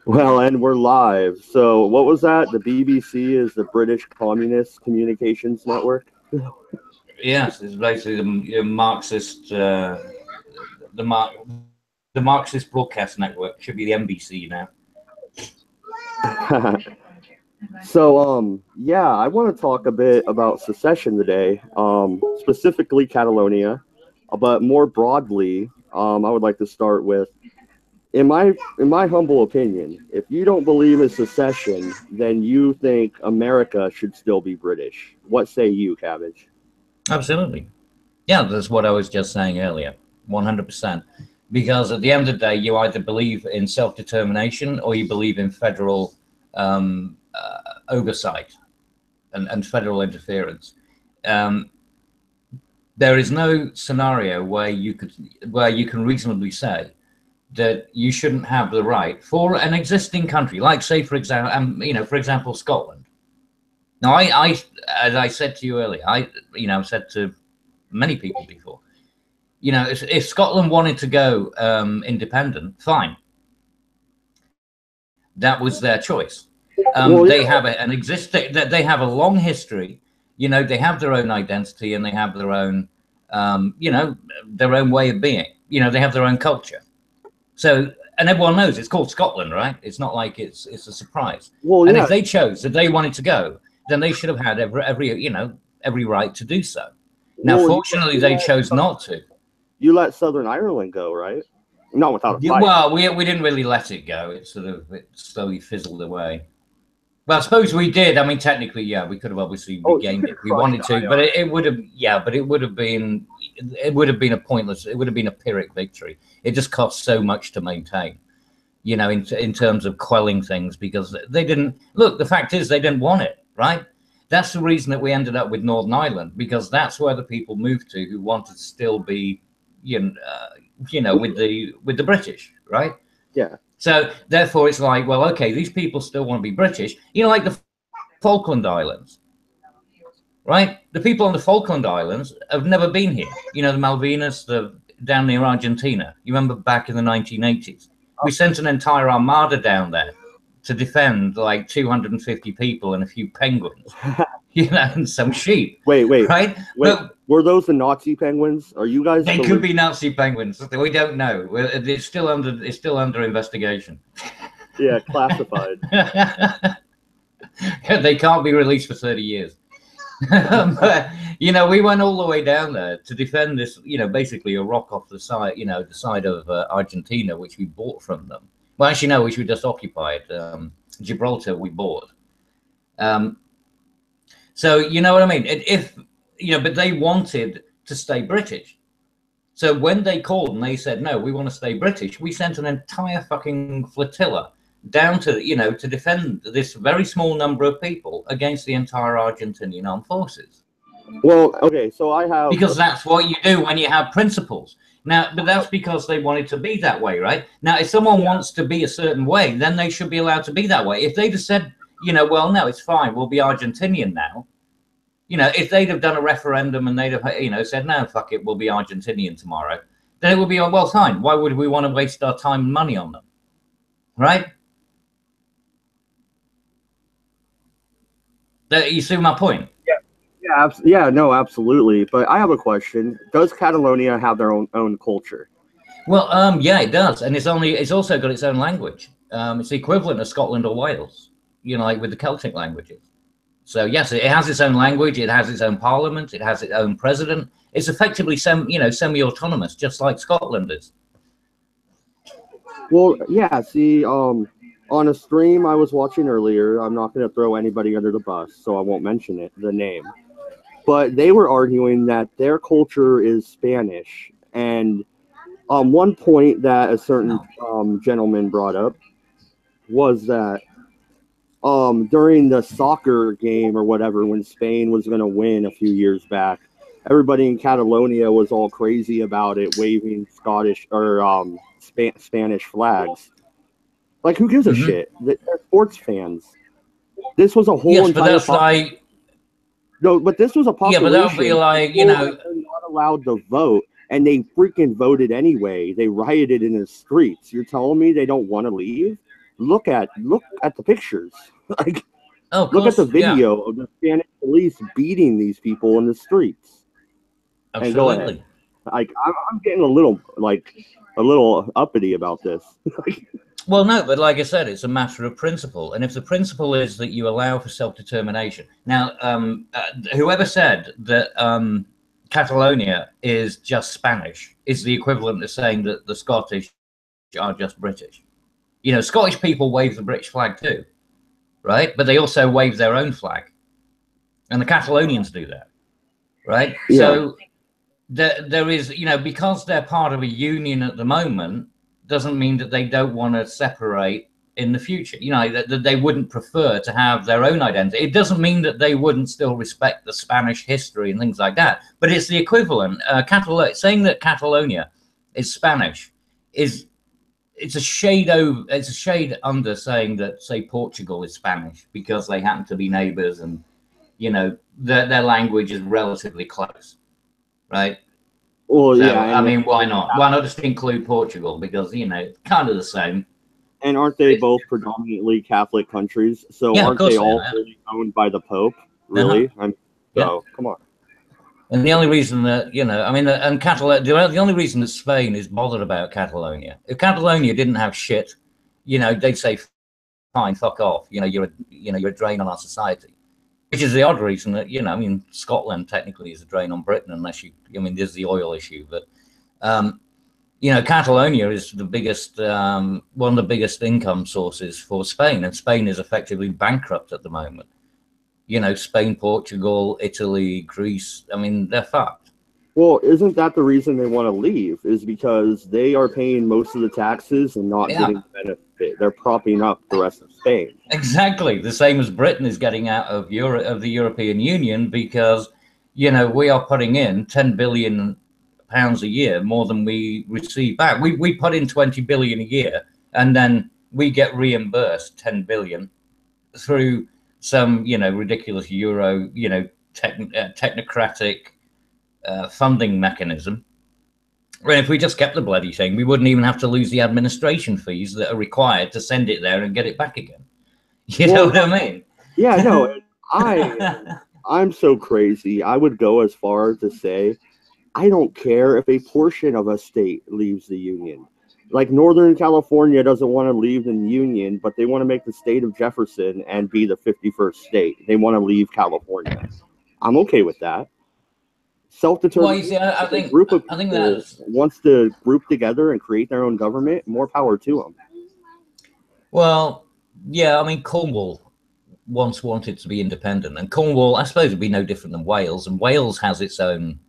Well, and we're live. So, what was that? The BBC is the British Communist Communications Network. Yes, it's basically the Marxist, the Marxist Broadcast Network. Should be the NBC now. So, yeah, I want to talk a bit about secession today, specifically Catalonia, but more broadly, I would like to start with, in my humble opinion, if you don't believe in secession, then you think America should still be British. What say you, Cabbage? Absolutely. Yeah, that's what I was just saying earlier. 100%. Because at the end of the day, you either believe in self-determination or you believe in federal oversight and federal interference. Um, there is no scenario where you can reasonably say that you shouldn't have the right for an existing country, like say for example, for example, Scotland. Now, as I said to you earlier, I've said to many people before, if Scotland wanted to go independent, fine. That was their choice. Well, They yeah. have they have a long history. They have their own identity and they have their own, their own way of being. They have their own culture. So, and everyone knows it's called Scotland, right? It's not like it's a surprise. Well, And yeah. if they chose that they wanted to go, then they should have had every right to do so. Now, Well, fortunately, they chose not to. you let Southern Ireland go, right? Not without a Yeah, fight. well, we didn't really let it go. It slowly fizzled away. Well, I suppose we did. I mean, technically, yeah, we could have obviously regained it if we wanted to, but it would have, yeah, but it would have been a pointless. It would have been a Pyrrhic victory. It just cost so much to maintain, in terms of quelling things, because they didn't look. The fact is, they didn't want it, right? That's the reason that we ended up with Northern Ireland, because that's where the people moved to who wanted to still be, with the British, right? Yeah. So therefore, it's like, well, okay, these people still want to be British. Like the Falkland Islands, right? The people on the Falkland Islands have never been here. The Malvinas, down near Argentina. You remember back in the 1980s, we sent an entire armada down there to defend like 250 people and a few penguins, and some sheep. Wait. Right? But were those the Nazi penguins? Are you guys? They could be Nazi penguins. We don't know. It's still under investigation. Yeah, classified. They can't be released for 30 years. But, we went all the way down there to defend this, basically a rock off the side, the side of Argentina, which we bought from them. Well, actually, no, which we just occupied. Gibraltar, we bought. So, you know what I mean? But they wanted to stay British. So when they called and they said, no, we want to stay British, we sent an entire fucking flotilla down to, to defend this very small number of people against the entire Argentinian armed forces. Well, okay, so I have... Because that's what you do when you have principles. Now, but that's because they wanted to be that way, right? Now, if someone wants to be a certain way, then they should be allowed to be that way. If they'd have said, well, no, it's fine, we'll be Argentinian now. If they'd have done a referendum and they'd have, said, no, fuck it, we'll be Argentinian tomorrow, then it would be, well, fine. Why would we want to waste our time and money on them? Right? You see my point? Yeah, no, absolutely. But I have a question. Does Catalonia have their own culture? Well, yeah, it does. And it's also got its own language. It's the equivalent of Scotland or Wales, like with the Celtic languages. So yes, it has its own language. It has its own parliament. It has its own president. It's effectively semi-autonomous, just like Scotland is. Well, yeah. See, on a stream I was watching earlier, I'm not going to throw anybody under the bus, so I won't mention the name. But they were arguing that their culture is Spanish, and one point that a certain gentleman brought up was that during the soccer game or whatever, when Spain was going to win a few years back, everybody in Catalonia was all crazy about it, waving Scottish or Spanish flags. Like, who gives a shit? They're sports fans. This was a whole entire... But that's like... No, but this was a population. Yeah, but that would be like, they're not allowed to vote, and they freaking voted anyway. They rioted in the streets. You're telling me they don't want to leave? look at the pictures. Like, Oh, of look at course, the yeah, video of the Spanish police beating these people in the streets. And go ahead. absolutely. Like, I'm getting a little uppity about this. Well, no, but like I said, it's a matter of principle. And if the principle is that you allow for self-determination. Now, whoever said that Catalonia is just Spanish is the equivalent of saying that the Scottish are just British. You know, Scottish people wave the British flag too, right? But they also wave their own flag. And the Catalonians do that, right? Yeah. So there is, you know, because they're part of a union at the moment, doesn't mean that they don't want to separate in the future. You know, that they wouldn't prefer to have their own identity. It doesn't mean that they wouldn't still respect the Spanish history and things like that. But it's the equivalent. Saying that Catalonia is Spanish is it's a shade under saying that, say, Portugal is Spanish because they happen to be neighbors and, you know, their language is relatively close, right? Well, So, yeah. I mean, why not? Why not just include Portugal? Because, you know, kind of the same. And aren't they both predominantly Catholic countries? So Yeah, of aren't course they they all are. fully owned by the Pope? Really? Yeah. Come on. And the only reason that, you know, I mean, and Catalonia, the only reason that Spain is bothered about Catalonia, if Catalonia didn't have shit, you know, they'd say, fine, fuck off. You know, you're a drain on our society. Which is the odd reason that, you know, I mean, Scotland technically is a drain on Britain unless you, I mean, there's the oil issue, but, you know, Catalonia is the biggest, one of the biggest income sources for Spain, and Spain is effectively bankrupt at the moment. You know, Spain, Portugal, Italy, Greece, I mean, they're fucked. Well, isn't that the reason they want to leave? Is because they are paying most of the taxes and not getting the benefit. They're propping up the rest of Spain. Exactly. The same as Britain is getting out of the European Union because, you know, we are putting in 10 billion pounds a year more than we receive back. We put in 20 billion a year and then we get reimbursed 10 billion through some, you know, ridiculous euro, you know, technocratic funding mechanism. And if we just kept the bloody thing, we wouldn't even have to lose the administration fees that are required to send it there and get it back again. You know what I mean? Yeah, no, I'm so crazy. I would go as far as to say, I don't care if a portion of a state leaves the union. Like Northern California doesn't want to leave the union, but they want to make the state of Jefferson and be the 51st state. They want to leave California. I'm okay with that. Self-determination. Well, you see, I think group of I think people that's wants to group together and create their own government. More power to them. well, yeah. I mean, Cornwall once wanted to be independent, and Cornwall, I suppose, would be no different than Wales, and Wales has its own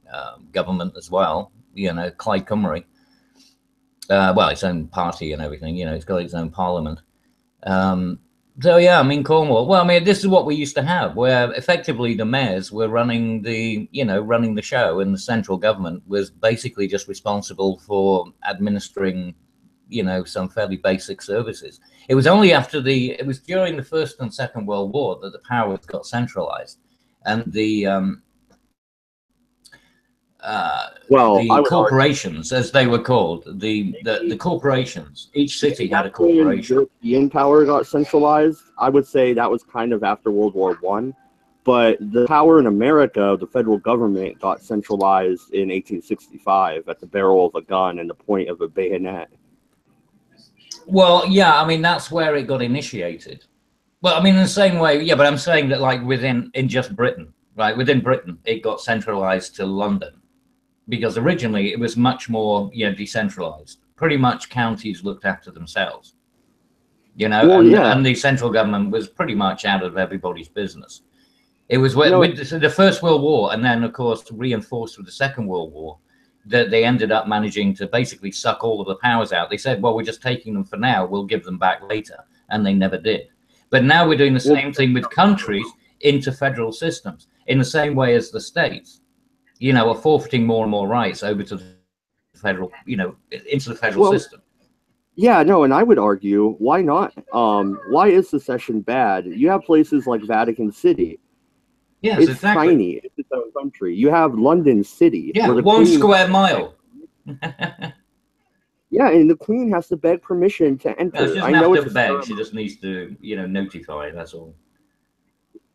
government as well. You know, Clyde Cymru. Well, its own party and everything. You know, it's got its own parliament. So yeah, I mean Cornwall. Well, I mean this is what we used to have, where effectively the mayors were running the, you know, running the show, and the central government was basically just responsible for administering, you know, some fairly basic services. It was only after it was during the First and Second World War that the powers got centralized, and the corporations, as they were called, the corporations, each city had a corporation. European power got centralized. I would say that was kind of after World War I. But the power in America, the federal government, got centralized in 1865 at the barrel of a gun and the point of a bayonet. Well, yeah, I mean, that's where it got initiated. Well, I mean, in the same way, yeah, but I'm saying that, like, in just Britain, right? Within Britain, it got centralized to London, because originally it was much more, you know, decentralized. Pretty much counties looked after themselves, you know, well, and the central government was pretty much out of everybody's business. It was with the First World War, and then, of course, reinforced with the Second World War, that they ended up managing to basically suck all of the powers out. They said, well, we're just taking them for now, we'll give them back later. And they never did. But now we're doing the same thing with countries into federal systems, in the same way as the states, you know, are forfeiting more and more rights over to the federal, you know, into the federal system. Yeah, no, and I would argue, why not? Why is secession bad? You have places like Vatican City. Yes, it's exactly. Tiny. It's its own country. You have London City. Yeah, 1 square mile. Yeah, Yeah, and the queen has to beg permission to No, she enter. I doesn't have know to it's a beg. She ceremony. just needs to, notify. That's all.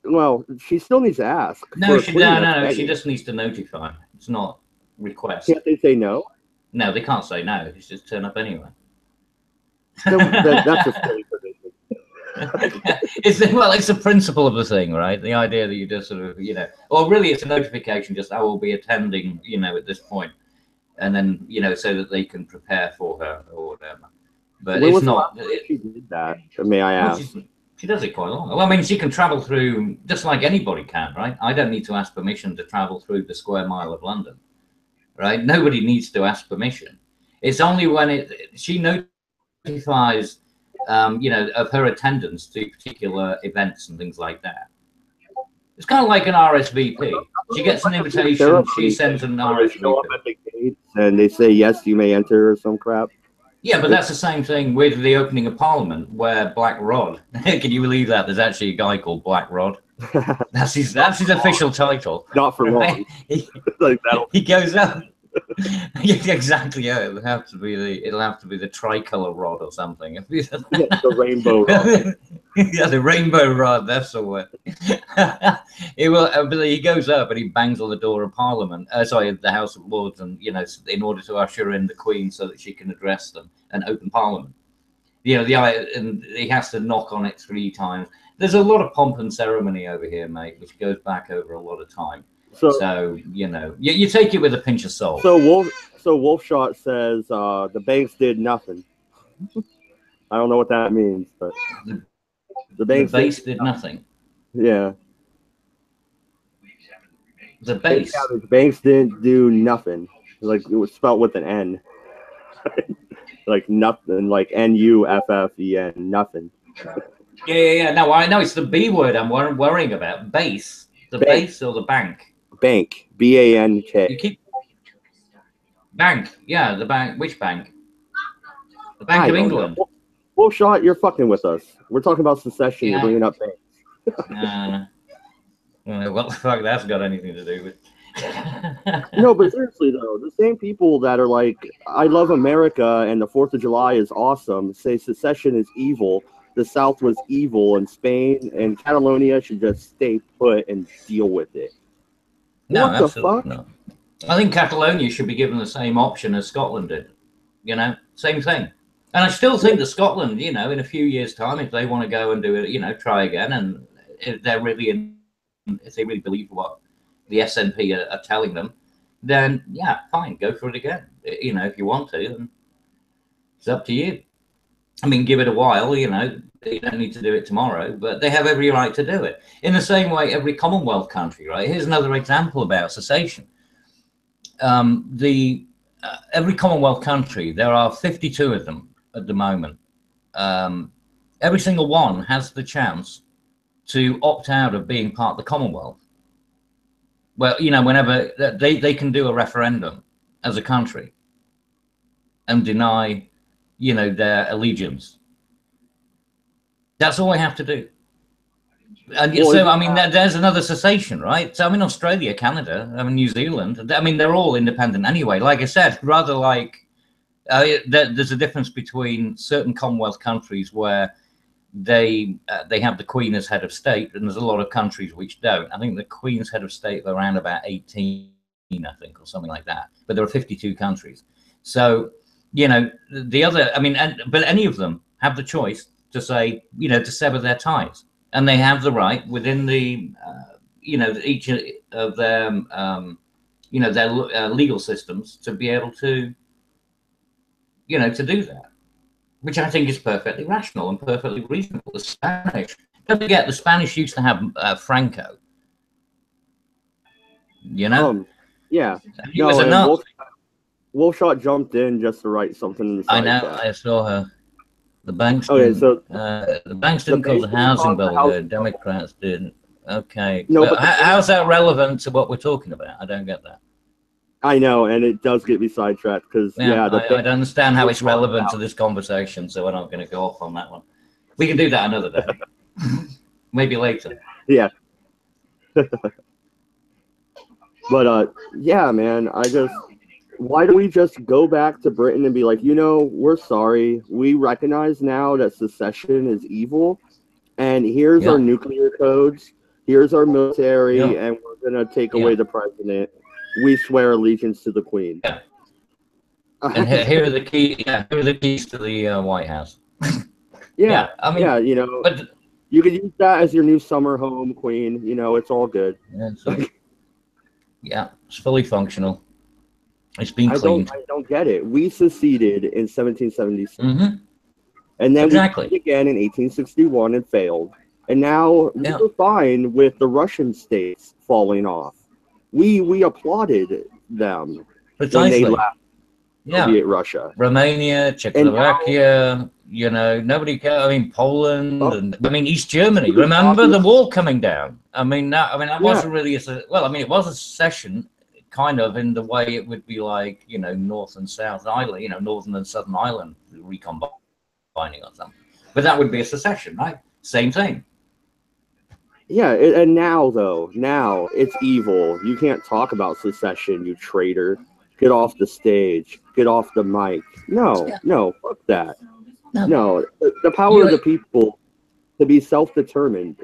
Well, she still needs to ask No, for a she queen no, that's no, no. She begging. just needs to notify. It's not request. Can't they say no? No, they can't say no. It's just turn up anyway. Then that's a silly provision. It's the principle of the thing, right? The idea that you just sort of, or really it's a notification, just I will be attending, at this point, and then so that they can prepare for her or whatever. But When it's was the not. last time she did that? May I Well, ask? she does it quite a lot. Well, I mean, she can travel through just like anybody can, right? I don't need to ask permission to travel through the square mile of London, right? Nobody needs to ask permission. It's only when she notifies, of her attendance to particular events and things like that. It's kind of like an RSVP. She gets an invitation, she sends an They show up RSVP. at the gates and they say yes, you may enter or some crap. Yeah, but that's the same thing with the opening of Parliament, where Black Rod. Can you believe that? There's actually a guy called Black Rod. That's his official title. Not for long. Like he goes up. Exactly. Yeah, it'll have to be the tricolor rod or something. The rainbow rod. Yeah, the rainbow rod. That's the word. He goes up and he bangs on the door of Parliament. Sorry, the House of Lords, and in order to usher in the Queen so that she can address them and open Parliament. And he has to knock on it 3 times. There's a lot of pomp and ceremony over here, mate, which goes back over a lot of time. So you take it with a pinch of salt. So Wolfshot says the banks did nothing. I don't know what that means, but the base did nothing. Yeah. The base. Yeah, the banks didn't do nothing. Like it was spelled with an N. Like nothing, like NUFFEN, nothing. Yeah. No, I know it's the B word I'm worrying about. Base. The base or the bank? Bank. BANK. You keep bank. Yeah, the bank. Which bank? The Bank of England. Wolfshot, you're fucking with us. We're talking about secession. Yeah. You're bringing up banks. What the fuck that's got anything to do with? No, but seriously though, the same people that are like, I love America and the 4th of July is awesome, say secession is evil. The South was evil, and Spain and Catalonia should just stay put and deal with it. No, what absolutely not. I think Catalonia should be given the same option as Scotland did. Same thing. And I still think that Scotland, in a few years' time, if they want to go and do it, try again, and if they really believe what the SNP are telling them, then yeah, fine, go for it again. If you want to, then it's up to you. I mean, give it a while. You don't need to do it tomorrow, but they have every right to do it. In the same way, every Commonwealth country, right? Here's another example about cessation. Every Commonwealth country, there are 52 of them at the moment. Every single one has the chance to opt out of being part of the Commonwealth. Well, whenever they can do a referendum as a country and deny, their allegiance. That's all they have to do. And so, I mean, there's another cessation, right? So, I mean, Australia, Canada, New Zealand, I mean, they're all independent anyway. Like I said, rather like there's a difference between certain Commonwealth countries where they have the Queen as head of state, and there's a lot of countries which don't. I think the Queen's head of state are around about 18, I think, or something like that. But there are 52 countries. So, the other, I mean, but any of them have the choice to say, to sever their ties. And they have the right within the, each of their, their legal systems to be able to, to do that, which I think is perfectly rational and perfectly reasonable. The Spanish, don't forget, the Spanish used to have Franco. Yeah. He was a Nazi. Wolfshot jumped in just to write something in the side I know. chat. I saw her. The banks. Okay, so the banks didn't cause the housing bubble. The Democrats didn't. Okay. No, but how's that relevant to what we're talking about? I don't get that. I know, and it does get me sidetracked because I don't understand how it's relevant to this conversation, so we're not going to go off on that one. We can do that another day, maybe later. Yeah. But yeah, man, why don't we just go back to Britain and be like, we're sorry. We recognize now that secession is evil, and here's our Yeah. nuclear codes, here's our military, Yeah. and we're gonna take away Yeah. the president. We swear allegiance to the Queen. Yeah. And here are the key. Yeah, here are the keys to the White House. Yeah, I mean, yeah, but you could use that as your new summer home, Queen. It's all good. yeah, it's fully functional. It's been cleaned. I don't get it. We seceded in 1776, and then Exactly. we did again in 1861 and failed. And now we're fine with the Russian states falling off. We applauded them when they left Soviet Russia. Romania, Czechoslovakia, nobody cares. I mean, Poland, and I mean, East Germany. Remember the wall coming down? I mean, that wasn't really it was a secession, kind of in the way it would be like, North and South Ireland, Northern and Southern Ireland recombining or something. But that would be a secession, right? Same thing. Yeah, and now it's evil. You can't talk about secession, you traitor. Get off the stage. Get off the mic. No, fuck that. No, the power of the people to be self-determined,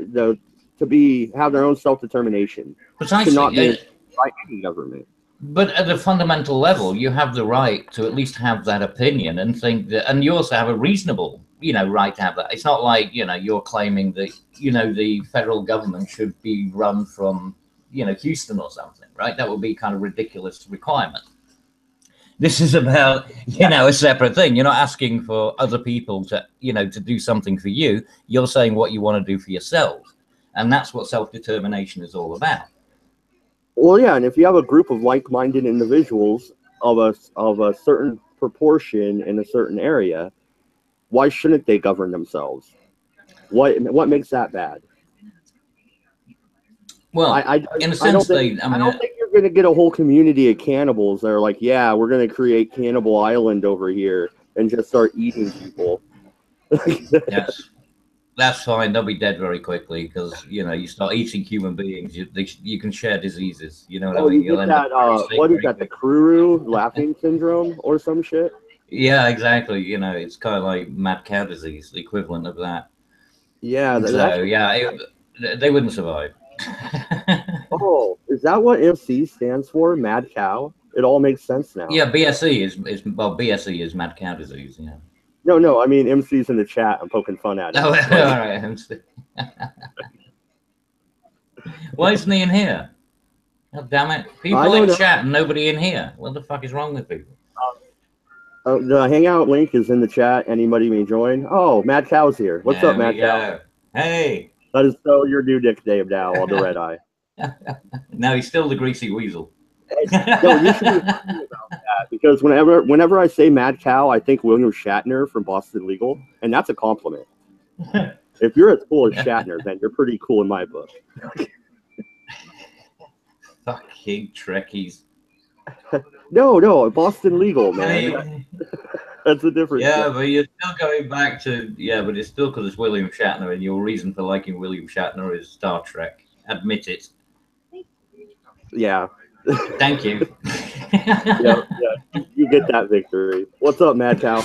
have their own self-determination, precisely, should not be by any government. But at a fundamental level, you have the right to at least have that opinion and think that, and you also have a reasonable, right to have that. It's not like, you're claiming that, the federal government should be run from, Houston or something, right? That would be kind of ridiculous requirement. This is about, a separate thing. You're not asking for other people to, to do something for you. You're saying what you want to do for yourself. And that's what self-determination is all about. Well, yeah, and if you have a group of like-minded individuals of a certain proportion in a certain area, why shouldn't they govern themselves? What makes that bad? Well, in a sense, I don't think you're going to get a whole community of cannibals that are like, yeah, we're going to create Cannibal Island over here and just start eating people. Yes, that's fine. They'll be dead very quickly because you start eating human beings. You can share diseases. You know what I mean? You get that. What is that? The Kruru laughing syndrome or some shit? Yeah, exactly. It's kind of like mad cow disease, the equivalent of that. Yeah. They wouldn't survive. Oh, is that what MC stands for? Mad cow? It all makes sense now. Yeah, BSE is BSE is mad cow disease. Yeah. No. I mean, MC's in the chat. I'm poking fun at him. Oh, all right, MC. Why isn't he in here? Oh, damn it! People in chat and nobody in here. What the fuck is wrong with people? The Hangout link is in the chat. Anybody may join. Oh, Mad Cow's here. What's up, Mad Cow? Hey. That is so your new nickname now on the Redeye. No, he's still the Greasy Weasel. No, you should be happy about that because whenever I say Mad Cow, I think William Shatner from Boston Legal, and that's a compliment. If you're as cool as Shatner, then you're pretty cool in my book. Fucking Trekkies. No, Boston Legal, man. That's a difference. Yeah, but you're still going back to but it's still because it's William Shatner, and your reason for liking William Shatner is Star Trek. Admit it. Yeah. Thank you. Yeah, you get that victory. What's up, Mad Cow?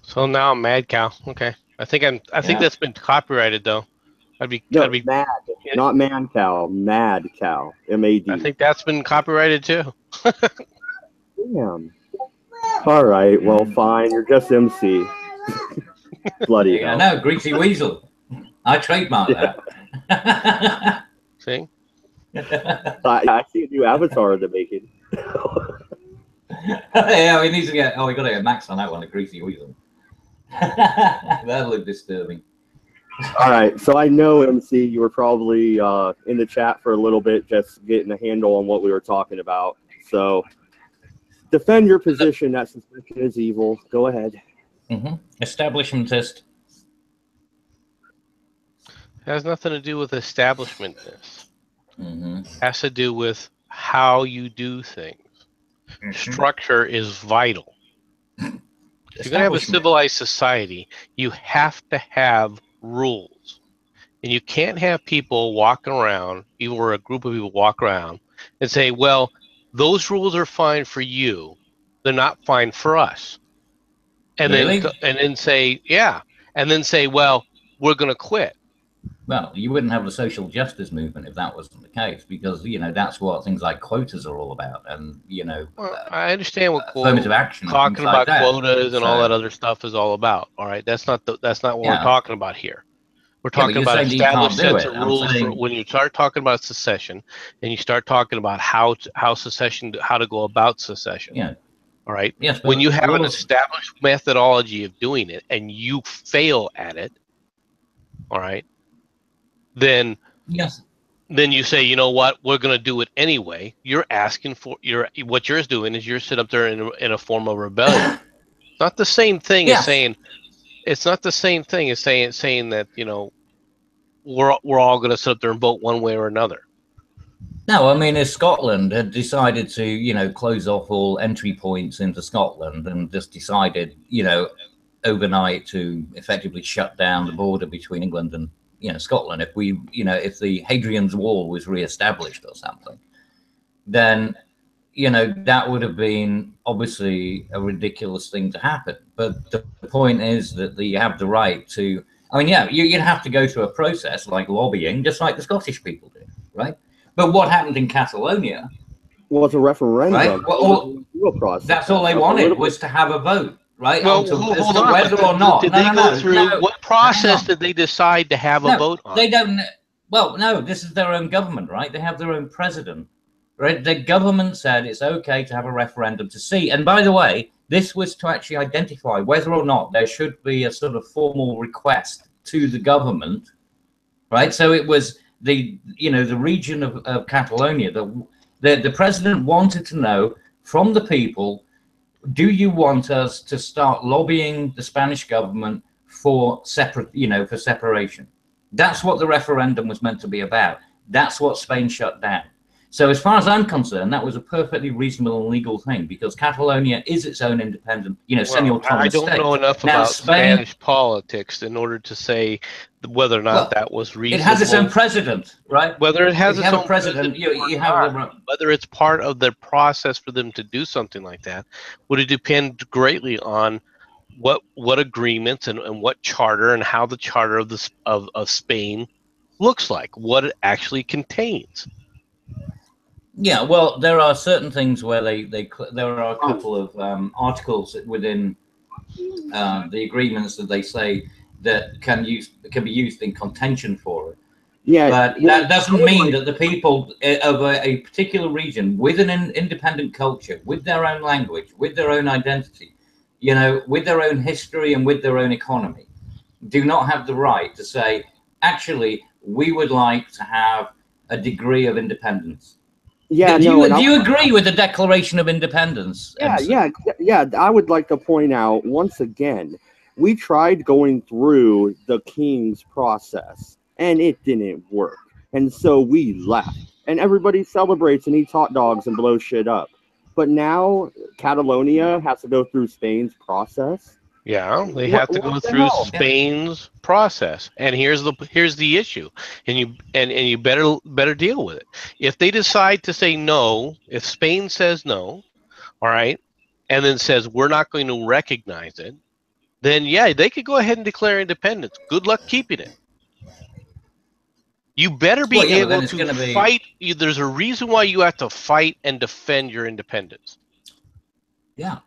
So now I'm Mad Cow. Okay, I think that's been copyrighted though. That'd be mad, not Man Cow. Mad Cow. MAD. I think that's been copyrighted too. Damn. All right. Well, fine. You're just MC. Bloody hell. No, Greasy Weasel. I trademark that. See? I see a new avatar in the making. Yeah, we need to get. Oh, we got to get Max on that one, a Greasy Weasel. That'll look disturbing. All right, so I know, MC, you were probably in the chat for a little bit, just getting a handle on what we were talking about. So defend your position that suspicion is evil. Go ahead. Establishmentist. It has nothing to do with establishmentness. It has to do with how you do things. Structure is vital. If you're going to have a civilized society, you have to have rules. And you can't have people walking around, even where a group of people walk around, and say, well, those rules are fine for you. They're not fine for us. And Really? then say, yeah. And then say, well, we're going to quit. Well, you wouldn't have the social justice movement if that wasn't the case, because that's what things like quotas are all about, and well, I understand what affirmative action, talking like about that. quotas and all that other stuff is all about. All right, that's not what we're talking about here. We're talking about established sets of rules for when you start talking about secession, and you start talking about how to go about secession. Yeah. All right. Yes, when you have an established methodology of doing it and you fail at it, all right, then yes, then you say, you know what, we're going to do it anyway. You're asking for what you're doing is you're sitting up there in a form of rebellion. It's not the same thing as saying. It's not the same thing as saying that we're all going to sit up there and vote one way or another. No, I mean, if Scotland had decided to, close off all entry points into Scotland and just decided, overnight to effectively shut down the border between England and, Scotland, if the Hadrian's Wall was reestablished or something, then, that would have been obviously a ridiculous thing to happen. But the point is that you have the right to, you'd have to go through a process like lobbying, just like the Scottish people did, right? But what happened in Catalonia was a referendum. Right? That's all they wanted was to have a vote, right? Well, hold on. Whether or not did they go through what process did they decide to have a vote on? They don't. Well, no. This is their own government, right? They have their own president, right? The government said it's okay to have a referendum to see. And by the way, this was to actually identify whether or not there should be a sort of formal request to the government, right? So it was the region of Catalonia, the president wanted to know from the people, do you want us to start lobbying the Spanish government for separation? That's what the referendum was meant to be about. That's what Spain shut down. So as far as I'm concerned, that was a perfectly reasonable and legal thing, because Catalonia is its own independent, semi-autonomous state. I don't know enough about Spanish politics in order to say whether or not that was reasonable. It has its own president, right? Whether it has its own president, you have whether it's part of the process for them to do something like that, would depend greatly on what agreements and what charter and how the charter of Spain looks like, what it actually contains. Yeah, well, there are certain things where there are a couple of articles within the agreements that they say that can be used in contention for it. Yeah, but that doesn't mean that the people of a particular region with an independent culture, with their own language, with their own identity, with their own history and with their own economy, do not have the right to say, actually, we would like to have a degree of independence. Yeah, do you agree with the Declaration of Independence? Yeah. I would like to point out once again, we tried going through the King's process, and it didn't work, and so we left. And everybody celebrates and eats hot dogs and blows shit up. But now Catalonia has to go through Spain's process. Yeah, they have to go through Spain's process, and here's the issue, and you better deal with it. If they decide to say no, if Spain says no, all right, and then says we're not going to recognize it, then yeah, they could go ahead and declare independence. Good luck keeping it. You better be able to fight. There's a reason why you have to fight and defend your independence. Yeah.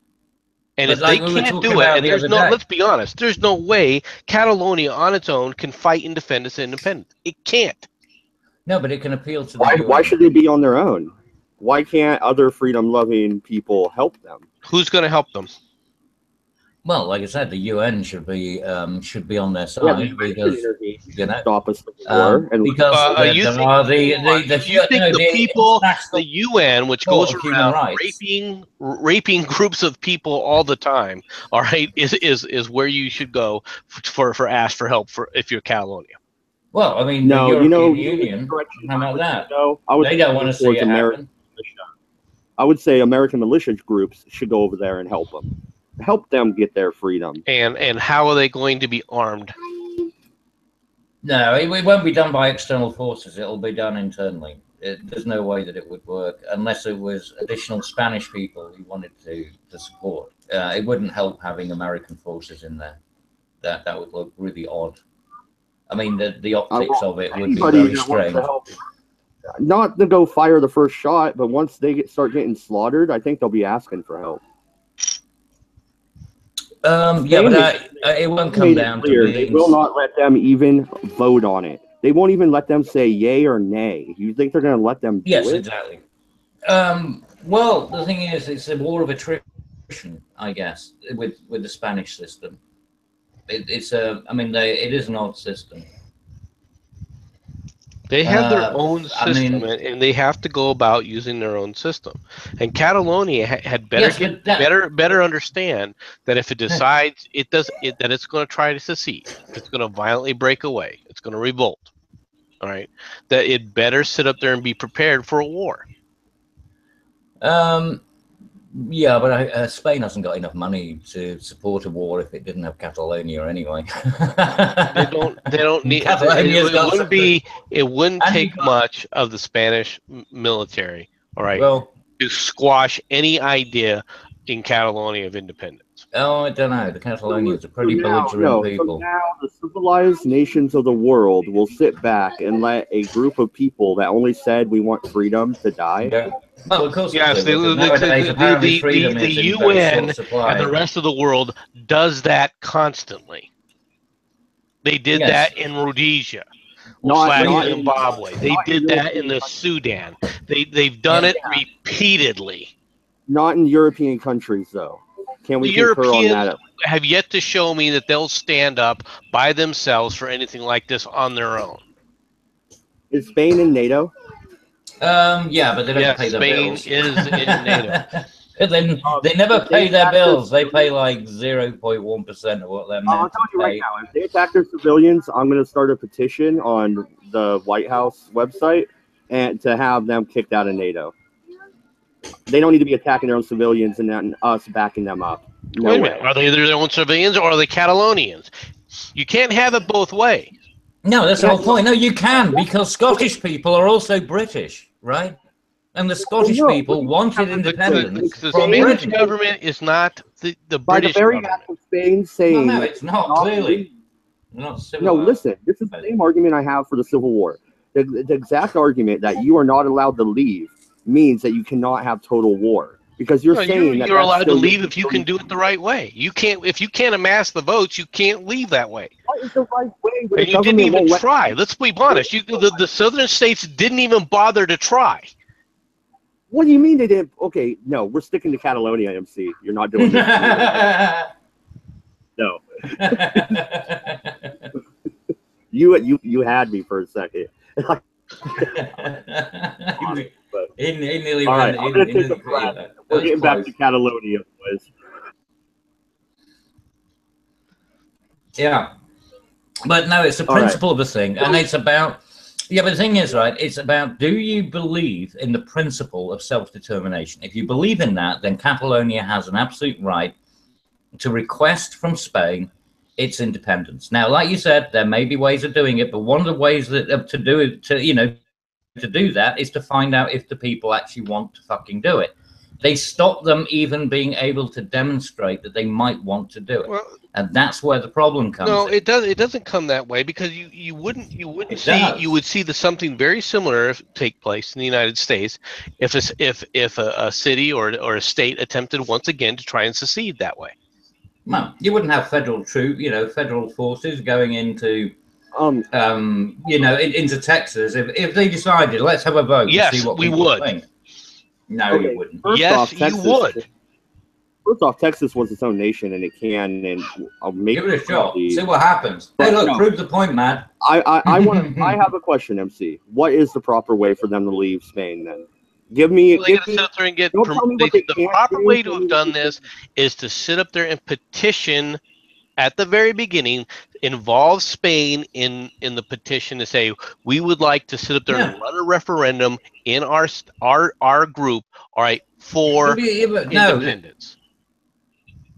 And if they can't do it, and there's no, let's be honest, there's no way Catalonia on its own can fight and defend its independence. It can't. No, but it can appeal to why should they be on their own? Why can't other freedom-loving people help them? Who's going to help them? Well, like I said, the UN should be on their side because stop us from war. Because you think the people, the UN, which goes around raping groups of people all the time, all right, is where you should go for ask for help if you're Catalonia. Well, I mean, the European Union. How about that? They don't want to see it happen. I would say American militia groups should go over there and help them. Help them get their freedom. And how are they going to be armed? No, it won't be done by external forces. It'll be done internally. There's no way that it would work unless it was additional Spanish people who wanted to support. It wouldn't help having American forces in there. That would look really odd. I mean, the optics of it would be very strange. Not to go fire the first shot, but once they start getting slaughtered, I think they'll be asking for help. Yeah, but it won't come down to They will not let them even vote on it. They won't even let them say yay or nay. You think they're going to let them do it? Yes, exactly. Well, the thing is, it's a war of attrition, I guess, with the Spanish system. It is an odd system. They have their own system, and they have to go about using their own system. And Catalonia had better understand that if it decides that it's going to try to secede, it's going to violently break away, it's going to revolt. All right, that it better sit up there and be prepared for a war. Yeah, but Spain hasn't got enough money to support a war if it didn't have Catalonia anyway. They don't need. It wouldn't take much of the Spanish military, all right, to squash any idea in Catalonia of independence. Oh, I don't know. The Catalonians are pretty belligerent people. So now the civilized nations of the world will sit back and let a group of people that only said we want freedom to die. Yeah. Well, of course. Yes, the UN and the rest of the world does that constantly. They did that in Rhodesia, not Zimbabwe. They did that in the Sudan. They've done it repeatedly. Not in European countries, though. Can we concur on that? Have yet to show me that they'll stand up by themselves for anything like this on their own. Is Spain in NATO? Yeah, but they don't pay their bills. Spain is in NATO. They never pay their bills. They pay like 0.1% of what they're meant I'll tell you right now, if they attack their civilians, I'm going to start a petition on the White House website and to have them kicked out of NATO. They don't need to be attacking their own civilians and then us backing them up. No Wait a minute. Are they their own civilians or are they Catalonians? You can't have it both ways. No, that's the whole point. No, you can, because Scottish people are also British, right? And the Scottish people wanted independence. The Spanish government is not the British government. Act of Spain saying no, it's not, clearly. Not no, listen, this is the same argument I have for the Civil War. The exact argument that you are not allowed to leave means that you cannot have total war. Because you're saying that you're allowed to leave if you can do it the right way. You can't if you can't amass the votes, you can't leave that way. What is the right way? And you didn't even try. Let's be honest. The southern states didn't even bother to try. What do you mean they didn't? Okay, no, we're sticking to Catalonia, MC. You're not doing this. No. You had me for a second. He nearly all right, I'm going to take a breath. We're getting back to Catalonia, boys. Yeah. But no, it's the principle of the thing. And it's about, but the thing is, right, it's about, do you believe in the principle of self-determination? If you believe in that, then Catalonia has an absolute right to request from Spain its independence. Now, like you said, there may be ways of doing it, but one of the ways that to do it, to do that is to find out if the people actually want to fucking do it. They stop them even being able to demonstrate that they might want to do it, and that's where the problem comes. No, it doesn't come that way, because you would see something very similar take place in the United States if a city or a state attempted once again to try and secede that way. No, you wouldn't have federal federal forces going into into Texas if they decided, let's have a vote. Yes, see what we would. Think. No, you wouldn't. Yes, you would. First off, Texas was its own nation, and it can and maybe give it a shot. See what happens. Hey, look, prove the point, Matt. I want. I have a question, MC. What is the proper way for them to leave Spain then? Give me. The proper way to have done this is to sit up there and petition at the very beginning, involve Spain in the petition to say we would like to sit up there and run a referendum in our group, all right, for independence.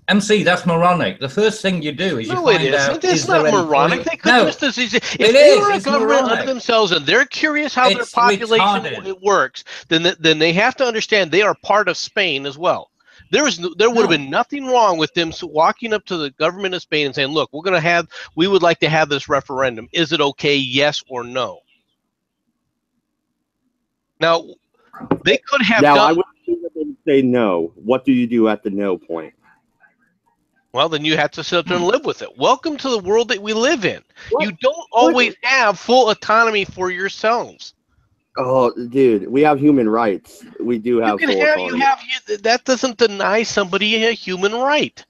MC, that's moronic. The first thing you do is you find out. It's not moronic. They could just as easy. If they were a government unto themselves and they're curious how their population works, then they have to understand they are part of Spain as well. There would have been nothing wrong with them walking up to the government of Spain and saying, "Look, we would like to have this referendum. Is it okay? Yes or no?" Now, they could have done. I would say no. What do you do at the no point? Well, then you have to sit up there and live with it. Welcome to the world that we live in. What? You don't always have full autonomy for yourselves. Oh, dude, we have human rights. We do have full autonomy. That doesn't deny somebody a human right.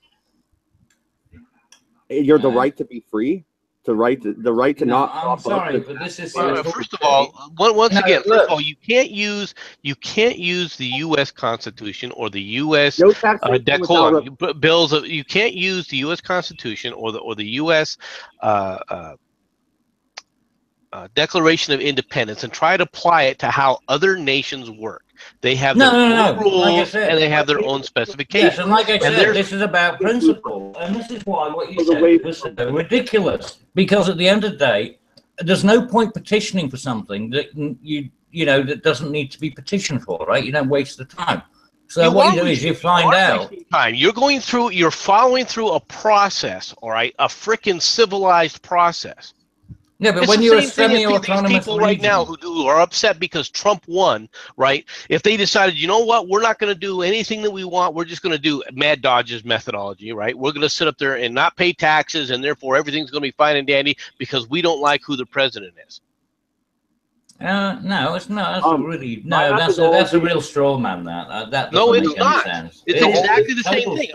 You're the right to be free? The right to not. I'm sorry, but this is first of all, once again, you can't use the U.S. Constitution or the U.S. bills of. You can't use the U.S. Constitution or the U.S. Declaration of Independence and try to apply it to how other nations work. They have their own rules and they have their own specifications. Yes, and like I said, this is about principle, and this is why what you said was so ridiculous. Because at the end of the day, there's no point petitioning for something that that doesn't need to be petitioned for, right? You don't waste the time. So what you do is you find out. You're following through a process, all right, a freaking civilized process. Yeah, but when you're a semi-autonomous people right now who are upset because Trump won, right? If they decided, you know what, we're not going to do anything that we want, we're just going to do Mad Dodge's methodology, right? We're going to sit up there and not pay taxes, and therefore everything's going to be fine and dandy because we don't like who the president is. No, it's not. That's that's a real straw man. That no, it's not. It's exactly the same thing.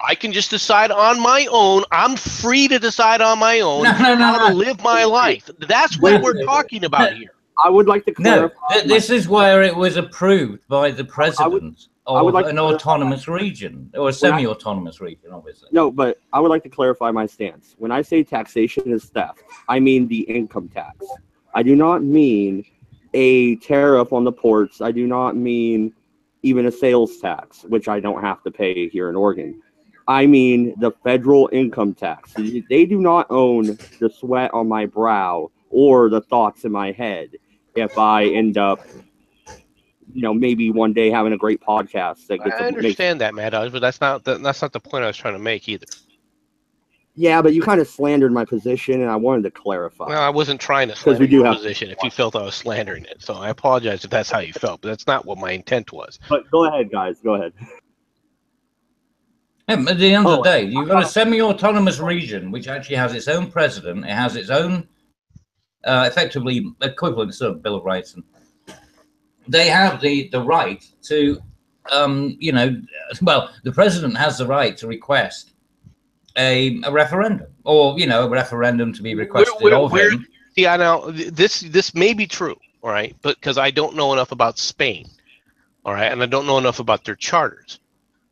I can just decide on my own. I'm free to decide on my own how to live my life. That's what we're talking about here. I would like to clarify. No, this is where it was approved by the president of an autonomous region or a semi-autonomous region, obviously. No, but I would like to clarify my stance. When I say taxation is theft, I mean the income tax. I do not mean a tariff on the ports. I do not mean even a sales tax, which I don't have to pay here in Oregon. I mean the federal income tax. They do not own the sweat on my brow or the thoughts in my head if I end up, maybe one day having a great podcast. I understand that, Matt, but that's not the point I was trying to make either. Yeah, but you kind of slandered my position, and I wanted to clarify. Well, I wasn't trying to slander your position if you felt I was slandering it. So I apologize if that's how you felt, but that's not what my intent was. But go ahead, guys. Go ahead. Yeah, at the end of the day, you've got a semi-autonomous region which actually has its own president. It has its own, effectively, equivalent sort of Bill of Rights. And they have the right to, the president has the right to request a referendum, or a referendum to be requested of him. Yeah, now this may be true, all right, but because I don't know enough about Spain, all right, and I don't know enough about their charters,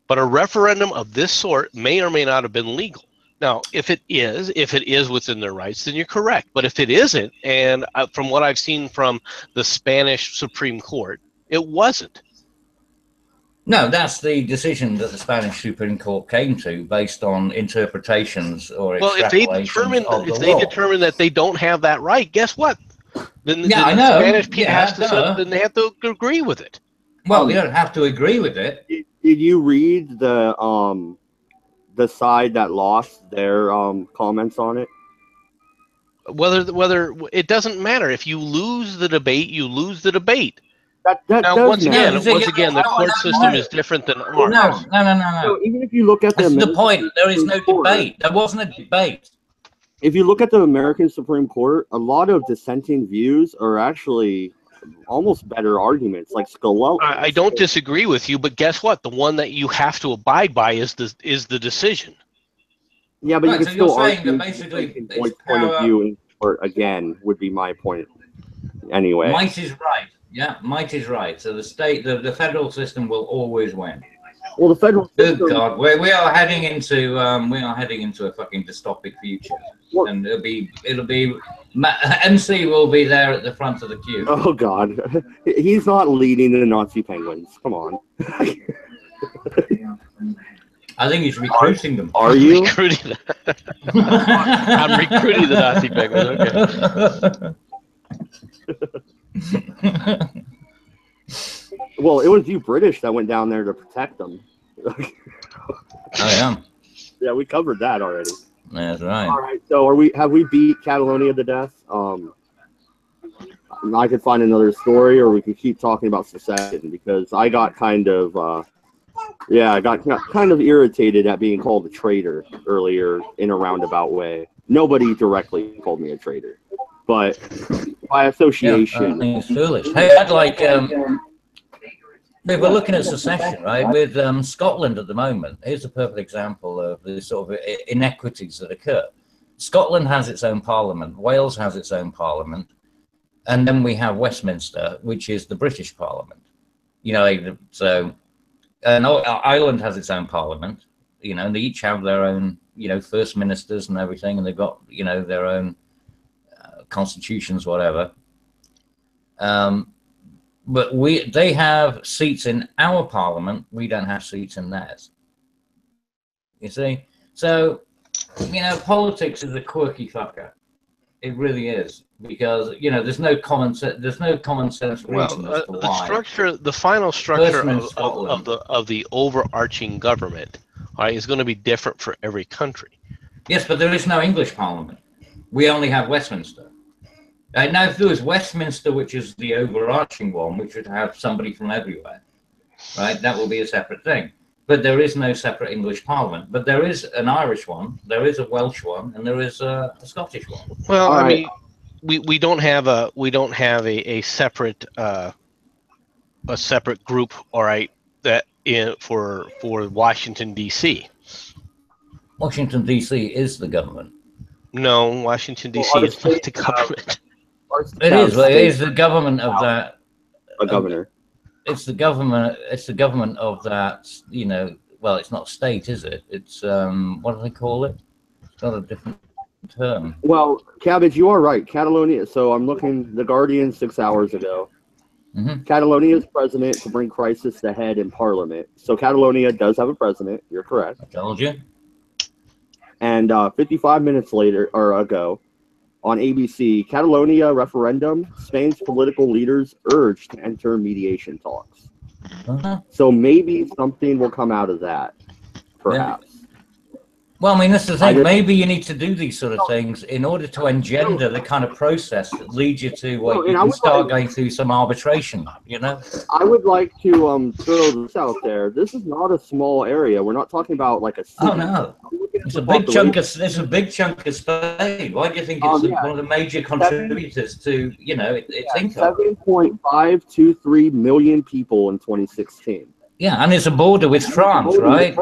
but a referendum of this sort may or may not have been legal. Now, if it is within their rights, then you're correct. But if it isn't, and from what I've seen from the Spanish Supreme Court, it wasn't. No, that's the decision that the Spanish Supreme Court came to based on interpretations or if they determine that they don't have that right, guess what? Then I know. Spanish people then they have to agree with it. Well, you don't have to agree with it. Did you read the side that lost their comments on it? Whether it doesn't matter. If you lose the debate, you lose the debate. Once again, the court system is different than ours. No. So even if you look at that's the point. There is no debate. There wasn't a debate. If you look at the American Supreme Court, a lot of dissenting views are actually almost better arguments, like Scalia. I don't disagree with you, but guess what? The one that you have to abide by is the decision. Yeah, but you can still argue basically point of view, or again, would be my point. Anyway, might is right. Yeah, might is right. So the federal system will always win. Well, the federal system. Good God, we are heading into a fucking dystopic future, and it'll be MC will be there at the front of the queue. Oh God, he's not leading the Nazi Penguins. Come on. I think he's recruiting them. Are you? Recruiting? I'm recruiting the Nazi beggars. Okay. Well, it was you British that went down there to protect them. Oh yeah. Yeah, we covered that already. That's right. All right. So have we beat Catalonia to death? I could find another story, or we could keep talking about secession, because I got kind of I got kind of irritated at being called a traitor earlier in a roundabout way. Nobody directly called me a traitor, but by association. Yeah, it's foolish. Hey, I'd like if we're looking at secession, right, with Scotland at the moment, here's a perfect example of the sort of inequities that occur. Scotland has its own parliament, Wales has its own parliament, and then we have Westminster, which is the British parliament. You know, so Ireland has its own parliament, you know, and they each have their own, you know, first ministers and everything, and they've got, you know, their own constitutions, whatever. But they have seats in our parliament. We don't have seats in theirs. You see? So, you know, politics is a quirky fucker. It really is, because, you know, there's no common sense reason as to why. The final structure of the overarching government, all right, is going to be different for every country. Yes, but there is no English parliament. We only have Westminster. Now, if there was Westminster, which is the overarching one, which would have somebody from everywhere, right, that will be a separate thing. But there is no separate English parliament. But there is an Irish one, there is a Welsh one, and there is a Scottish one. Well, I mean, we don't have a separate group, all right, that for Washington D.C. Washington D.C. is the government. No, Washington D.C. is not the government. It is. Well, it is the government of that. A governor. It's the government. It's the government of that. You know. Well, it's not state, is it? It's what do they call it? It's got a different term. Well, Cabbage, you are right. Catalonia. So I'm looking. The Guardian 6 hours ago. Mm-hmm. Catalonia is president to bring crisis to head in Parliament. So Catalonia does have a president. You're correct. I told you. And 55 minutes later or ago, on ABC, Catalonia referendum, Spain's political leaders urged to enter mediation talks. So maybe something will come out of that, perhaps. Yeah. Well, I mean, that's the thing. Maybe you need to do these sort of things in order to engender the kind of process that leads you to what you can start going through some arbitration, you know? I would like to throw this out there. This is not a small area. We're not talking about like a city. Oh, no. It's a big chunk of Spain. Why do you think it's one of the major contributors to, you know, its income? 7.523 million people in 2016. Yeah, and it's a border with France, right?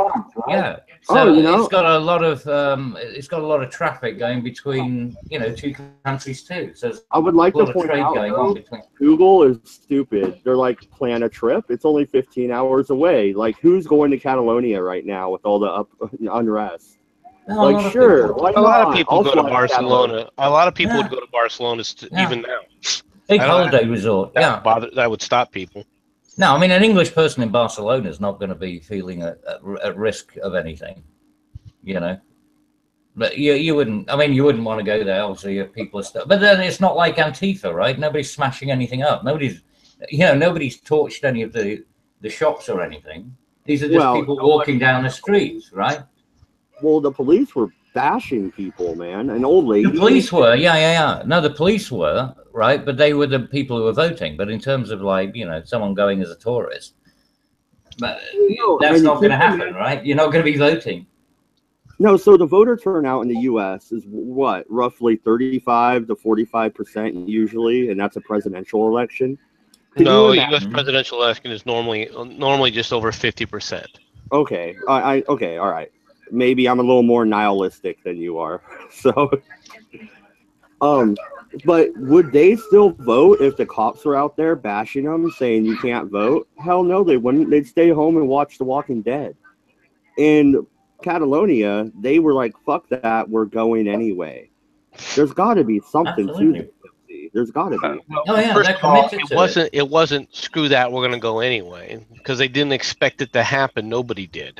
Yeah. So you know, it's got a lot of traffic going between, you know, two countries too. So I would like to point out, Google is stupid. They're like, plan a trip. It's only 15 hours away. Like, who's going to Catalonia right now with all the unrest? No, like, sure. A lot of people go to Barcelona. A lot of people would go to Barcelona even now. Big holiday resort. That would stop people. No, I mean, an English person in Barcelona is not going to be feeling at risk of anything, you know. But you wouldn't. I mean, you wouldn't want to go there. Obviously, if people are stuff. But then it's not like Antifa, right? Nobody's smashing anything up. Nobody's torched any of the shops or anything. These are just people walking down the streets, right? Well, the police were bashing people, man. An old lady. The police were, yeah. No, the police were, right? But they were the people who were voting. But in terms of, like, you know, someone going as a tourist, but that's not going to happen, right? You're not going to be voting. No, so the voter turnout in the U.S. is what, roughly 35 to 45% usually, and that's a presidential election. No, U.S. presidential election is normally just over 50%. Okay, okay, all right. Maybe I'm a little more nihilistic than you are. So, but would they still vote if the cops were out there bashing them, saying you can't vote? Hell no, they wouldn't. They'd stay home and watch The Walking Dead. In Catalonia, they were like, fuck that, we're going anyway. There's got to be something to this. There's got to be. First of all, it wasn't screw that, we're going to go anyway, because they didn't expect it to happen. Nobody did.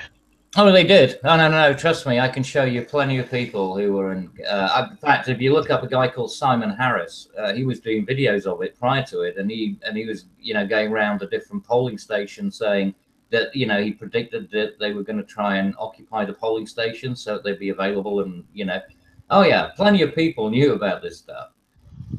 Oh, they did. Oh, no. Trust me, I can show you plenty of people who were in. In fact, if you look up a guy called Simon Harris, he was doing videos of it prior to it, and he was, going around the different polling stations saying that, he predicted that they were going to try and occupy the polling stations so that they'd be available, and oh yeah, plenty of people knew about this stuff.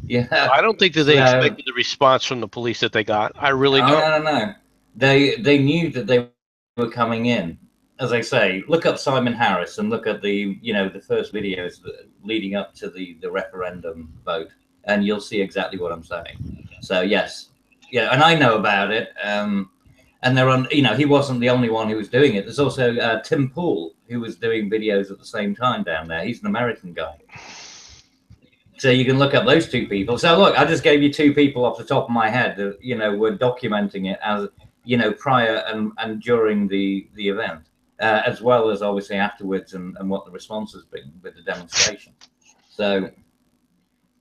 Yeah. I don't think that they expected the response from the police that they got. I really don't. No. They knew that they were coming in. As I say, look up Simon Harris and look at the the first videos leading up to the referendum vote, and you'll see exactly what I'm saying. So yes, yeah, and I know about it. And they're on. He wasn't the only one who was doing it. There's also Tim Pool who was doing videos at the same time down there. He's an American guy. So you can look up those two people. So look, I just gave you two people off the top of my head that were documenting it as prior and during the event, as well as obviously afterwards and what the response has been with the demonstration. So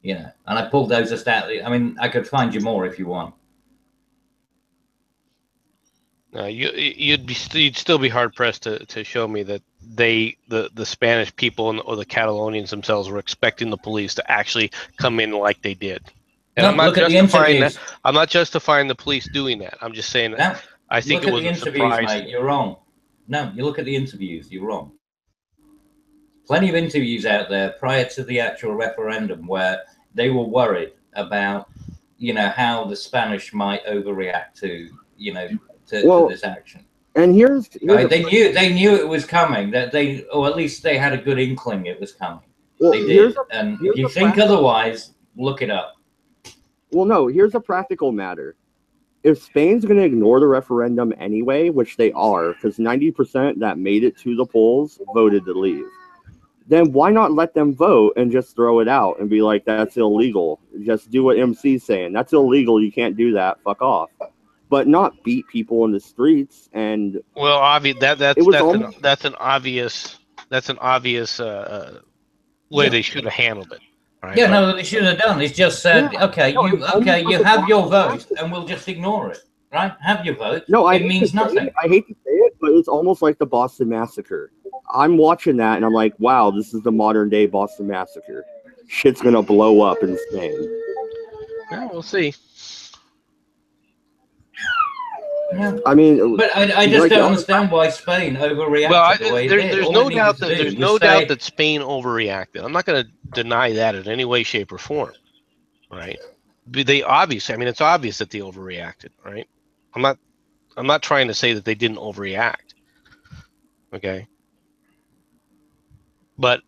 and I pulled those just out. I mean, I could find you more if you want. You'd still be hard pressed to show me that the Spanish people or the Catalonians themselves were expecting the police to actually come in like they did. And I'm not justifying that. I'm not justifying the police doing that. I'm just saying that I think it was a surprise. Mate, you're wrong. No, you look at the interviews. You're wrong. Plenty of interviews out there prior to the actual referendum where they were worried about how the Spanish might overreact to to this action. And here's they knew it was coming. That or at least they had a good inkling it was coming. Well, they did. And if you think otherwise, look it up. Well, no. Here's a practical matter. If Spain's going to ignore the referendum anyway, which they are, because 90% that made it to the polls voted to leave, then why not let them vote and just throw it out and be like, that's illegal. Just do what MC's saying. That's illegal. You can't do that. Fuck off. But not beat people in the streets. And well, that's an obvious way they should have handled it. Right? Yeah, no, they should have done. It's just said, you have your vote, and we'll just ignore it. Right? Have your vote. No, it means nothing. I hate to say it, but it's almost like the Boston Massacre. I'm watching that, and I'm like, wow, this is the modern day Boston Massacre. Shit's gonna blow up in Spain. Yeah, we'll see. Yeah. I mean, but I just don't understand why Spain overreacted. Well, there's no doubt that Spain overreacted. I'm not going to deny that in any way, shape, or form. Right? It's obvious that they overreacted. Right? I'm not trying to say that they didn't overreact. Okay. But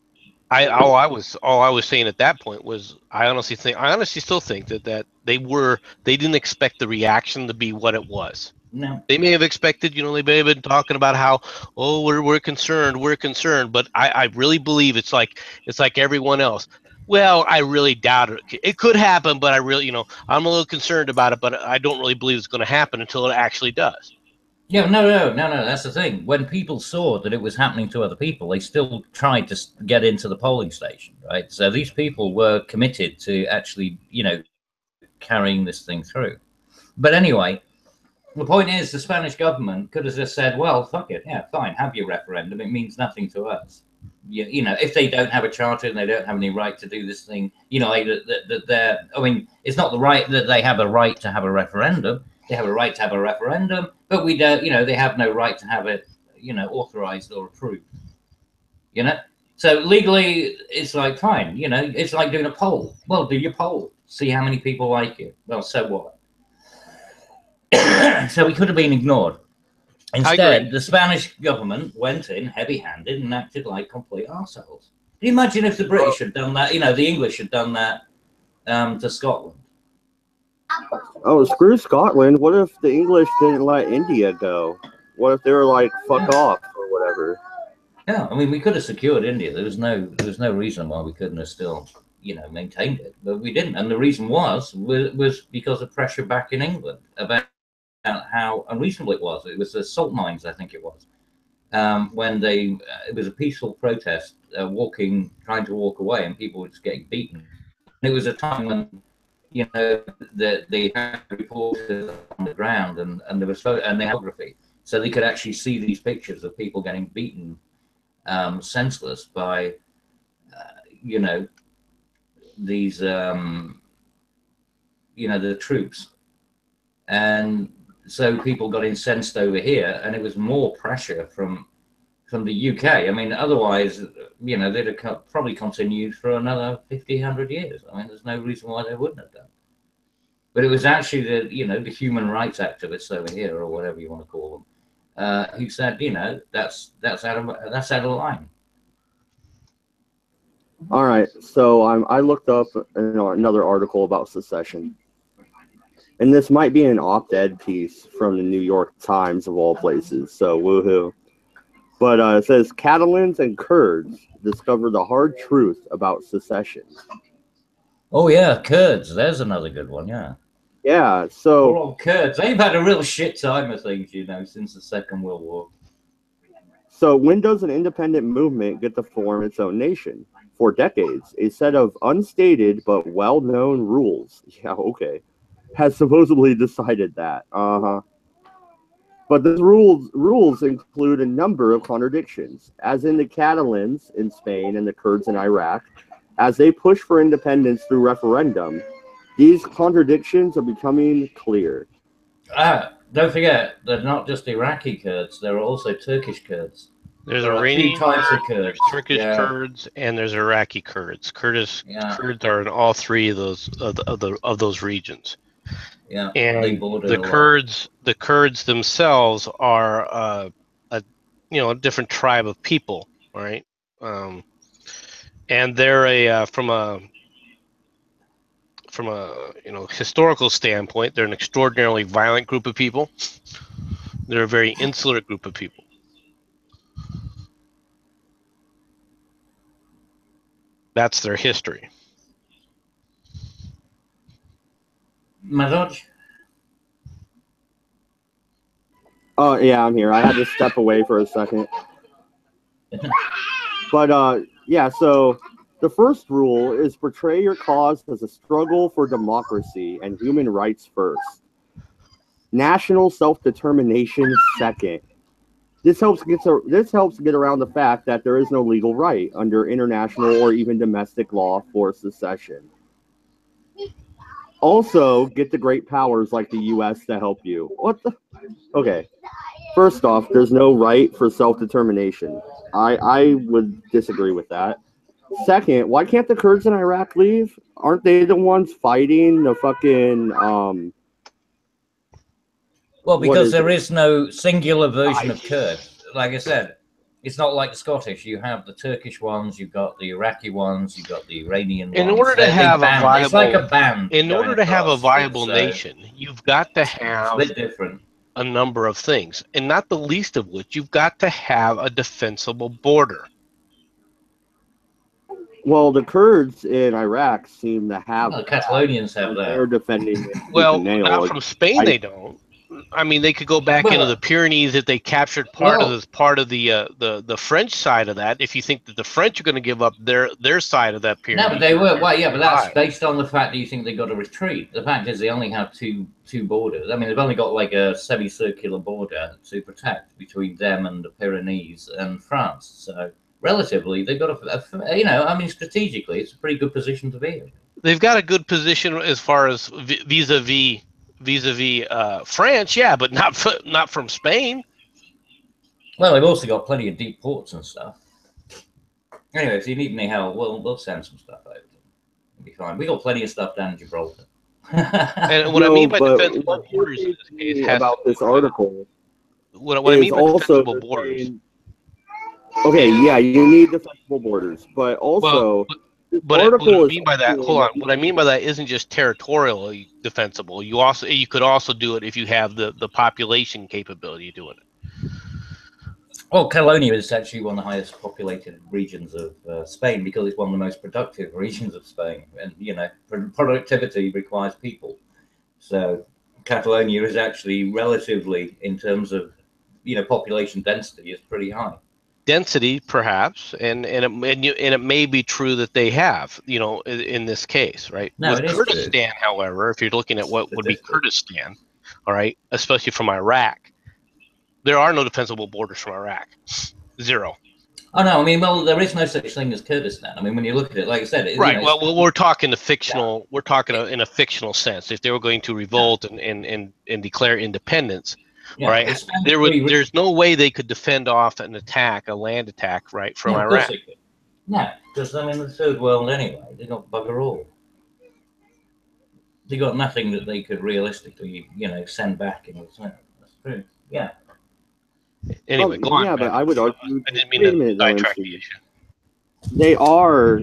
all I was saying at that point was I honestly still think that they didn't expect the reaction to be what it was. No. They may have expected, they may have been talking about how, we're concerned, but I really believe it's like everyone else. Well, I really doubt it. It could happen, but I really, I'm a little concerned about it, but I don't really believe it's going to happen until it actually does. Yeah, no. That's the thing. When people saw that it was happening to other people, they still tried to get into the polling station, right? So these people were committed to actually, carrying this thing through. But anyway, the point is, the Spanish government could have just said, well, fuck it. Yeah, fine. Have your referendum. It means nothing to us. If they don't have a charter and they don't have any right to do this thing, it's not the right that they have a right to have a referendum. They have a right to have a referendum, but we don't, they have no right to have it, authorized or approved. So legally, it's like, fine, it's like doing a poll. Well, do your poll. See how many people like it. Well, so what? So we could have been ignored. Instead, the Spanish government went in heavy-handed and acted like complete arseholes. Can you imagine if the British had done that? The English had done that to Scotland. Oh, screw Scotland. What if the English didn't let India go? What if they were like, fuck off or whatever? Yeah, we could have secured India. There was no reason why we couldn't have still, maintained it. But we didn't. And the reason was because of pressure back in England about how unreasonable it was. It was the salt mines, I think it was, when it was a peaceful protest, trying to walk away, and people were just getting beaten. And it was a time when, they had reporters on the ground, and there was and the geography. so they could actually see these pictures of people getting beaten senseless by, you know, these, you know, the troops. And so people got incensed over here, and it was more pressure from the UK. I mean, otherwise, you know, they'd have probably continued for another 50, 100 years. I mean, there's no reason why they wouldn't have done. But it was actually the, you know, the human rights activists over here, or whatever you want to call them, who said, you know, that's out of line. All right, so I looked up another article about secession, and this might be an op-ed piece from the New York Times of all places. So woohoo! But it says Catalans and Kurds discover the hard truth about secession. Oh yeah, Kurds. There's another good one. Yeah. Yeah. So poor old Kurds. They've had a real shit time of things, you know, since the Second World War. So when does an independent movement get to form its own nation? For decades, a set of unstated but well-known rules, yeah, okay, has supposedly decided that. But those rules include a number of contradictions, as in the Catalans in Spain and the Kurds in Iraq, as they push for independence through referendum. These contradictions are becoming clear. Don't forget, they're not just Iraqi Kurds, there are also Turkish Kurds. There's Iranian types of Kurds. Turkish Kurds, and there's Iraqi Kurds. Kurds are in all three of those of those regions. Yeah, and the Kurds themselves are a different tribe of people, right? And they're from a historical standpoint, they're an extraordinarily violent group of people. They're a very insular group of people. That's their history. Madoj? Oh, yeah, I'm here. I had to step away for a second. But, yeah, so the first rule is portray your cause as a struggle for democracy and human rights first. National self-determination second. This helps get around the fact that there is no legal right under international or even domestic law for secession. Also, get the great powers like the U.S. to help you. What the? Okay. First off, there's no right for self-determination. I would disagree with that. Second, why can't the Kurds in Iraq leave? Aren't they the ones fighting the fucking Well, because there is no singular version of Kurd. Like I said, it's not like the Scottish. You have the Turkish ones, you've got the Iraqi ones, you've got the Iranian ones. In order to have a viable, it's like a band. In order to have a viable nation, you've got to have a number of things, and not the least of which, you've got to have a defensible border. Well, the Kurds in Iraq seem to have. Well, the Catalonians have that. They're defending. Well, not from Spain, they don't. I mean, they could go back into the Pyrenees if they captured part of the French side of that. If you think that the French are going to give up their side of that Pyrenees. No, but they were. Well, yeah, but that's based on the fact that you think they got to retreat. The fact is, they only have two borders. I mean, they've only got like a semicircular border to protect between them and the Pyrenees and France. So relatively, they've got I mean, strategically, it's a pretty good position to be in. They've got a good position as far as vis-a-vis France, yeah, but not from Spain. Well, they've also got plenty of deep ports and stuff. Anyway, if you need any help, we'll send some stuff over. It'll be fine. We got plenty of stuff down in Gibraltar. And what I mean by defensible borders in this case about this article. What I mean by defensible borders. Okay, yeah, you need defensible borders, but also. What I mean by that, hold on. What I mean by that isn't just territorially defensible. You could also do it if you have the population capability of doing it. Well, Catalonia is actually one of the highest populated regions of Spain because it's one of the most productive regions of Spain, and productivity requires people. So Catalonia is actually relatively, in terms of population density, is pretty high. Density, perhaps, and it may be true that they have, in this case, right? No, with Kurdistan, however, if you're looking at what would be Kurdistan, all right, especially from Iraq, There are no defensible borders from Iraq. Zero. Oh no, I mean, well, there is no such thing as Kurdistan. I mean, when you look at it, like I said, Right. You know, well, we're talking the fictional. Yeah. We're talking in a fictional sense. If they were going to revolt and declare independence, yeah, right? There's no way they could defend off an attack, a land attack, right, from Iraq. Of course they could. No, because I mean, the third world anyway. They got bugger all. They got nothing that they could realistically, you know, send back in return. That's true. Yeah. Anyway, go on. Yeah, but I would argue. I didn't mean to sidetrack the issue. They are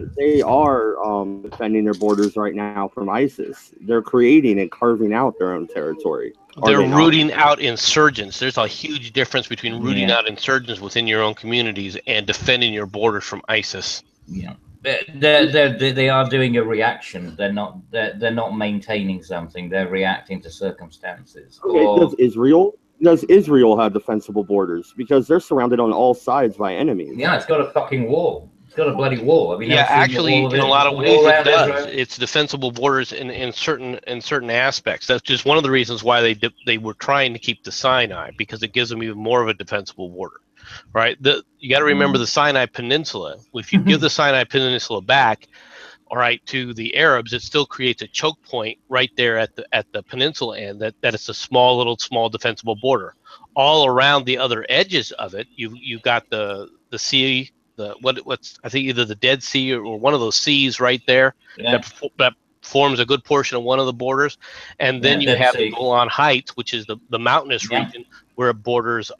defending their borders right now from ISIS. They're creating and carving out their own territory. They're rooting out insurgents. There's a huge difference between rooting out insurgents within your own communities and defending your borders from ISIS. Yeah, they are doing a reaction. They're not maintaining something. They're reacting to circumstances. Okay, does Israel have defensible borders? Because they're surrounded on all sides by enemies. Yeah, it's got a fucking wall. It's got a bloody wall. I mean, yeah, actually, in a lot of ways, it does. It's defensible borders in certain aspects. That's just one of the reasons why they were trying to keep the Sinai, because it gives them even more of a defensible border, right? You got to remember the Sinai Peninsula. If you give the Sinai Peninsula back, all right, to the Arabs, it still creates a choke point right there at the peninsula end. That it's a small defensible border. All around the other edges of it, you've got the sea. What's I think either the Dead Sea or one of those seas right there that forms a good portion of one of the borders, and then you have the Golan Heights, which is the mountainous region where it borders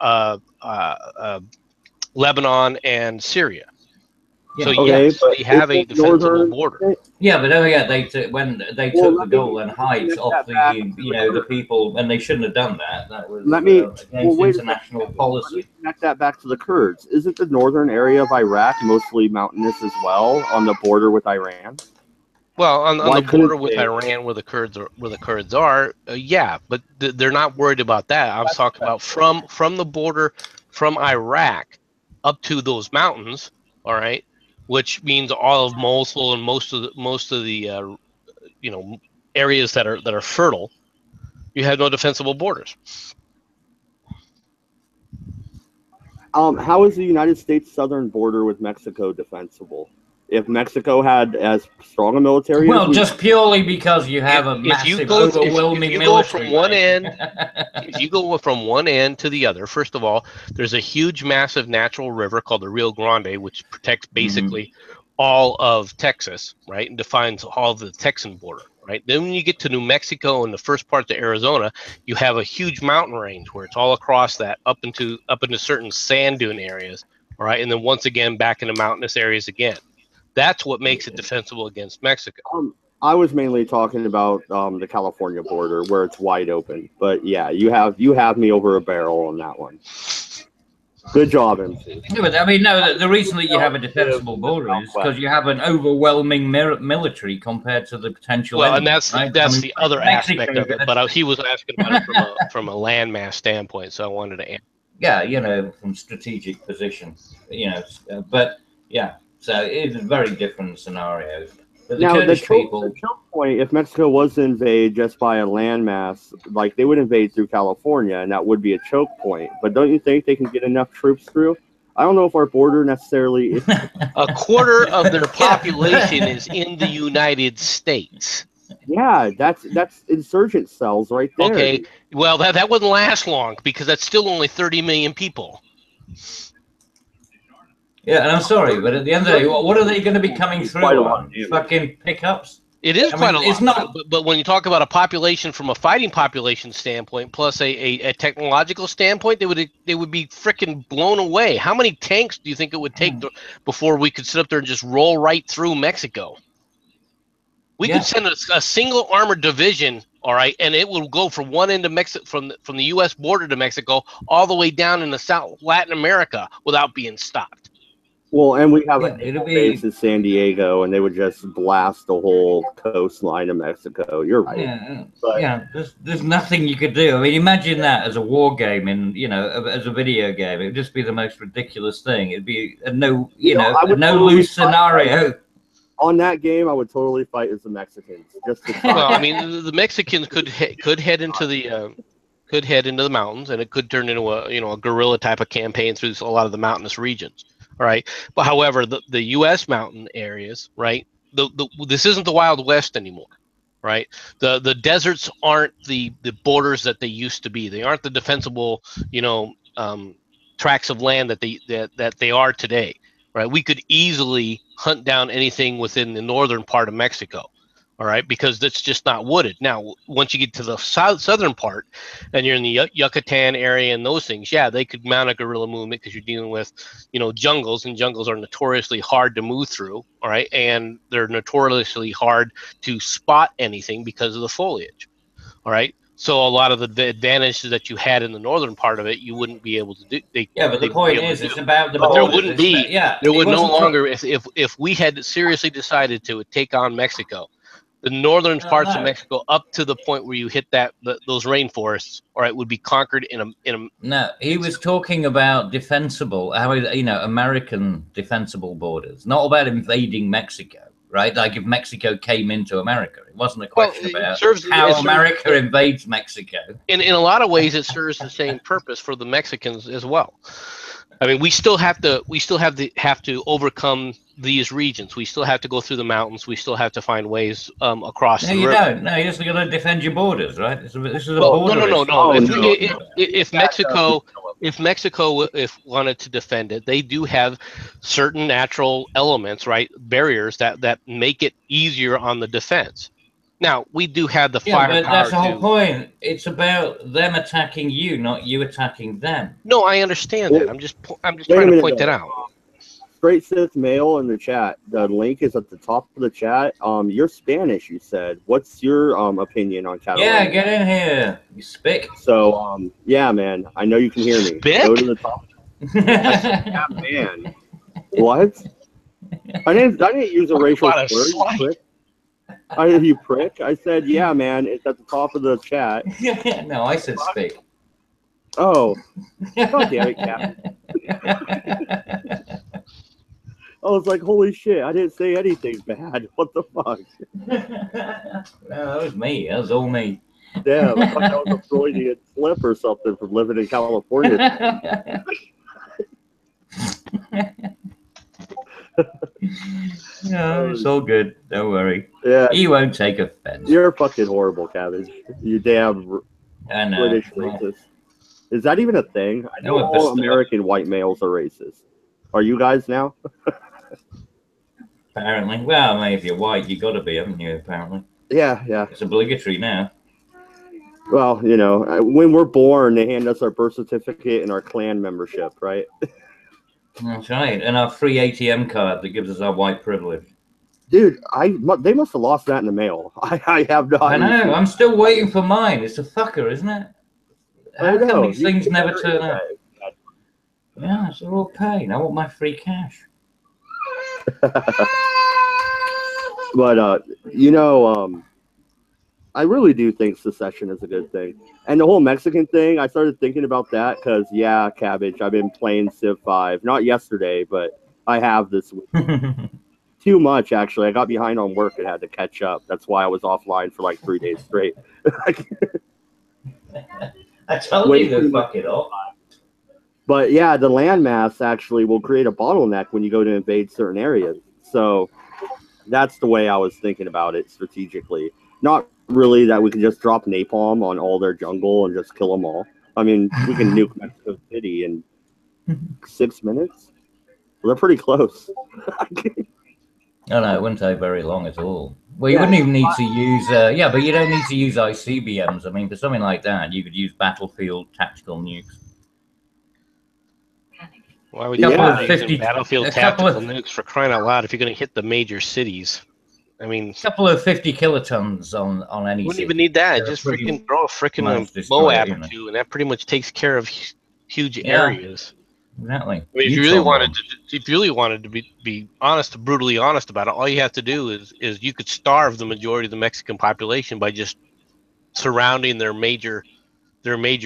Lebanon and Syria. Yeah. So yes, they have a defensible border. Yeah, but they took the Golan Heights off the people, and they shouldn't have done that. That was against international policy. Let me connect that back to the Kurds. Isn't the northern area of Iraq mostly mountainous as well, on the border with Iran? Well, on the border with Iran, where the Kurds are, yeah, but they're not worried about that. I'm talking about from the border from Iraq up to those mountains. All right. Which means all of Mosul and most of the areas that are fertile, you have no defensible borders. How is the United States southern border with Mexico defensible? If Mexico had as strong a military, just purely because you have a massive, overwhelming military. If you go from one end to the other, first of all, there's a huge, massive natural river called the Rio Grande, which protects basically all of Texas, right, and defines all of the Texan border, right. Then when you get to New Mexico and the first parts of Arizona, you have a huge mountain range where it's all across that up into certain sand dune areas, all right, and then once again back into mountainous areas again. That's what makes it defensible against Mexico. I was mainly talking about the California border where it's wide open. But yeah, you have me over a barrel on that one. Good job, MC. Yeah, but I mean, no, the reason that you have a defensible border is because you have an overwhelming military compared to the potential. Well, and that's the other aspect of it. But he was asking about it from a landmass standpoint, so I wanted to answer. Yeah, from strategic position, but yeah. So it's a very different scenario. But the choke point, if Mexico was to invade just by a landmass, like they would invade through California, and that would be a choke point. But don't you think they can get enough troops through? I don't know if our border necessarily is. A quarter of their population is in the United States. Yeah, that's insurgent cells right there. Okay, well, that wouldn't last long because that's still only 30 million people. Yeah, and I'm sorry, but at the end of the day, what are they going to be coming through on? Fucking pickups? It is quite a lot. It's not, but when you talk about a population from a fighting population standpoint, plus a technological standpoint, they would be freaking blown away. How many tanks do you think it would take before we could sit up there and just roll right through Mexico? We could send a single armored division, all right, and it will go from one end of Mexico, from the U.S. border to Mexico, all the way down into South Latin America without being stopped. Well, and we have a base in San Diego, and they would just blast the whole coastline of Mexico. You're right. Yeah, there's nothing you could do. I mean, imagine that as a war game, as a video game. It would just be the most ridiculous thing. It'd be a no lose scenario. On that game, I would totally fight as the Mexicans. Just to well, I mean, the Mexicans could head into the could head into the mountains, and it could turn into a guerrilla type of campaign through a lot of the mountainous regions. All right, but however, the U.S. mountain areas, right? This isn't the Wild West anymore, right? The deserts aren't the borders that they used to be. They aren't the defensible, tracts of land that they are today, right? We could easily hunt down anything within the northern part of Mexico, all right, because that's just not wooded. Now, once you get to the southern part, and you're in the Yucatan area and those things, yeah, they could mount a guerrilla movement because you're dealing with, jungles, and jungles are notoriously hard to move through, all right, and they're notoriously hard to spot anything because of the foliage, all right. So a lot of the advantages that you had in the northern part of it, you wouldn't be able to do. But the point is, it's about the but borders. there wouldn't be. There would no longer, if we had seriously decided to take on Mexico, the northern parts of Mexico up to the point where you hit those rainforests, all right, would be conquered in a. No, he was talking about defensible, American defensible borders, not about invading Mexico, right? Like if Mexico came into America, it wasn't a question about how America invades Mexico. In a lot of ways, it serves the same purpose for the Mexicans as well. I mean, we still have to overcome these regions. We still have to go through the mountains. We still have to find ways across. No, you don't. No, you just got to defend your borders, right? This is a border. No. If Mexico wanted to defend it, they do have certain natural elements, right? Barriers that make it easier on the defense. Now, we do have the firepower. But that's the whole point. It's about them attacking you, not you attacking them. No, I understand that. I'm just trying to point that out. Straight Sith Mail in the chat. The link is at the top of the chat. You're Spanish, you said. What's your opinion on Catalonia? Yeah, get in here. You spick. So, yeah, man. I know you can hear me. Spick? Go to the top. Yeah, man. What? I didn't use a racial slur. You prick. I said, yeah, man. It's at the top of the chat. No, I said spick. Oh. God damn it, Captain. I was like, holy shit, I didn't say anything bad. What the fuck? No, that was me. That was all me. Damn, I thought that was a Freudian slip or something from living in California. No, it's all good. Don't worry. Yeah, he won't take offense. You're fucking horrible, Cabbage. You damn British racist. Is that even a thing? I know all American white males are racist. Are you guys now? Apparently. Well, I mean, if you're white, you got to be, haven't you, apparently? Yeah. It's obligatory now. Well, when we're born, they hand us our birth certificate and our clan membership, right? That's right. And our free ATM card that gives us our white privilege. Dude, they must have lost that in the mail. I have no idea. I know. I'm still waiting for mine. It's a fucker, isn't it? How come these things never turn up? Yeah, it's all pain. I want my free cash. But I really do think secession is a good thing. And the whole Mexican thing, I started thinking about that because, yeah, Cabbage, I've been playing Civ 5. Not yesterday, but I have this week. Too much, actually. I got behind on work and had to catch up. That's why I was offline for like 3 days straight. I told you to fuck it off. But yeah, the landmass actually will create a bottleneck when you go to invade certain areas. So that's the way I was thinking about it strategically. Not really that we can just drop napalm on all their jungle and just kill them all. I mean, we can nuke Mexico City in 6 minutes. Well, they're pretty close. No, it wouldn't take very long at all. Well, you wouldn't even need to use, but you don't need to use ICBMs. I mean, for something like that, you could use battlefield tactical nukes. Why would you use battlefield tactical nukes for crying out loud if you're going to hit the major cities? I mean, a couple of 50 kilotons on any. Wouldn't even need that. Just freaking throw a freaking Moab or two, and that pretty much takes care of huge areas. Exactly. I mean, if you really wanted to be honest, brutally honest about it, all you have to do is you could starve the majority of the Mexican population by just surrounding their major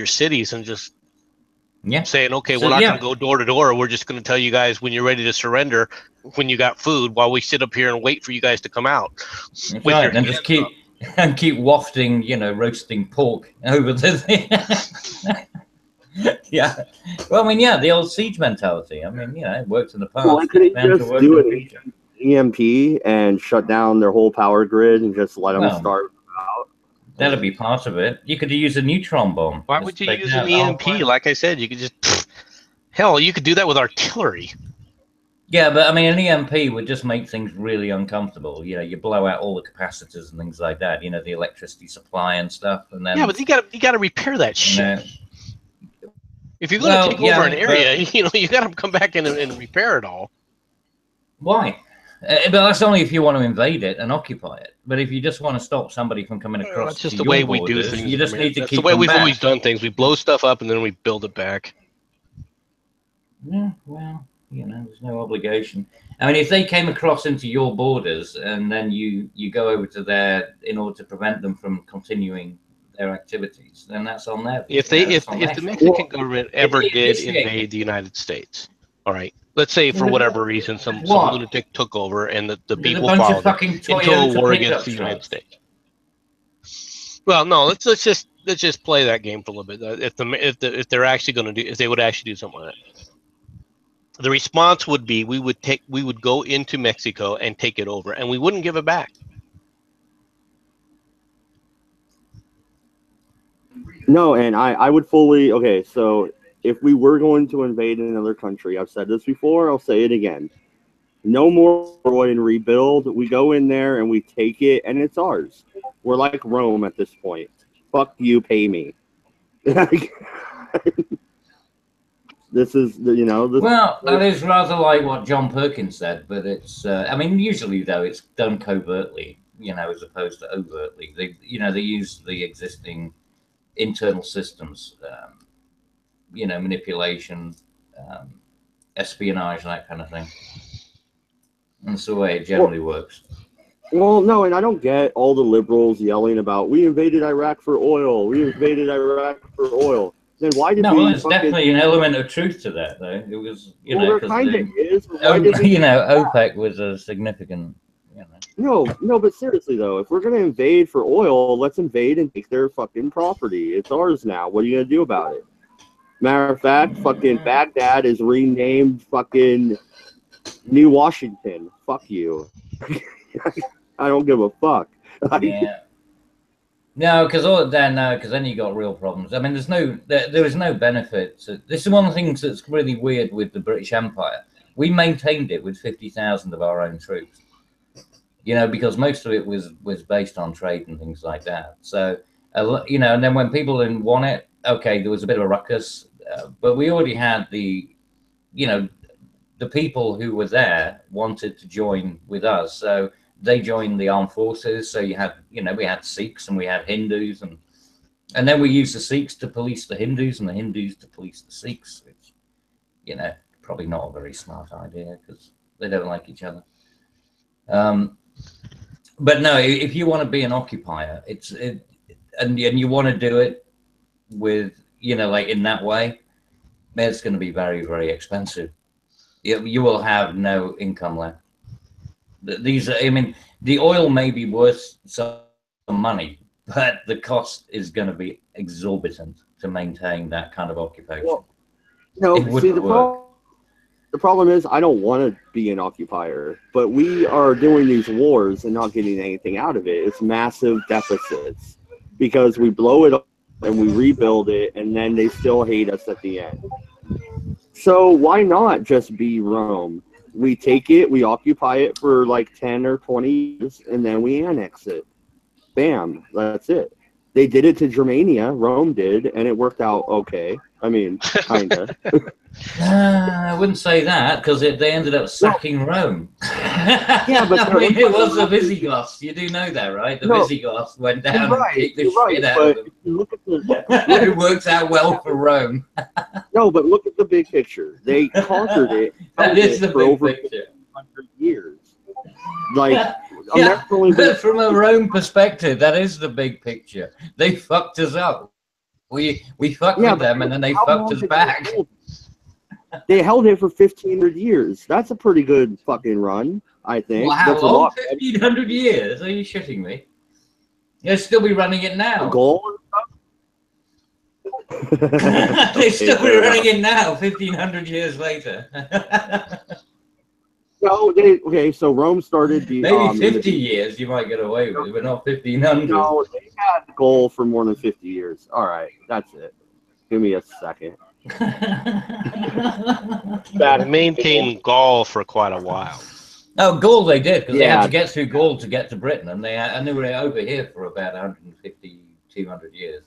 cities and just saying, okay, we're not going to go door to door. We're just going to tell you guys when you're ready to surrender, when you got food, while we sit up here and wait for you guys to come out. Right, and just and keep wafting, roasting pork over the thing. Yeah. Well, I mean, yeah, the old siege mentality. I mean, it worked in the past. Well, why couldn't you just do an EMP and shut down their whole power grid and just let them start out? That'd be part of it. You could use a neutron bomb. Why would you use an EMP? Like I said, you could just... Hell, you could do that with artillery. Yeah, but I mean, an EMP would just make things really uncomfortable. You blow out all the capacitors and things like that. The electricity supply and stuff, and then yeah, but you got to repair that shit. If you're going to take over an area, you got to come back in and repair it all. Why? But that's only if you want to invade it and occupy it. But if you just want to stop somebody from coming across, that's just the way we do things. You just need to keep the way we've always done things. We blow stuff up and then we build it back. Yeah, well, there's no obligation. I mean, if they came across into your borders and then you go over to there in order to prevent them from continuing their activities, then that's on them. If the Mexican government ever did invade the United States, all right, let's say for whatever reason some lunatic took over and the people followed into a war against the United States. Well, no, let's just play that game for a little bit. If they're actually going to if they would actually do something like that. The response would be we would go into Mexico and take it over, and we wouldn't give it back. No, and I would fully so if we were going to invade another country, I've said this before, I'll say it again. No more destroy and rebuild. We go in there and we take it, and it's ours. We're like Rome at this point. Fuck you, pay me. This is Well, that is rather like what John Perkins said, but it's. I mean, usually though, it's done covertly, as opposed to overtly. They use the existing internal systems, manipulation, espionage, that kind of thing. That's the way it generally works. Well, no, and I don't get all the liberals yelling about we invaded Iraq for oil. We invaded Iraq for oil. Then why did there's definitely an element of truth to that, though. It was, there kind of is. OPEC was a significant. No, but seriously though, if we're gonna invade for oil, let's invade and take their fucking property. It's ours now. What are you gonna do about it? Matter of fact, fucking Baghdad is renamed fucking New Washington. Fuck you. I don't give a fuck. Yeah. No, because then you got real problems. I mean, there is no benefit. This is one of the things that's really weird with the British Empire. We maintained it with 50,000 of our own troops. Because most of it was based on trade and things like that. So, and then when people didn't want it, okay, there was a bit of a ruckus. But we already had the people who were there wanted to join with us. So they joined the armed forces. So you had, we had Sikhs and we had Hindus, and then we used the Sikhs to police the Hindus and the Hindus to police the Sikhs, which, probably not a very smart idea because they don't like each other. But no, if you want to be an occupier, and you want to do it with, like in that way, it's going to be very, very expensive. You will have no income left. The oil may be worth some money, but the cost is going to be exorbitant to maintain that kind of occupation. Well, no, see, the problem is I don't want to be an occupier, but we are doing these wars and not getting anything out of it. It's massive deficits because we blow it up and we rebuild it, and then they still hate us at the end. So why not just be Rome? We take it, we occupy it for like 10 or 20 years, and then we annex it. Bam, that's it. They did it to Germania, Rome did, and it worked out okay. I mean, kind of. I wouldn't say that, because they ended up sacking Rome. Yeah, but it was the Visigoths. You do know that, right? The Visigoths went down and kicked the shit out of them. Look at It works out well for Rome. No, but look at the big picture. They conquered it. That is the for big over picture. 100 years. Like, But from a Rome perspective, that is the big picture. They fucked us up. We fucked with them, and then they fucked us back. They held it for 1,500 years. That's a pretty good fucking run, I think. Well, how That's long? 1,500 years? Are you shitting me? They'll still be running it now. Goal. They still be running it now, 1,500 years later. No, okay. So Rome started maybe 50 years you might get away with it, but not 1,500. No, they had goal for more than 50 years. All right, that's it. Give me a second. They maintained Gaul for quite a while. Oh, Gaul they did, because they had to get through Gaul to get to Britain, and they were over here for about 150, 200 years.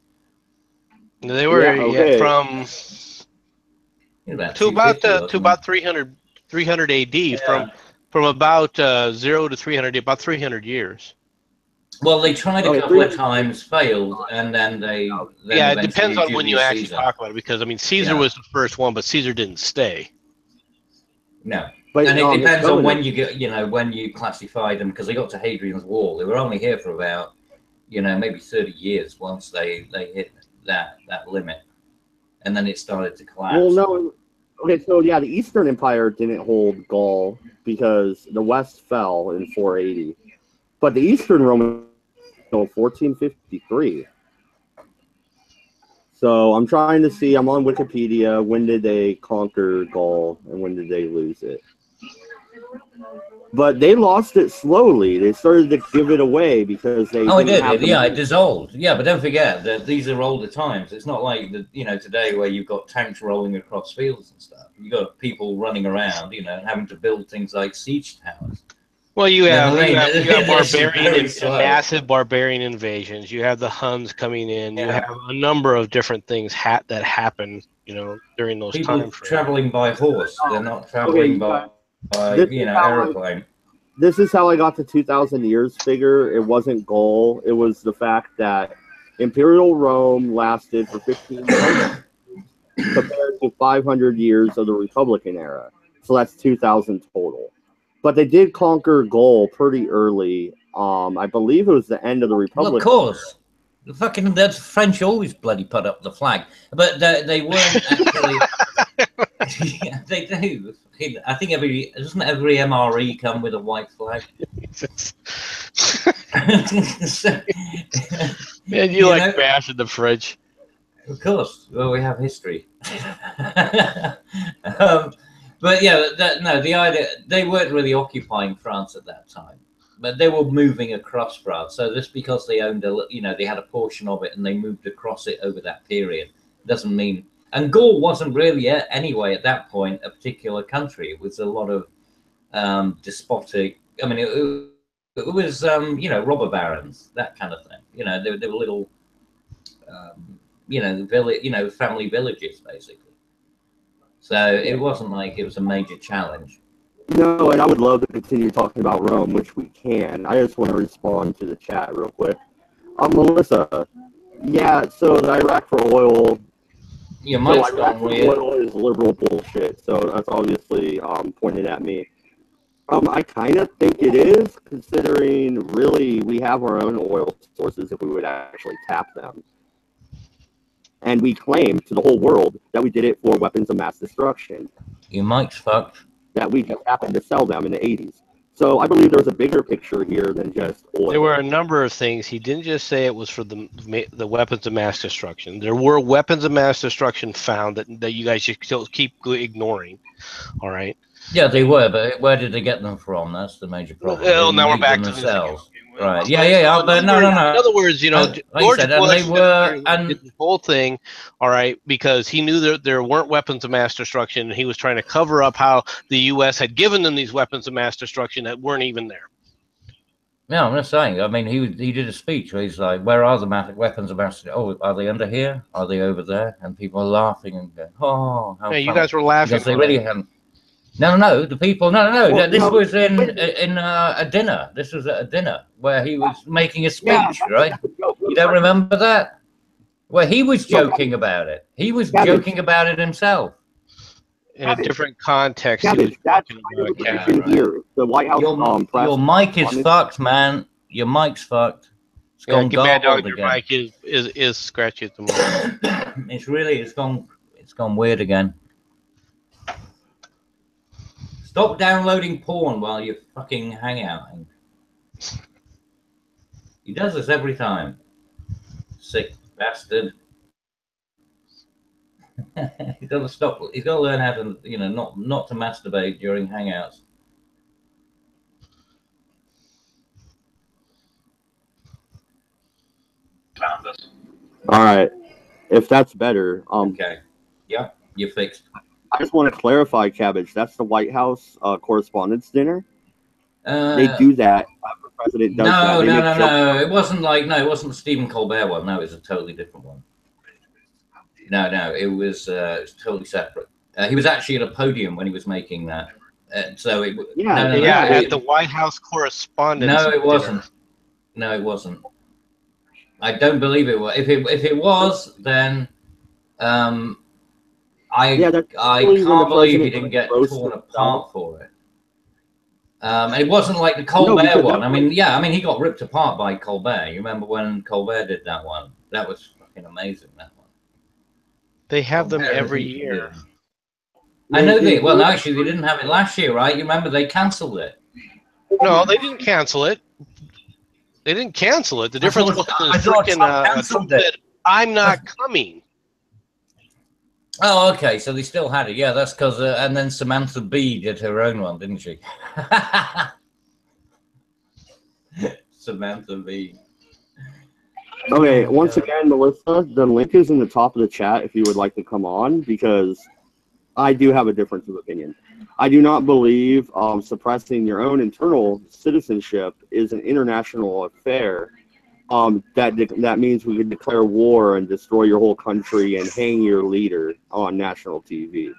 They were from to about 300 AD, from about 0 to 300, about 300 years. Well, they tried a couple of times, failed, and then they. Then it depends on when you actually talk about it, because I mean, Caesar was the first one, but Caesar didn't stay. No, but, and it depends on when you get, when you classify them, because they got to Hadrian's Wall. They were only here for about, maybe 30 years once they hit that limit, and then it started to collapse. Well, no, okay, so yeah, the Eastern Empire didn't hold Gaul because the West fell in 480, but the Eastern Roman 1453. So I'm trying to see. I'm on Wikipedia. When did they conquer Gaul and when did they lose it? But they lost it slowly. They started to give it away because they. Oh, it did. Yeah, it dissolved. Yeah, but don't forget that these are older times. It's not like today where you've got tanks rolling across fields and stuff. You got people running around, having to build things like siege towers. Well, you have barbarian, massive barbarian invasions. You have the Huns coming in. You have a number of different things that happen, during those people traveling by horse. They're not traveling by airplane. This is how I got the 2,000 years figure. It wasn't Gaul. It was the fact that Imperial Rome lasted for 15 years compared to 500 years of the Republican era. So that's 2,000 total. But they did conquer Gaul pretty early. I believe it was the end of the Republic. Well, of course. The French always bloody put up the flag. But they weren't actually... Yeah, they do. I think doesn't every MRE come with a white flag? Man, you like bashing the French. Of course. Well, we have history. But yeah, the idea, they weren't really occupying France at that time, but they were moving across France. So just because they owned they had a portion of it and they moved across it over that period doesn't mean. And Gaul wasn't really anyway at that point a particular country. It was a lot of despotic. I mean, it was robber barons, that kind of thing. They were little family villages basically. So it wasn't like it was a major challenge. No, and I would love to continue talking about Rome, which we can. I just want to respond to the chat real quick. Melissa, yeah, so the Iraq for oil. Yeah, Iraq for oil is liberal bullshit, so that's obviously pointed at me. I kind of think it is, considering really we have our own oil sources if we would actually tap them. And we claim to the whole world that we did it for weapons of mass destruction. Your mic's fucked. That we just happened to sell them in the 80s. So I believe there's a bigger picture here than just oil. There were a number of things. He didn't just say it was for the weapons of mass destruction. There were weapons of mass destruction found that you guys just still keep ignoring. All right. Yeah, they were, but where did they get them from? That's the major problem. Well, now we're back to themselves. Right. Yeah. But no. In other words, George Bush did the whole thing, all right, because he knew that there weren't weapons of mass destruction, and he was trying to cover up how the U.S. had given them these weapons of mass destruction that weren't even there. Yeah, I'm just saying. I mean, he did a speech where he's like, "Where are the weapons of mass destruction? Oh, are they under here? Are they over there?" And people are laughing and going, "Oh, how you guys were laughing because they really hadn't." No. The people. No. This was in a dinner. This was at a dinner where he was making a speech, right? You don't remember that? Where he was joking about it. He was joking about it himself. In a different context. Here, the White House your mic is fucked, man. Your mic's fucked. It's gone garbled again. Your mic is scratchy at the moment. It's gone weird again. Stop downloading porn while you're fucking hanging out. He does this every time. Sick bastard. He's got to stop. He's got to learn how to, not to masturbate during hangouts. All right. If that's better. Okay. Yeah, you're fixed. I just want to clarify, Cabbage. That's the White House Correspondents' Dinner. They do that. The president does that. No. It wasn't it wasn't the Stephen Colbert one. No, it was a totally different one. No, it was totally separate. He was actually at a podium when he was making that. So it at the White House Correspondents' No, it wasn't. Dinner. No, it wasn't. I don't believe it was. If it was, then I can't believe he didn't get torn apart for it. It wasn't like the Colbert one. I mean, he got ripped apart by Colbert. You remember when Colbert did that one? That was fucking amazing. That one. They have them every year. I know they. Well, actually, they didn't have it last year, right? You remember they cancelled it. No, they didn't cancel it. They didn't cancel it. The difference was freaking Trump said, "I'm not coming." Oh, okay. So they still had it. Yeah, that's because. And then Samantha Bee did her own one, didn't she? Samantha Bee. Okay, once again, Melissa, the link is in the top of the chat if you would like to come on, because I do have a difference of opinion. I do not believe suppressing your own internal citizenship is an international affair. That means we could declare war and destroy your whole country and hang your leader on national TV.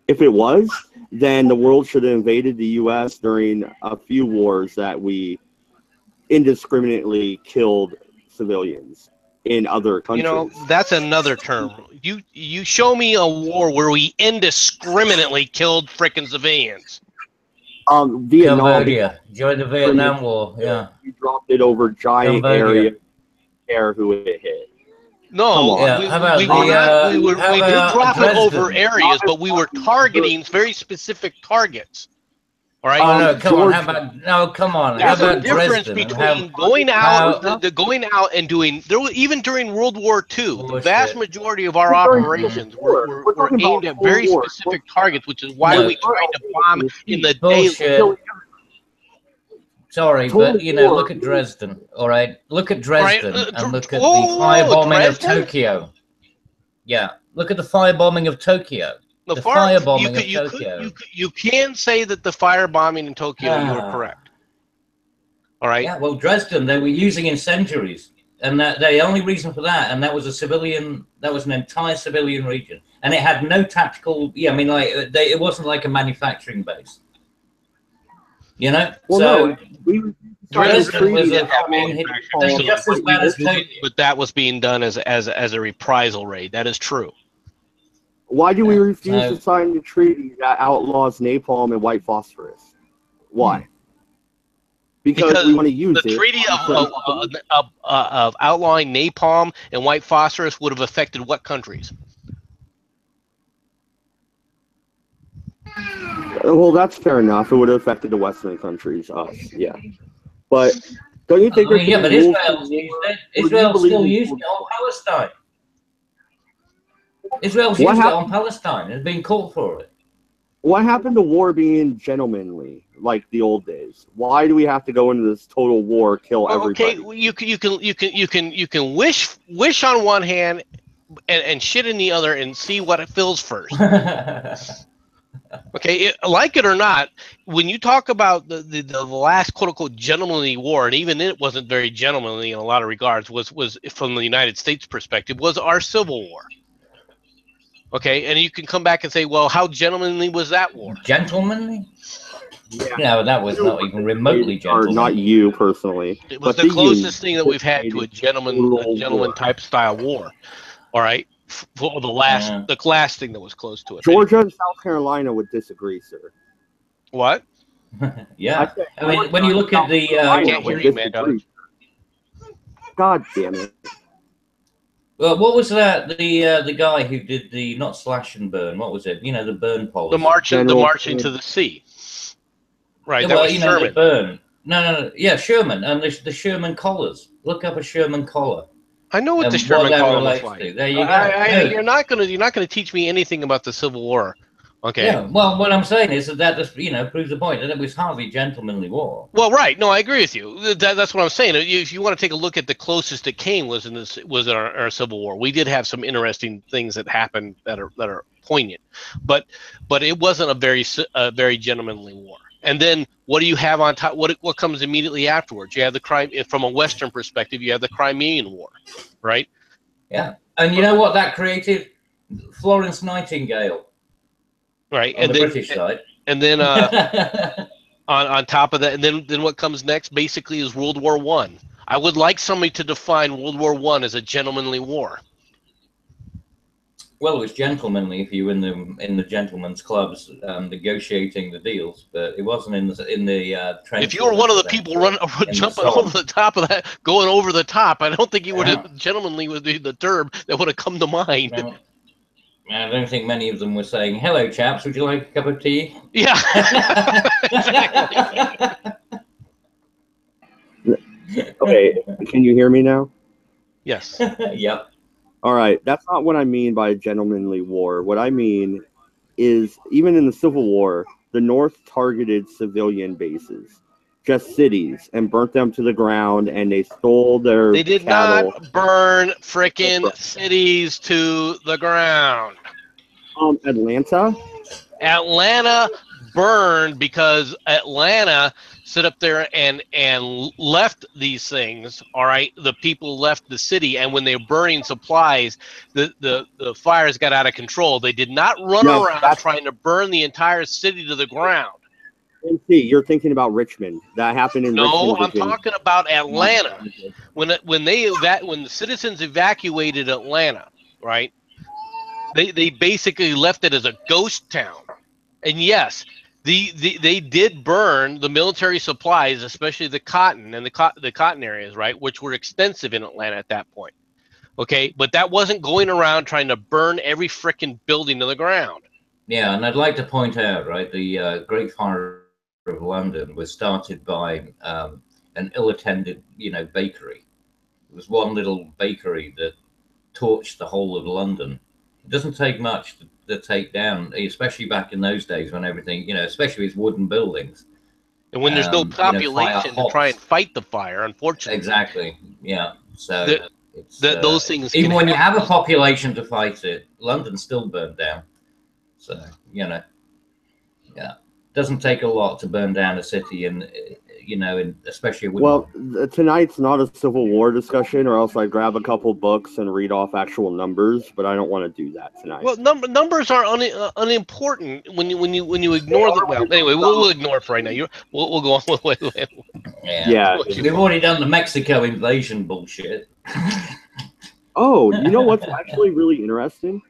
If it was, then the world should have invaded the U.S. during a few wars that we indiscriminately killed civilians in other countries. You know, that's another term. You show me a war where we indiscriminately killed frickin' civilians. Vietnam. Cambodia. During the Vietnam War, yeah. We dropped it over giant area. Care who it hit. No, we did drop it over areas, but we were targeting very specific targets. All right. Oh no! Come on. How about come on? There's how about a difference Dresden? between going out and doing. There was, even during World War II, the vast majority of our operations were aimed at very specific targets, which is why we tried to bomb in the daily. Sorry, but look at Dresden. All right, look at Dresden and look at the firebombing of Tokyo. Yeah, look at the firebombing of Tokyo. The firebombing of Tokyo. You can say that the firebombing in Tokyo, you were correct. All right. Yeah. Well, Dresden, they were using incendiaries, and the only reason for that, and that was an entire civilian region, and it had no tactical. Yeah, I mean, it wasn't like a manufacturing base. You know. Well, so no, Dresden was just as bad as Tokyo. But that was being done as a reprisal raid. That is true. Why do we refuse to sign the treaty that outlaws napalm and white phosphorus? Why? Because we want to use the treaty of outlawing napalm and white phosphorus would have affected what countries? Well, that's fair enough. It would have affected the Western countries, us, yeah. But don't you think? But Israel's used it. Israel's still using it on Palestine. Israel's used it on Palestine. It's been called for it. What happened to war being gentlemanly, like the old days? Why do we have to go into this total war, kill everybody? Okay, you can wish on one hand and shit in the other and see what it feels first. Okay, like it or not, when you talk about the last quote unquote gentlemanly war, and even it wasn't very gentlemanly in a lot of regards, was from the United States perspective, was our Civil War. Okay, and you can come back and say, well, how gentlemanly was that war? Gentlemanly? Yeah, but that was not even remotely gentlemanly. Or not you personally. It was the closest thing that we've had to a gentleman type style war. All right, for the last thing that was close to it. Georgia and South Carolina would disagree, sir. What? Yeah, I mean, when you look at the, I can't hear you, man. God damn it. Well, what was that? The guy who did the not slash and burn. What was it? The burn policy. The march into the sea. Right. Yeah, well, the burn. No. Yeah, Sherman and the Sherman collars. Look up a Sherman collar. I know what the What Sherman that collar was relates like. to. There you go. No. You're not gonna teach me anything about the Civil War. Okay. Yeah. Well, what I'm saying is that just proves the point that it was hardly gentlemanly war. Well, right. No, I agree with you. That's what I'm saying. If you want to take a look at the closest it came was in our Civil War. We did have some interesting things that happened that are poignant, but it wasn't a very gentlemanly war. And then what do you have on top? What comes immediately afterwards? You have the crime from a Western perspective. You have the Crimean War, right? Yeah, and you know what that created? Florence Nightingale, right? On the British side, and then on top of that, and then what comes next basically is World War One. I would like somebody to define World War One as a gentlemanly war. Well, it was gentlemanly if you were in the gentlemen's clubs negotiating the deals, but it wasn't in the trenches. If you were one of the people jumping over the top of that, going over the top, I don't think you would have gentlemanly would be the term that would have come to mind. Well, I don't think many of them were saying, "Hello, chaps, would you like a cup of tea?" Yeah. Okay, can you hear me now? Yes. Yep. All right, that's not what I mean by a gentlemanly war. What I mean is, even in the Civil War, the North targeted civilian bases, just cities, and burnt them to the ground, and they stole their They did cattle. not burn frickin' cities to the ground. Atlanta? Atlanta burned because Atlanta sit up there and left these things. All right, the people left the city, and when they were burning supplies, the fires got out of control. They did not run around trying to burn the entire city to the ground. You're thinking about Richmond. That happened in Richmond. No, I'm talking about Atlanta. When the citizens evacuated Atlanta, right? They basically left it as a ghost town. And yes, they did burn the military supplies, especially the cotton and the cotton areas, right, which were extensive in Atlanta at that point. Okay, but that wasn't going around trying to burn every frickin' building to the ground. Yeah, and I'd like to point out, right, the Great Fire of London was started by an ill-attended, bakery. It was one little bakery that torched the whole of London. It doesn't take much to take down, especially back in those days when everything, especially with wooden buildings. And when there's no population to try and fight the fire, unfortunately. Exactly. Yeah. So those things. Even when you have a population to fight it, London still burned down. So yeah. Doesn't take a lot to burn down a city, and especially tonight's not a Civil War discussion, or else I grab a couple books and read off actual numbers, but I don't want to do that tonight. Well, numbers are unimportant when you ignore them. Well, anyway, we'll ignore it for right now. We'll go on. Wait. Yeah, we've already done the Mexico invasion bullshit. Oh, you know what's actually really interesting?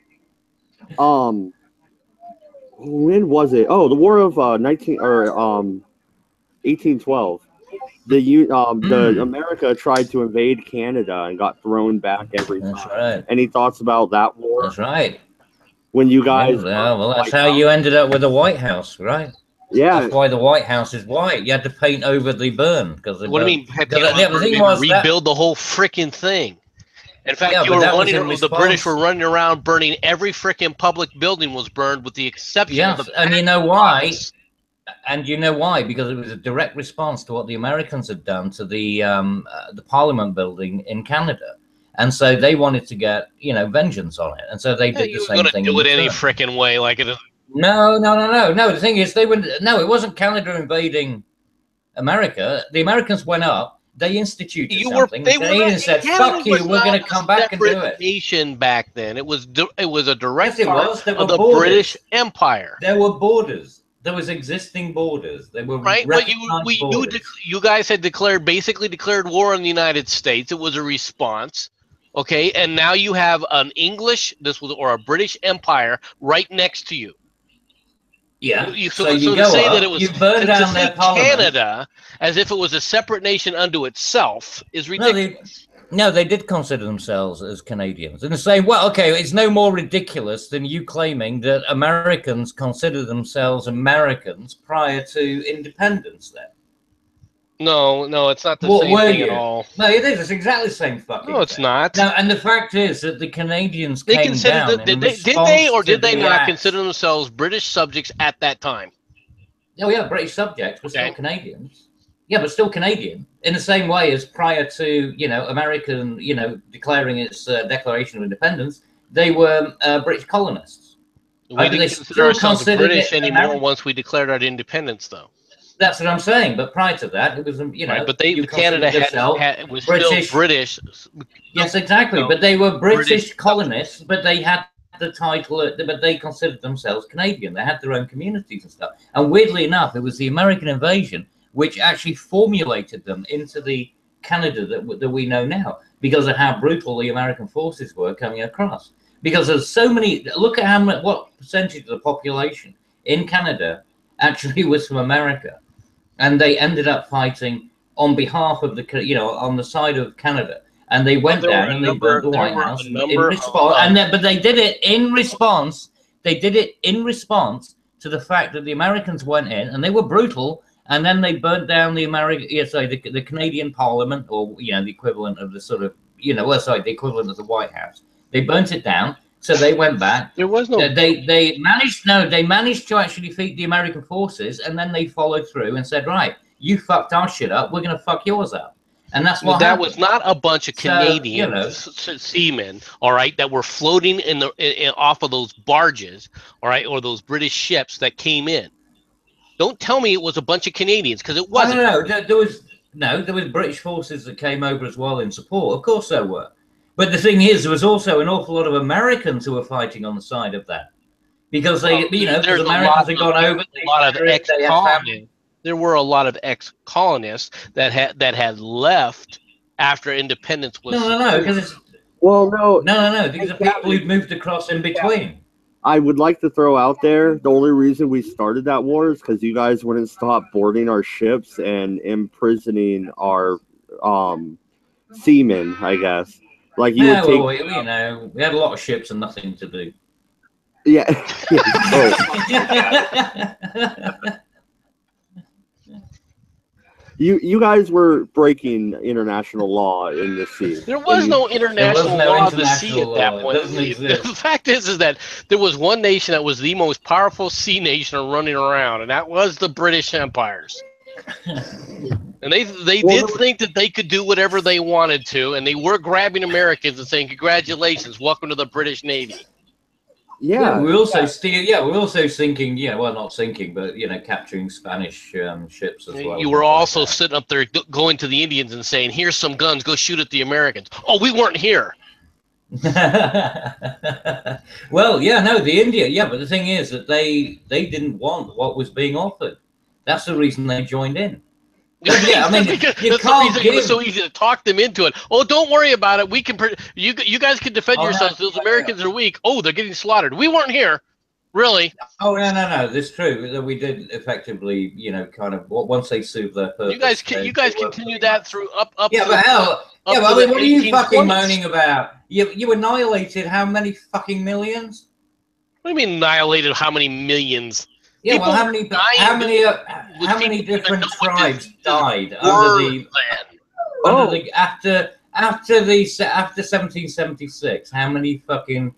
When was it? Oh, the War of 1812. The America tried to invade Canada and got thrown back every time. That's right. Any thoughts about that war? That's right. When you guys, that's how you ended up with the White House, right? Yeah, that's why the White House is white. You had to paint over the burn because. What do you mean? Rebuild the whole freaking thing. In fact, the British were running around burning every freaking public building was burned with the exception of the. And you know why? And you know why? Because it was a direct response to what the Americans had done to the Parliament building in Canada, and so they wanted to get vengeance on it, and so they did the same thing. Do it any freaking way, like it is. No. The thing is, it wasn't Canada invading America. The Americans went up. They instituted something. They said, "Fuck you! We're going to come back and do it." Nation back then, it was a direct part of the British Empire. There were borders. There was existing borders. They were right. But you guys had basically declared war on the United States. It was a response. Okay, and now you have an or a British Empire right next to you. Yeah. So to say that it was Canada as if it was a separate nation unto itself is ridiculous. No, they did consider themselves as Canadians. And saying, well, okay, it's no more ridiculous than you claiming that Americans consider themselves Americans prior to independence then. No, it's not the same thing at all. No, it is. It's exactly the same fucking thing. No, it's not. No, and the fact is that the Canadians They came considered down did they or did they not consider themselves British subjects at that time? Oh yeah, British subjects, but Okay. still Canadians. Yeah, but still Canadian in the same way as prior to American declaring its Declaration of Independence, they were British colonists. We didn't consider ourselves British anymore once we declared our independence, though. That's what I'm saying. But prior to that, it was right. But Canada was British. Still British. Yes, exactly. But they were British colonists, but they had the title, but they considered themselves Canadian. They had their own communities and stuff. And weirdly enough, it was the American invasion which actually formulated them into the Canada that we know now, because of how brutal the American forces were coming across. Because there's so many. Look at what percentage of the population in Canada actually was from America, and they ended up fighting on behalf of on the side of Canada. And they went down and they burnt the White House in response. But they did it in response. They did it in response to the fact that the Americans went in and they were brutal, and then they burnt down the the Canadian Parliament, or the equivalent of the sort of the equivalent of the White House. They burnt it down, so they went back. There was no. They managed to actually defeat the American forces, and then they followed through and said, right, you fucked our shit up, we're going to fuck yours up. And that's what that was not a bunch of Canadian seamen, all right, that were floating off of those barges, all right, or those British ships that came in. Don't tell me it was a bunch of Canadians, because it wasn't. No, there was British forces that came over as well in support. Of course there were. But the thing is, there was also an awful lot of Americans who were fighting on the side of that, because because Americans had gone over. A lot of ex-colonists. There were a lot of ex-colonists that had left after independence was. No, because it's no. These are people who'd moved across in between. I would like to throw out there, the only reason we started that war is because you guys wouldn't stop boarding our ships and imprisoning our seamen, I guess. Like you would take. We had a lot of ships and nothing to do. Yeah. You guys were breaking international law in the sea. There was no international law of the sea at that point. The fact is that there was one nation that was the most powerful sea nation running around, and that was the British empires. And they did think that they could do whatever they wanted to, and they were grabbing Americans and saying, "Congratulations, welcome to the British Navy." Yeah, we're also sinking. Yeah, well, not sinking, but capturing Spanish ships as well. You were also sitting up there going to the Indians and saying, "Here's some guns. Go shoot at the Americans." Oh, we weren't here. Well, but the thing is that they didn't want what was being offered. That's the reason they joined in. Yeah, I mean, it was so easy to talk them into it. Oh, don't worry about it. We can. You guys can defend yourselves. Those Americans are weak. Oh, they're getting slaughtered. We weren't here, really. Oh no. That's true. We did effectively, kind of. Once they sued their purpose. You guys continue that through up. Yeah, but hell. Yeah, but I mean, what are you fucking moaning about? You annihilated how many fucking millions? What do you mean annihilated how many millions? Yeah, well, how many different tribes died after 1776? How many fucking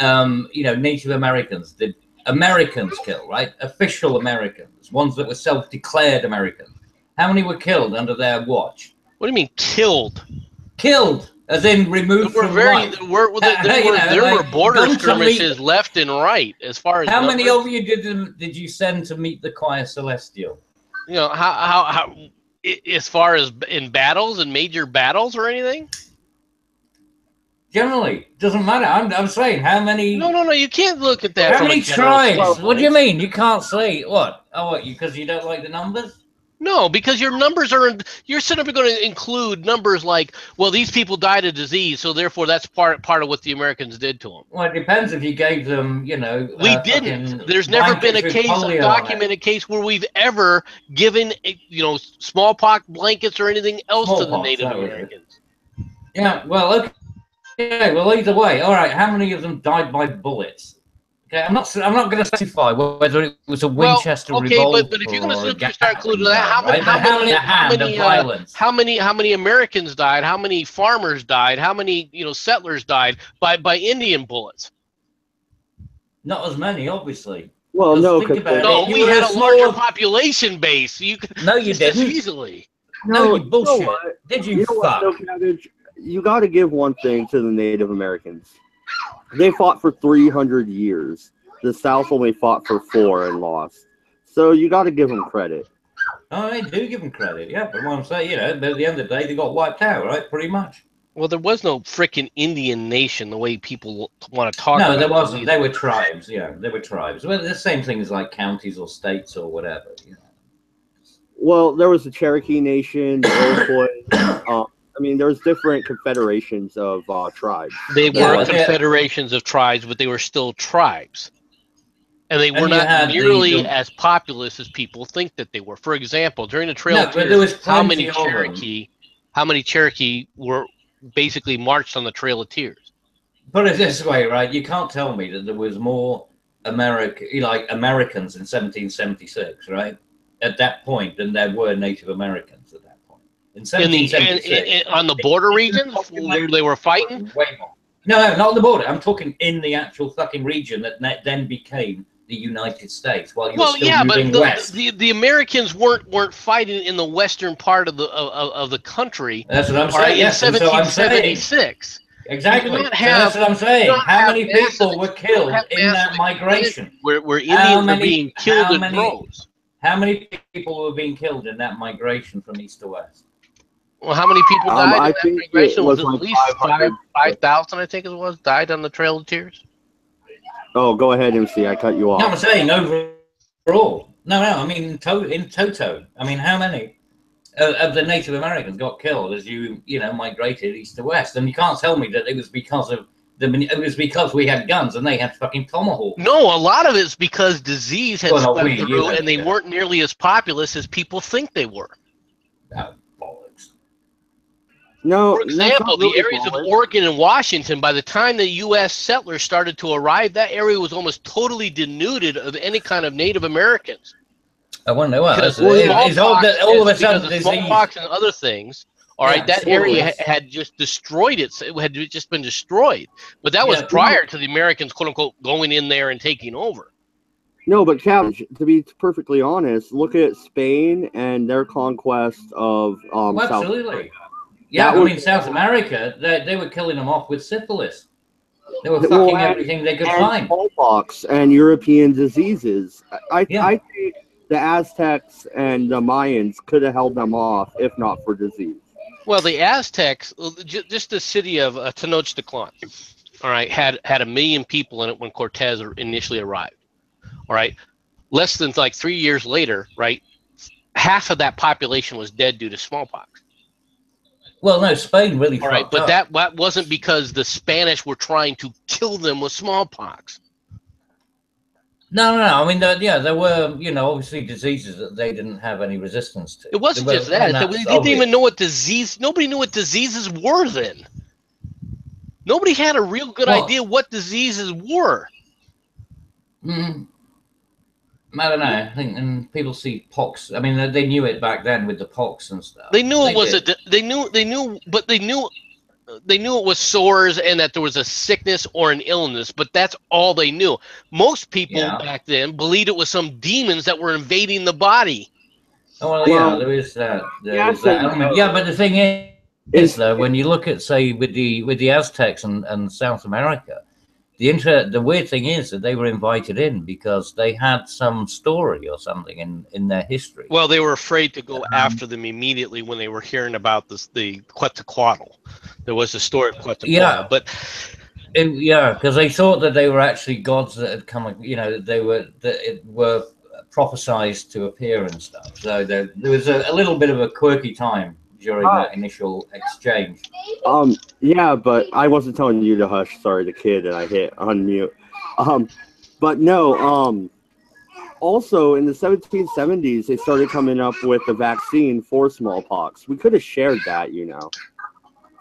Native Americans did Americans kill? Right, official Americans, ones that were self-declared Americans. How many were killed under their watch? What do you mean killed? Killed. As in removed from life. There were border skirmishes left and right as far as how many of you did you send to meet the choir celestial? How as far as in battles and major battles or anything? Generally, doesn't matter. I'm saying how many. No. You can't look at that. How many tribes? What do you mean? You can't say what? Oh, what? Because you don't like the numbers? No, because your numbers are. You're simply going to include numbers like, well, these people died of disease, so therefore that's part of what the Americans did to them. Well, it depends if you gave them, We didn't. There's never been a documented case where we've ever given, smallpox blankets or anything else to the Native Americans. Yeah. Well, okay. Well, either way, all right. How many of them died by bullets? Okay, I'm not going to specify whether it was a Winchester revolver but if you're or going a to start including that, how many Americans died? How many farmers died? How many settlers died by Indian bullets? Not as many, obviously. Well, no, think about no, it. we had a larger population base. You could no, you just didn't. as easily. No, you bullshit. You know what? Did you fuck? No, Cabbage, you got to give one thing to the Native Americans. They fought for 300 years. The South only fought for 4 and lost. So you got to give them credit. Oh, they do give them credit, yeah. But what I'm saying, at the end of the day, they got wiped out, right? Pretty much. Well, there was no freaking Indian nation the way people want to talk about it. No, there wasn't. They were tribes, yeah. They were tribes. Well, the same thing as like counties or states or whatever. Well, there was the Cherokee Nation, the Iroquois. I mean, there's different confederations of tribes. They were confederations of tribes, but they were still tribes. And they were not nearly as populous as people think that they were. For example, during the Trail of Tears, how many Cherokee were basically marched on the Trail of Tears? Put it this way, right? You can't tell me that there was more Americans in 1776, right? At that point, than there were Native Americans at that point. In 1776. On the border regions where they were fighting? Way more. No, not on the border. I'm talking in the actual fucking region that then became the United States. While you were still moving west. The Americans weren't fighting in the western part of the country. That's what I'm saying. In 1776. Exactly. That's what I'm saying. How many people were killed in that migration? Where Indians were being killed in droves. How many people were being killed in that migration from east to west? Well, how many people died in that migration? Was it like at least 5,000, I think it was, died on the Trail of Tears? Oh, go ahead, MC. I cut you off. No, I'm saying overall. No, I mean in toto. I mean, how many of the Native Americans got killed as you migrated east to west? And you can't tell me that it was because of it was because we had guns and they had fucking tomahawks. No, a lot of it's because disease had swept through and they weren't nearly as populous as people think they were. Bollocks. No, for example, the areas of Oregon and Washington, by the time the U.S. settlers started to arrive, that area was almost totally denuded of any kind of Native Americans. I wonder what. All of a sudden, smallpox and other things. All right, that area had just destroyed it. It had just been destroyed. But that was prior to the Americans, quote unquote, going in there and taking over. No, but Cabbage, to be perfectly honest, look at Spain and their conquest of absolutely. South America. Yeah, South America, they were killing them off with syphilis. They were fucking everything they could find. Smallpox and European diseases. I think the Aztecs and the Mayans could have held them off if not for disease. Well, the Aztecs, just the city of Tenochtitlan, all right, had 1 million people in it when Cortez initially arrived. All right, less than 3 years later, right, half of that population was dead due to smallpox. Well, no, Spain really fucked up. But that wasn't because the Spanish were trying to kill them with smallpox. No. I mean, there were, obviously diseases that they didn't have any resistance to. It wasn't just that. They didn't even know what disease. Nobody knew what diseases were then. Nobody had a real good idea what diseases were. I don't know. I think, and people see pox. I mean, they knew it back then with the pox and stuff. They knew it was They knew it was sores and that there was a sickness or an illness, but that's all they knew. Most people back then believed it was some demons that were invading the body. Oh, well, there is that. But the thing is though, when you look at, say, with the Aztecs and South America, the weird thing is that they were invited in because they had some story or something in their history. Well, they were afraid to go after them immediately when they were hearing about the Quetzalcoatl. There was a story of Quetzalcoatl, because they thought that they were actually gods that had come. They were prophesized to appear and stuff. So there was a little bit of a quirky time during that initial exchange. Yeah, but I wasn't telling you to hush. Sorry, the kid, and I hit unmute. But no. Also, in the 1770s, they started coming up with a vaccine for smallpox. We could have shared that,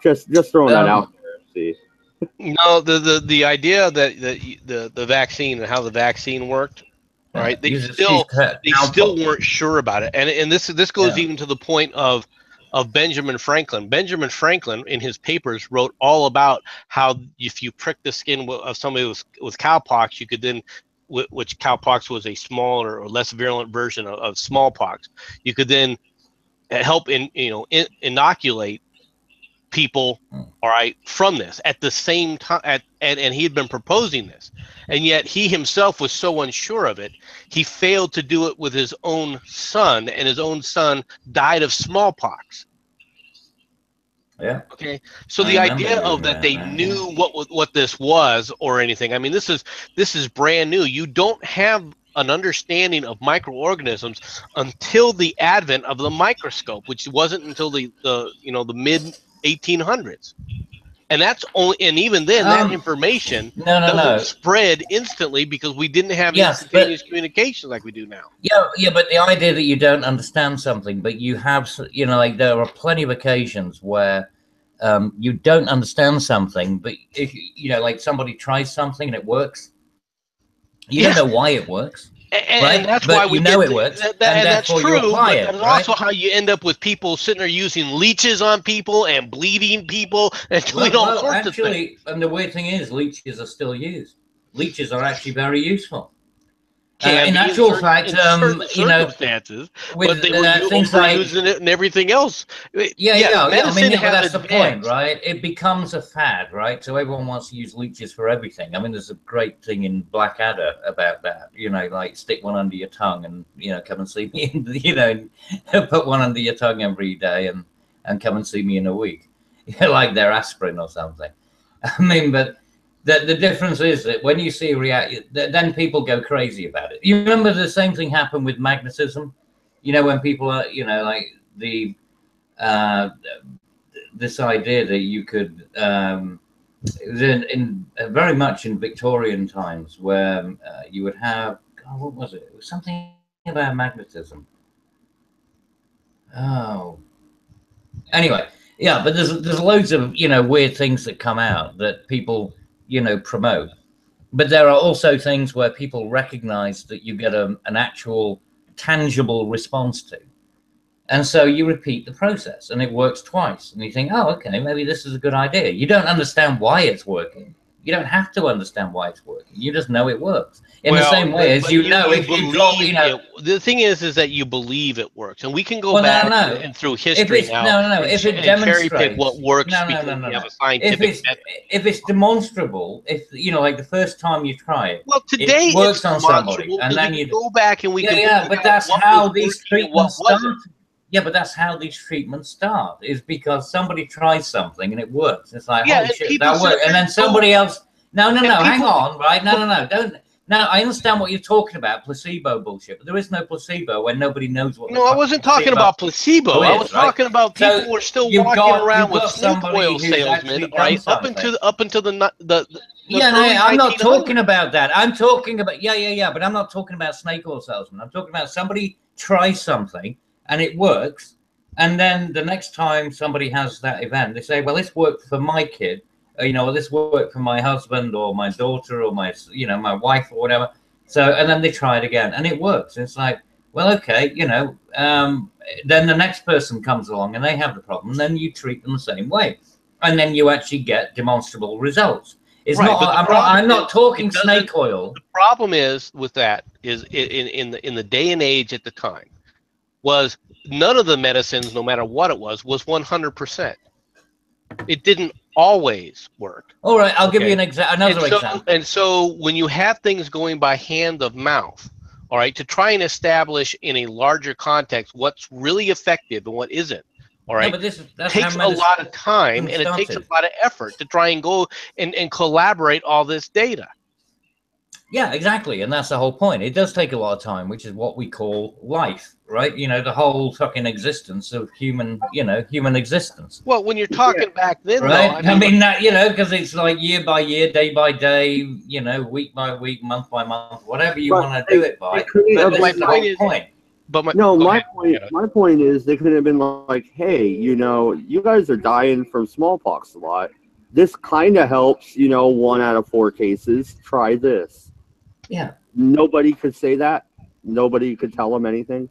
Just throwing that out there. See. No, the idea that the vaccine and how the vaccine worked, right? They still weren't sure about it, and this goes even to the point of Benjamin Franklin. Benjamin Franklin, in his papers, wrote all about how if you prick the skin of somebody with cowpox, you could then, which cowpox was a smaller or less virulent version of smallpox, you could then help inoculate people, all right, from this at the same time, and he had been proposing this, and yet he himself was so unsure of it, he failed to do it with his own son, and his own son died of smallpox. Yeah. Okay. So the idea of that they knew what this was or anything. I mean, this is brand new. You don't have an understanding of microorganisms until the advent of the microscope, which wasn't until the mid 1800s. And that's only, and even then, that information doesn't spread instantly because we didn't have instantaneous communication like we do now. Yeah, but the idea that you don't understand something, but you have, like there are plenty of occasions where you don't understand something, but if like somebody tries something and it works, you don't know why it works. And that's why we know it works, and that's true. But that's also how you end up with people sitting there using leeches on people and bleeding people and doing all sorts of things. And the weird thing is, leeches are still used. Leeches are actually very useful. In actual fact, circumstances, but they were using it and everything else. Yeah. I mean, that's the point, right? It becomes a fad, right? So everyone wants to use leeches for everything. I mean, there's a great thing in Blackadder about that. Like stick one under your tongue and come and see me. Put one under your tongue every day and come and see me in a week. Like their aspirin or something. I mean, but. The difference is that when you see a reaction, then people go crazy about it. You remember the same thing happened with magnetism? When people are, like this idea that you could, it was in very much in Victorian times where you would have, what was it? It was something about magnetism. Oh. Anyway, yeah, but there's loads of, weird things that come out that people promote, but there are also things where people recognize that you get an actual tangible response to, and so you repeat the process and it works twice and you think, oh, okay, maybe this is a good idea. You don't understand why it's working. You don't have to understand why it's working. You just know it works. In the same way as the thing is that you believe it works, and we can go back and through history if it demonstrates cherry pick what works. You have a scientific if it's demonstrable, if like the first time you try it, today it works on somebody, and then you go back and we can. But that's how these treatments start. Yeah, but that's how these treatments start, is because somebody tries something and it works. It's like, holy shit, that worked. And then somebody else, no, hang on, right? No, don't. Now, I understand what you're talking about, placebo bullshit, but there is no placebo when nobody knows what. No, I wasn't talking about placebo. I was talking about people who are still walking around with snake oil salesmen, right? Up until the I'm not talking about that. I'm talking about, but I'm not talking about snake oil salesmen. I'm talking about somebody tries something and it works, and then the next time somebody has that event, they say, well, this worked for my kid, or this worked for my husband or my daughter or my my wife or whatever. So, and then they try it again and it works. It's like, well, okay, then the next person comes along and they have the problem, and then you treat them the same way, and then you actually get demonstrable results. It's right, I'm not talking snake oil. The problem is with that is in the day and age at the time, was none of the medicines, no matter what it was 100%. It didn't always work. All right, I'll give you another example. And so when you have things going by hand of mouth, all right, to try and establish in a larger context what's really effective and what isn't, all right, takes a lot of time and it takes a lot of effort to try and go and collaborate all this data. Yeah, exactly. And that's the whole point. It does take a lot of time, which is what we call life, right? The whole fucking existence of human existence. Well, when you're talking back then, right? Though, I mean that, because it's like year by year, day by day, week by week, month by month, whatever you want to do it by. But my point. My point is they could have been like, hey, you guys are dying from smallpox a lot. this kind of helps, 1 out of 4 cases. Try this. Yeah. Nobody could say that. Nobody could tell them anything.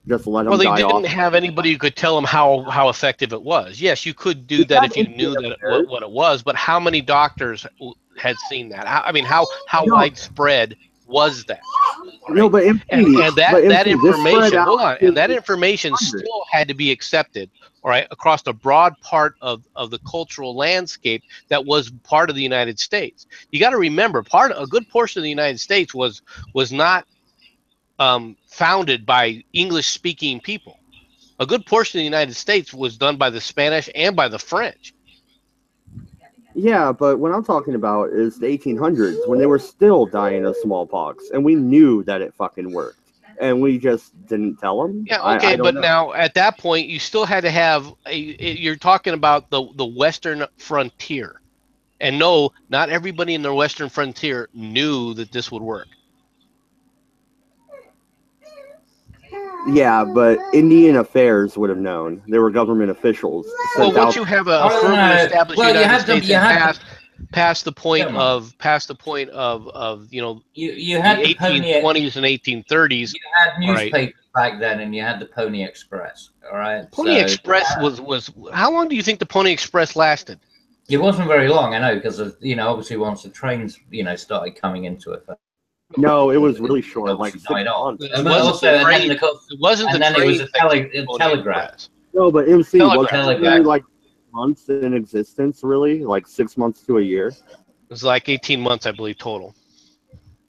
Just let them Well, they die didn't off. have anybody who could tell them how effective it was. Yes, you could do that if you knew that what it was, but how many doctors had seen that? How widespread was that? Right? No, but and that information, hold on, and that information still had to be accepted, all right, across a broad part of the cultural landscape that was part of the United States. You got to remember, a good portion of the United States was not founded by English-speaking people. A good portion of the United States was done by the Spanish and by the French. Yeah, but what I'm talking about is the 1800s when they were still dying of smallpox, and we knew that it fucking worked, and we just didn't tell them. Yeah, okay, but now at that point, you still had to have you're talking about the Western frontier, and no, not everybody in the Western frontier knew that this would work. Yeah, but Indian Affairs would have known. They were government officials. Well, once you have a firmly established United States past the point of you had the 1820s and 1830s. You had newspapers back then, and you had the Pony Express. All right, Pony Express was how long do you think the Pony Express lasted? It wasn't very long, I know, because obviously once the trains started coming into effect. No, it was really short, like 6 months. It wasn't a telegraph. No, but MC wasn't really like months in existence, really, like 6 months to a year. It was like 18 months, I believe, total.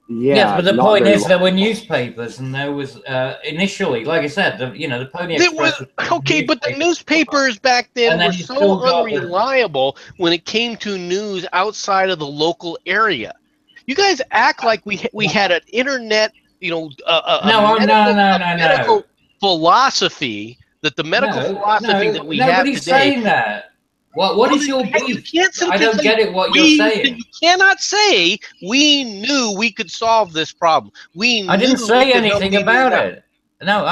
Yeah, yes, but the point is there were newspapers, and there was initially, like I said, the Pony Express. Okay, but the newspapers back then were so unreliable when it came to news outside of the local area. You guys act like we had an internet, medical philosophy that the medical philosophy that we have today. Saying that. What is your beef? I don't get it. What you're saying. You cannot say we knew we could solve this problem. I didn't say anything about it. No,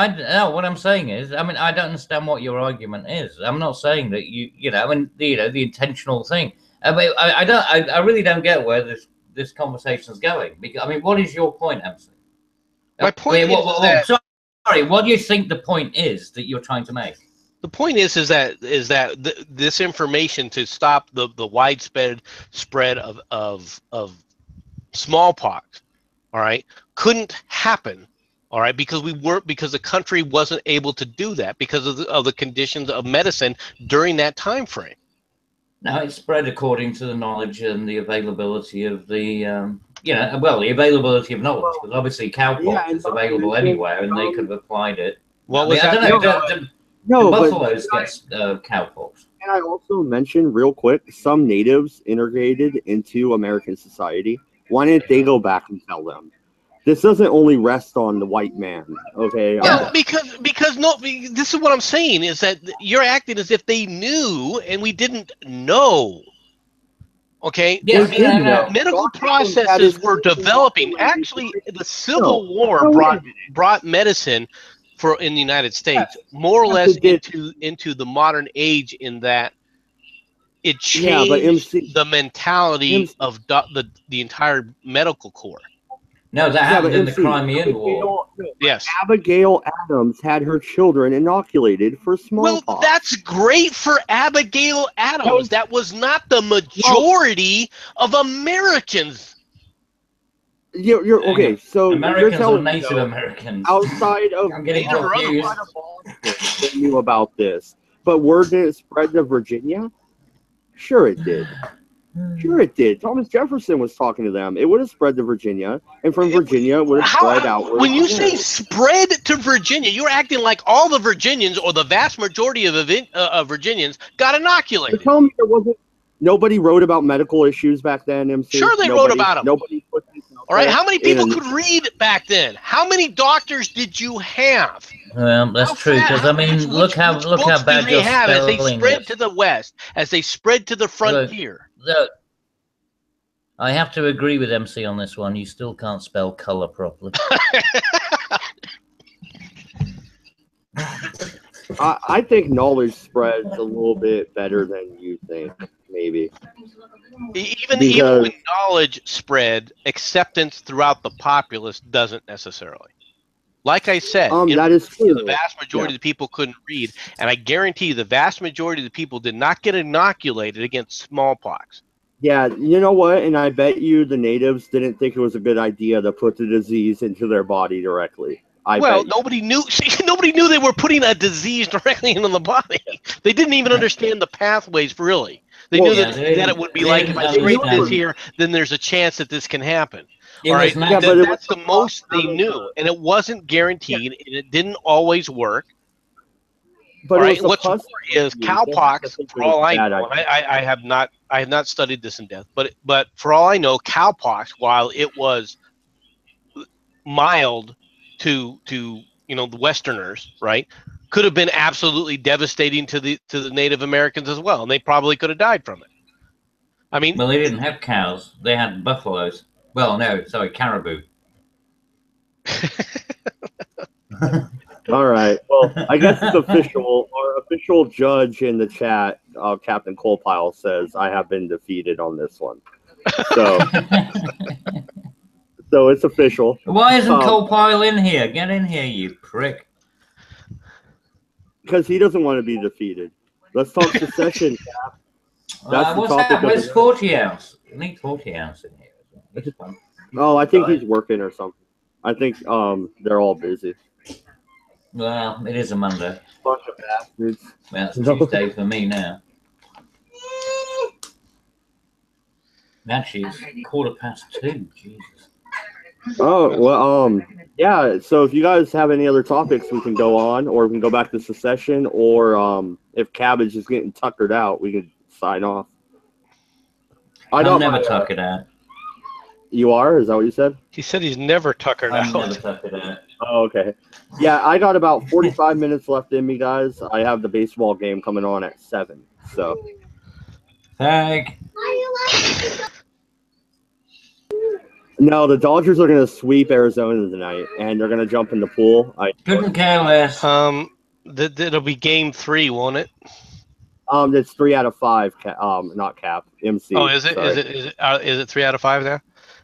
what I'm saying is, I don't understand what your argument is. I'm not saying that the intentional thing. I really don't get where this conversation is going. Because what is your point, MC? My point is sorry, what do you think the point is that you're trying to make? The point is that this information to stop the widespread spread of smallpox, all right, couldn't happen, all right, because the country wasn't able to do that because of the conditions of medicine during that time frame. Now it's spread according to the knowledge and the availability of the the availability of knowledge, because obviously cowpox is available anywhere, and they could have applied it. Well, I don't know. No, the buffaloes gets cowpox. And I also mentioned real quick, some natives integrated into American society. Why didn't they go back and tell them? This doesn't only rest on the white man, okay? Well, because this is what I'm saying, is that you're acting as if they knew and we didn't know. Okay? Yeah, medical processes were developing. Actually, the Civil War brought medicine in the United States more or less into the modern age, in that it changed the mentality of the entire medical corps. No, that happened in the Crimean War. Yes. Abigail Adams had her children inoculated for smallpox. Well, that's great for Abigail Adams. That was not the majority of Americans. You're okay. So Americans or Native Americans. Outside of I'm getting confused. They knew about this, but word did it spread to Virginia? Sure, it did. Sure, it did. Thomas Jefferson was talking to them. It would have spread to Virginia, and from Virginia, it would have spread outward. When you say spread to Virginia, you're acting like all the Virginians, or the vast majority of Virginians, got inoculated. Tell me there wasn't. Nobody wrote about medical issues back then, MC. Sure, they wrote about them. Nobody put this out. All right, how many people could read back then? How many doctors did you have? That's true, because look how bad you're spelling as they spread to the west, as they spread to the frontier. Look, I have to agree with MC on this one. You still can't spell color properly. I think knowledge spreads a little bit better than you think. maybe. Even when knowledge spread, acceptance throughout the populace doesn't necessarily. Like I said, that is true. The vast majority of the people couldn't read, and I guarantee you the vast majority of the people did not get inoculated against smallpox. Yeah, you know what? And I bet you the natives didn't think it was a good idea to put the disease into their body directly. Nobody knew. Nobody knew they were putting a disease directly into the body. They didn't even understand the pathways, really. They knew that it would be like, if I spray this here, then there's a chance that this can happen. All right, that's the most they knew, and it wasn't guaranteed, and it didn't always work. But right, and what's more is cowpox. For all I know, I have not studied this in depth, but for all I know, cowpox, while it was mild to the Westerners, right, could have been absolutely devastating to the Native Americans as well, and they probably could have died from it. I mean, well, they didn't have cows; they had buffaloes. Well, no, sorry, caribou. All right. Well, I guess it's official. Our official judge in the chat, Captain Colepile, says I have been defeated on this one. So, so it's official. Why isn't Colepile in here? Get in here, you prick. Because he doesn't want to be defeated. Let's talk secession, Cap. That's what's that? Where's 40 ounce? I need 40 ounce in here. Oh, I think he's working or something. I think they're all busy. Well, it is a Monday. Bunch of bastards. Well, it's Tuesday for me now. Actually, it's 2:15. Jesus. Oh, well, yeah, so if you guys have any other topics, we can go on, or we can go back to secession, or if Cabbage is getting tuckered out, we can sign off. I'll never tuck it out. You are? Is that what you said? He said he's never tuckered out. Never tuck it out. Oh, okay. Yeah, I got about 45 minutes left in me, guys. I have the baseball game coming on at 7, so. Thank. No, the Dodgers are going to sweep Arizona tonight, and they're going to jump in the pool. Couldn't care less. It'll be game 3, won't it? It's 3 out of 5. Not Cap. MC. Oh, is it? Sorry. Is it 3 out of 5 now?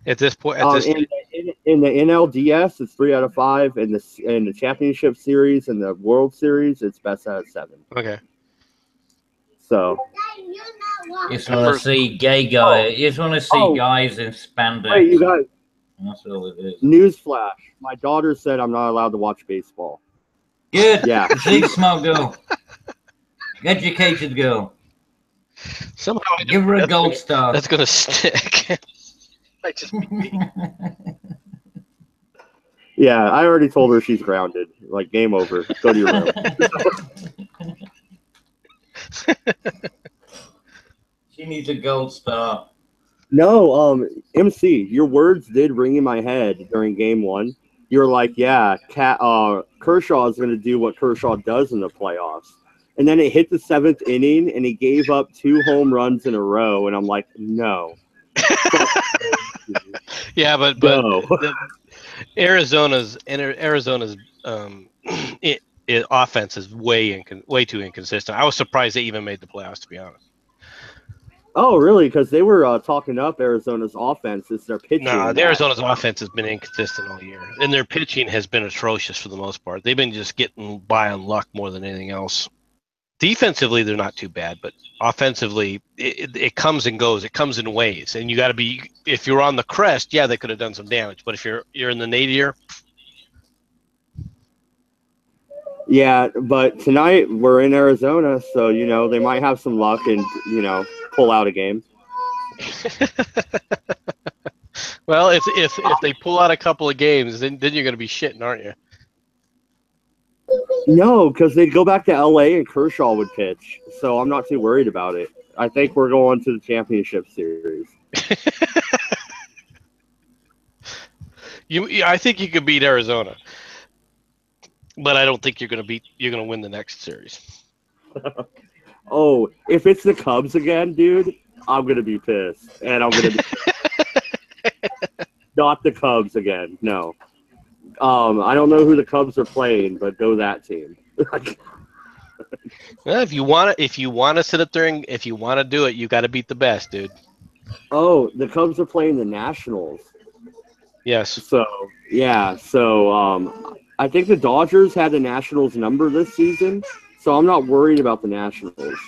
At this point, in the NLDS, it's 3 out of 5. In the championship series and the World Series, it's best out of 7. Okay. So. You just want to see gay guys. You just want to see guys in spandex. Hey, you guys. That's all it is. Newsflash: my daughter said I'm not allowed to watch baseball. Good. Yeah. See, smart girl. Educated girl. Somehow give her a gold star. That's gonna stick. Yeah, I already told her she's grounded. Like, game over. Go to your room. She needs a gold star. No, MC, your words did ring in my head during game 1. You were like, yeah, Kershaw is going to do what Kershaw does in the playoffs. And then it hit the 7th inning, and he gave up 2 home runs in a row, and I'm like, no. Yeah, but Arizona's offense is way too inconsistent. I was surprised they even made the playoffs, to be honest. Oh, really? Because they were talking up Arizona's offense. It's their pitching. No, Arizona's offense has been inconsistent all year, and their pitching has been atrocious for the most part. They've been just getting by on luck more than anything else. Defensively, they're not too bad, but offensively, it comes and goes. It comes in waves, and you got to be. If you're on the crest, yeah, they could have done some damage. But if you're in the nadir. Yeah, but tonight we're in Arizona, so they might have some luck and pull out a game. Well, if they pull out a couple of games, then you're going to be shitting, aren't you? No, because they'd go back to LA and Kershaw would pitch, so I'm not too worried about it. I think we're going to the championship series. I think you could beat Arizona, but I don't think you're going to win the next series. Oh, if it's the Cubs again, dude, I'm going to be pissed. And I'm going to be not the Cubs again, no. I don't know who the Cubs are playing, but go that team. Well, if you want to sit up there and if you want to do it, you got to beat the best, dude. Oh, the Cubs are playing the Nationals. Yes. So yeah, I think the Dodgers had the Nationals number this season, so I'm not worried about the Nationals.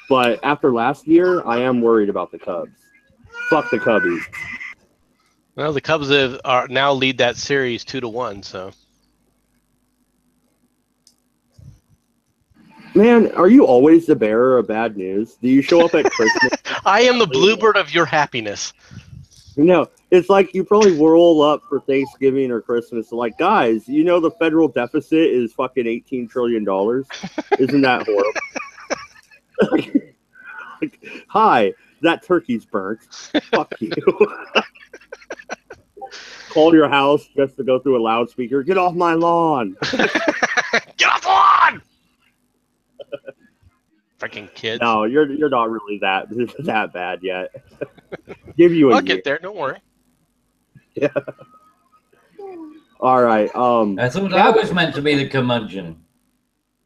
But after last year, I am worried about the Cubs. Fuck the Cubbies. Well, the Cubs are now lead that series 2-1. So. Man, are you always the bearer of bad news? Do you show up at Christmas? I am the bluebird of your happiness. No, it's like you probably roll up for Thanksgiving or Christmas. Like, guys, you know the federal deficit is fucking $18 trillion. Isn't that horrible? Like, hi, that turkey's burnt. Fuck you. Call your house just to go through a loudspeaker. Get off my lawn. Get off the lawn! Freaking kids. No, you're not really that bad yet. Give you a I'll year. get there. Don't worry. Yeah. All right. I thought I was meant to be the curmudgeon.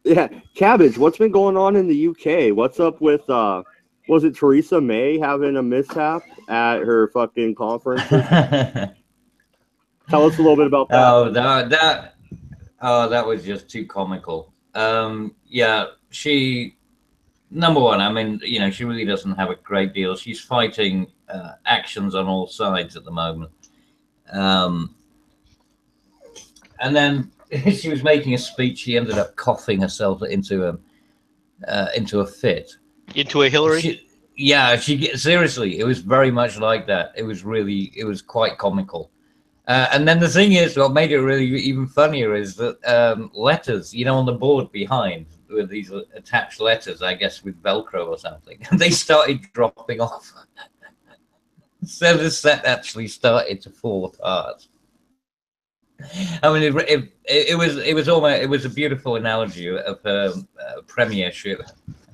Yeah, Cabbage. What's been going on in the UK? What's up with was it Theresa May having a mishap at her fucking conference? Tell us a little bit about that. That was just too comical. Yeah, number one, I mean, you know, she really doesn't have a great deal. She's fighting actions on all sides at the moment. And then she was making a speech. She ended up coughing herself into a fit. Into a Hillary? Seriously, it was very much like that. It was quite comical. And then the thing is, what made it really even funnier is that letters, you know, on the board behind with these attached letters, I guess with Velcro or something, they started dropping off. So the set actually started to fall apart. I mean, it was a beautiful analogy of her premiership,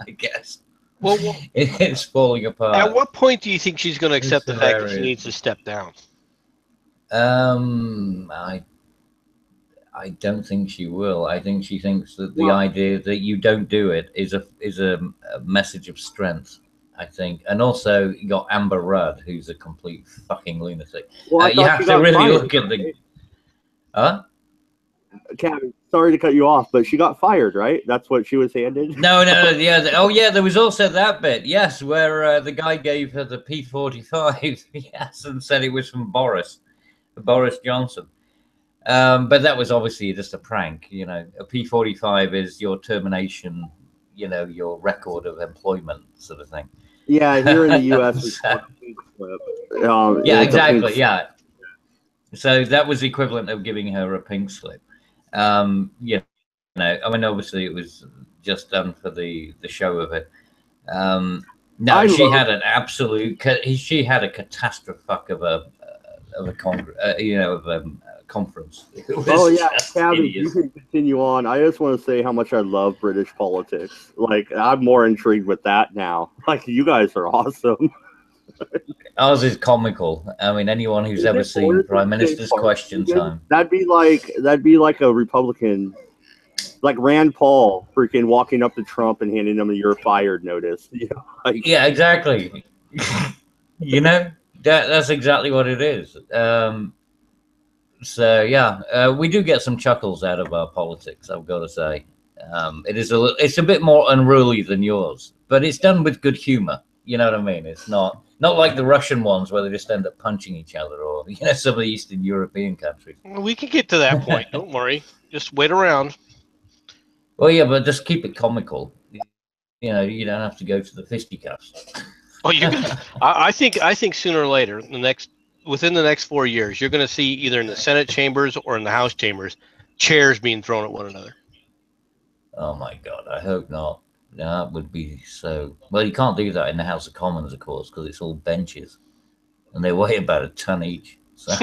I guess. Well, it's falling apart. At what point do you think she's going to accept the fact that she needs to step down? I don't think she will. I think she thinks that the idea that you don't do it is a message of strength. I think, and also you got Amber Rudd, who's a complete fucking lunatic. Well, you have to really look at the. Huh? Kevin, sorry to cut you off, but she got fired, right? That's what she was handed. No, yeah. Oh, yeah. There was also that bit, yes, where the guy gave her the P45, yes, and said it was from Boris Johnson. But that was obviously just a prank. You know, a P45 is your termination. You know, your record of employment, sort of thing. Yeah, here in the U.S. Yeah, exactly. Yeah. So that was the equivalent of giving her a pink slip. You know, I mean, obviously it was just done for the show of it. No, she had an absolute. She had a catastrophe of a conference. Oh yeah, Cabby, you can continue on. I just want to say how much I love British politics. Like, I'm more intrigued with that now. Like, you guys are awesome. Ours is comical. I mean, anyone who's ever seen Prime Minister's Question Time. That'd be like a Republican, like Rand Paul, freaking walking up to Trump and handing him a "you're fired" notice. You know, like, yeah, exactly. You know, that's exactly what it is. So yeah, we do get some chuckles out of our politics, I've got to say. It's a bit more unruly than yours, but it's done with good humor. You know what I mean? It's not like the Russian ones where they just end up punching each other, or some of the Eastern European countries. We can get to that point. Don't worry. Just wait around. Well, yeah, but just keep it comical. You know, you don't have to go to the fisticuffs. Oh, you can. I think sooner or later, within the next 4 years, you're going to see either in the Senate chambers or in the House chambers, chairs being thrown at one another. Oh my God, I hope not. That would be so. Well, you can't do that in the House of Commons, of course, because it's all benches, and they weigh about a ton each. So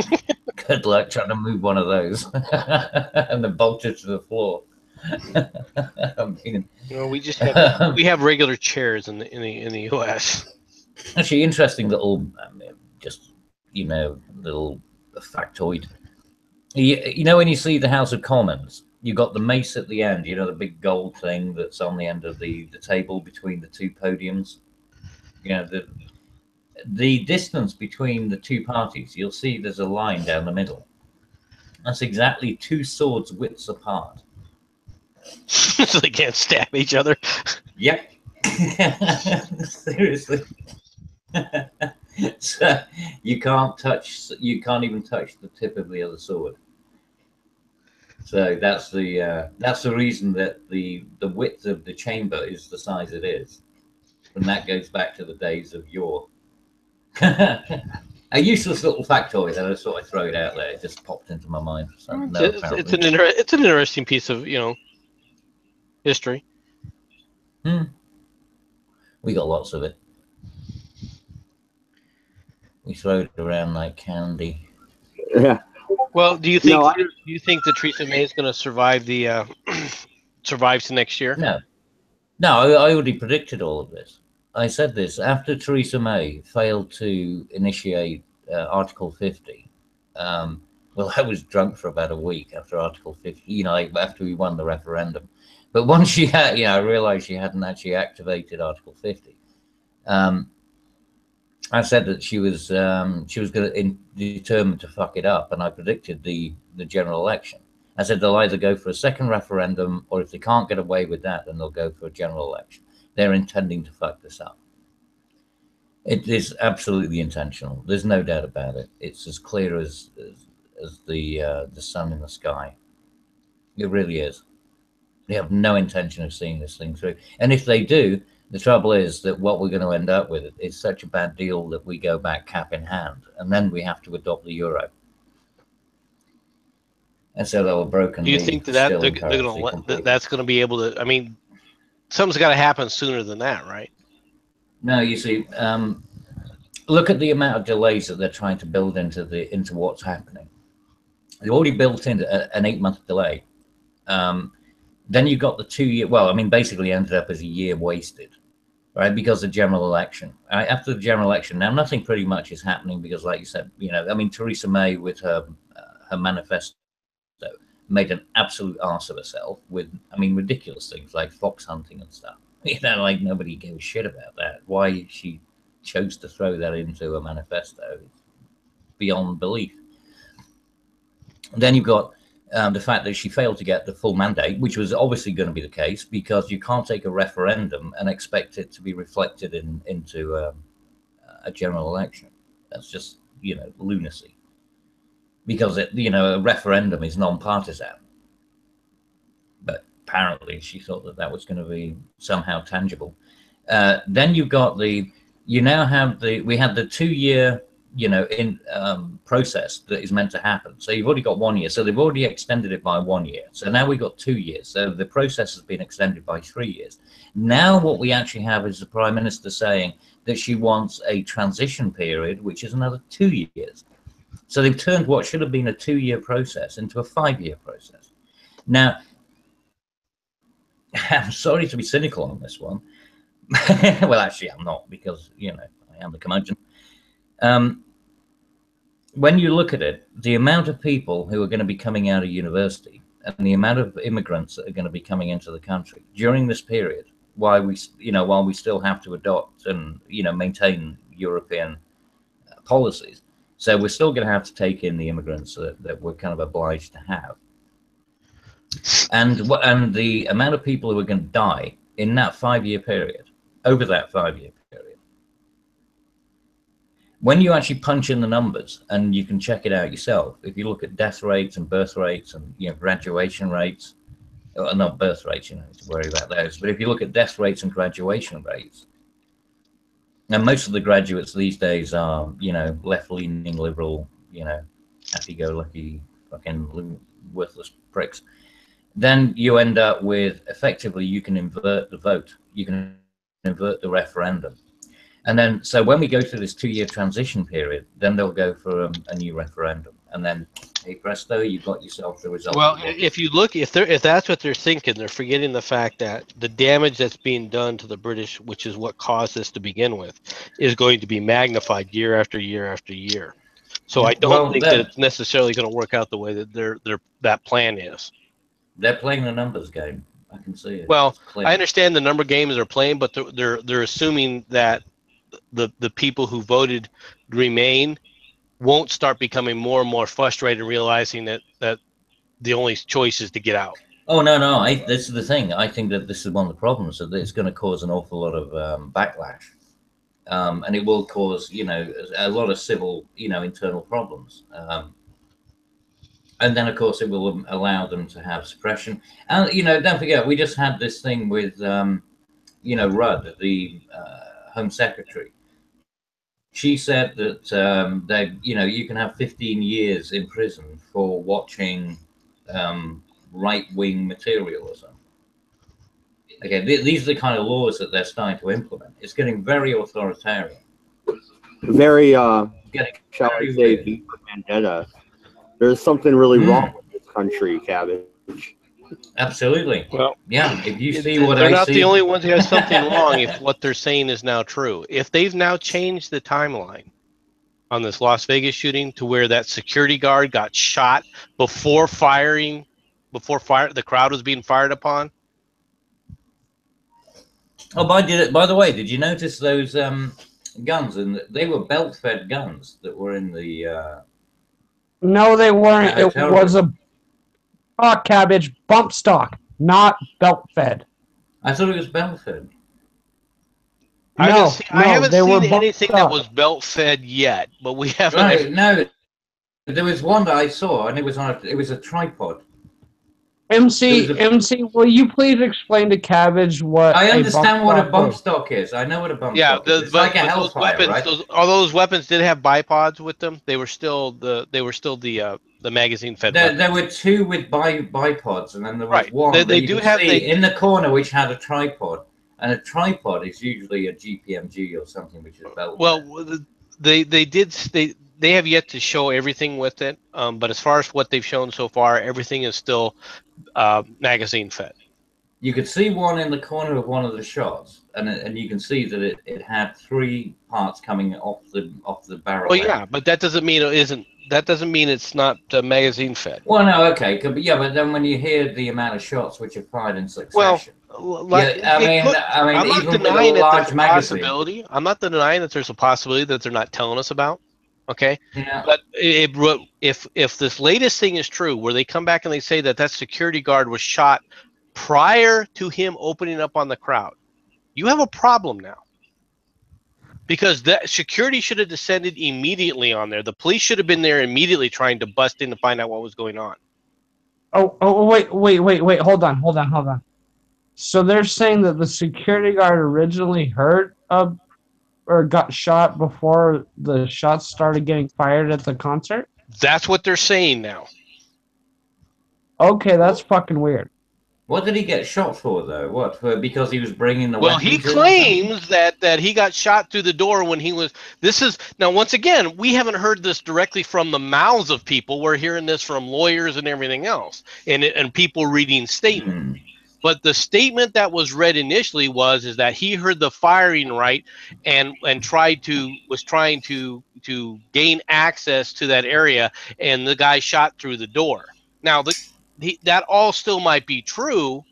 good luck trying to move one of those and then bolt it to the floor. I mean, we have regular chairs in the U.S. Actually, interesting little, little factoid. You know, when you see the House of Commons, You got the mace at the end, you know, the big gold thing that's on the end of the table between the two podiums. You know, the distance between the two parties, you'll see there's a line down the middle. That's exactly 2 swords widths apart. So they can't stab each other. Yep. Seriously. So you can't even touch the tip of the other sword. So that's the reason that the width of the chamber is the size it is, and that goes back to the days of yore. A useless little factoid that I just thought I'd throw it out there. It just popped into my mind. So, It's an interesting piece of history. We got lots of it. We throw it around like candy. Yeah. Well, do you think that Theresa May is going to survive survives the next year? No, I already predicted all of this. I said this after Theresa May failed to initiate Article 50. Well, I was drunk for about a week after Article 50, after we won the referendum. But once she had, I realized she hadn't actually activated Article 50. I said that she was going to determined to fuck it up, and I predicted the general election. I said they'll either go for a second referendum, or if they can't get away with that, then they'll go for a general election. They're intending to fuck this up. It is absolutely intentional. There's no doubt about it. It's as clear as the sun in the sky. It really is. They have no intention of seeing this thing through. And if they do, the trouble is that what we're going to end up with is such a bad deal that we go back cap in hand, and then we have to adopt the euro. And so they were broken. Do you think that's going to be able to? I mean, something's got to happen sooner than that, right? No, you see, look at the amount of delays that they're trying to build into what's happening. They already built in an 8-month delay. Then you got the 2-year. Well, I mean, basically ended up as a year wasted, right? Because of the general election. After the general election, now nothing pretty much is happening because, like you said, I mean, Theresa May with her manifesto made an absolute arse of herself with, I mean, ridiculous things like fox hunting and stuff. Like nobody gave a shit about that. Why she chose to throw that into a manifesto is beyond belief. Then you've got the fact that she failed to get the full mandate, which was obviously going to be the case because you can't take a referendum and expect it to be reflected into a general election. That's just, lunacy. Because a referendum is non-partisan. But apparently she thought that was going to be somehow tangible. Then you've got we had the 2-year, process that is meant to happen. So you've already got 1 year. So they've already extended it by 1 year. So now we've got 2 years. So the process has been extended by 3 years. Now what we actually have is the Prime Minister saying that she wants a transition period, which is another 2 years. So they've turned what should have been a 2-year process into a 5-year process. Now, I'm sorry to be cynical on this one. Well, actually, I'm not because, I am a curmudgeon. When you look at it, the amount of people who are going to be coming out of university and the amount of immigrants that are going to be coming into the country during this period, while we still have to adopt and, maintain European policies. So we're still going to have to take in the immigrants that we're kind of obliged to have. And the amount of people who are going to die in that 5-year period, over that 5-year period, when you actually punch in the numbers, and you can check it out yourself, if you look at death rates and birth rates and graduation rates, not birth rates, you don't have to worry about those, but if you look at death rates and graduation rates, and most of the graduates these days are, left-leaning, liberal, happy-go-lucky, fucking worthless pricks. Then you end up with, effectively, you can invert the vote. You can invert the referendum. And then, so when we go through this 2-year transition period, then they'll go for a new referendum. And then, hey presto, you've got yourself the result. Well, if you look, if that's what they're thinking, they're forgetting the fact that the damage that's being done to the British, which is what caused this to begin with, is going to be magnified year after year after year. So I don't think that it's necessarily going to work out the way that that plan is. They're playing the numbers game. I can see it. Well, I understand the number games are playing, but they're assuming that the people who voted Remain won't start becoming more and more frustrated, realizing that the only choice is to get out. Oh no, no! This is the thing. I think that this is one of the problems, that it's going to cause an awful lot of backlash, and it will cause, a lot of civil, internal problems. And then, of course, it will allow them to have suppression. And don't forget, we just had this thing with, Rudd, the Home Secretary. She said that you can have 15 years in prison for watching right-wing material or something. Okay, these are the kind of laws that they're starting to implement. It's getting very authoritarian. Very, shall I say, V for Vendetta. There's something really wrong with this country, Cabbage. Absolutely. Well, yeah. If you see what they're I not see, the only ones who have something wrong. If what they're saying is now true, if they've now changed the timeline on this Las Vegas shooting to where that security guard got shot before the crowd was being fired upon. Oh, by the way, did you notice those guns? And they were belt-fed guns that were in the. No, they weren't. It was a Cabbage bump stock, not belt-fed. I thought it was belt-fed. I haven't seen anything that was belt-fed yet, but we haven't. Right, no, there was one that I saw, and it was a tripod. MC, will you please explain to Cabbage what I understand what a bump stock is. I know what a bump stock is. It's like a Hellfire, right? Although those weapons did have bipods with them, they were still the magazine fed. There were two with bipods, and then there was one they do have in the corner which had a tripod, and a tripod is usually a GPMG or something which is belt. Well, they have yet to show everything with it, but as far as what they've shown so far, everything is still magazine fed. You could see one in the corner of one of the shots, and you can see that it had three parts coming off the barrel. Well, yeah, but that doesn't mean it isn't. That doesn't mean it's not magazine fed. Well, no, okay, but then when you hear the amount of shots which are fired in succession, I'm not denying that there's a possibility. I'm not denying that there's a possibility that they're not telling us about. Okay, yeah. But if this latest thing is true, where they come back and they say that security guard was shot prior to him opening up on the crowd, you have a problem now. Because that security should have descended immediately on there. The police should have been there immediately trying to bust in to find out what was going on. Oh, wait. Hold on. So they're saying that the security guard originally heard or got shot before the shots started getting fired at the concert? That's what they're saying now. Okay, that's fucking weird. What did he get shot for, though? What? Because he was bringing the Well, he claims that he got shot through the door when he was... Now, once again, we haven't heard this directly from the mouths of people. We're hearing this from lawyers and everything else, and people reading statements. But the statement that was read initially is that he heard the firing right and was trying to gain access to that area, and the guy shot through the door. Now, that all still might be true,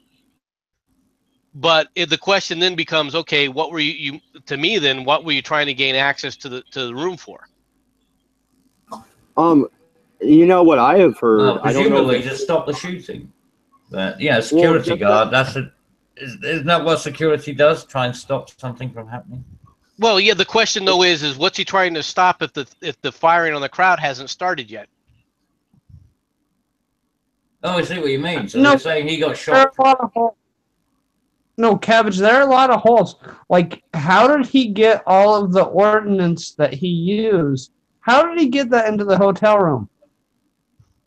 but the question then becomes, okay, what were you to me then? What were you trying to gain access to the room for? You know what I have heard. I don't know. Just stop the shooting. But yeah, security guard. Isn't that what security does? Try and stop something from happening. Well, yeah. The question though is what's he trying to stop if the firing on the crowd hasn't started yet? Oh, I see what you mean. So they're saying he got shot. No, Cabbage, there are a lot of holes. Like, how did he get all of the ordnance that he used? How did he get that into the hotel room?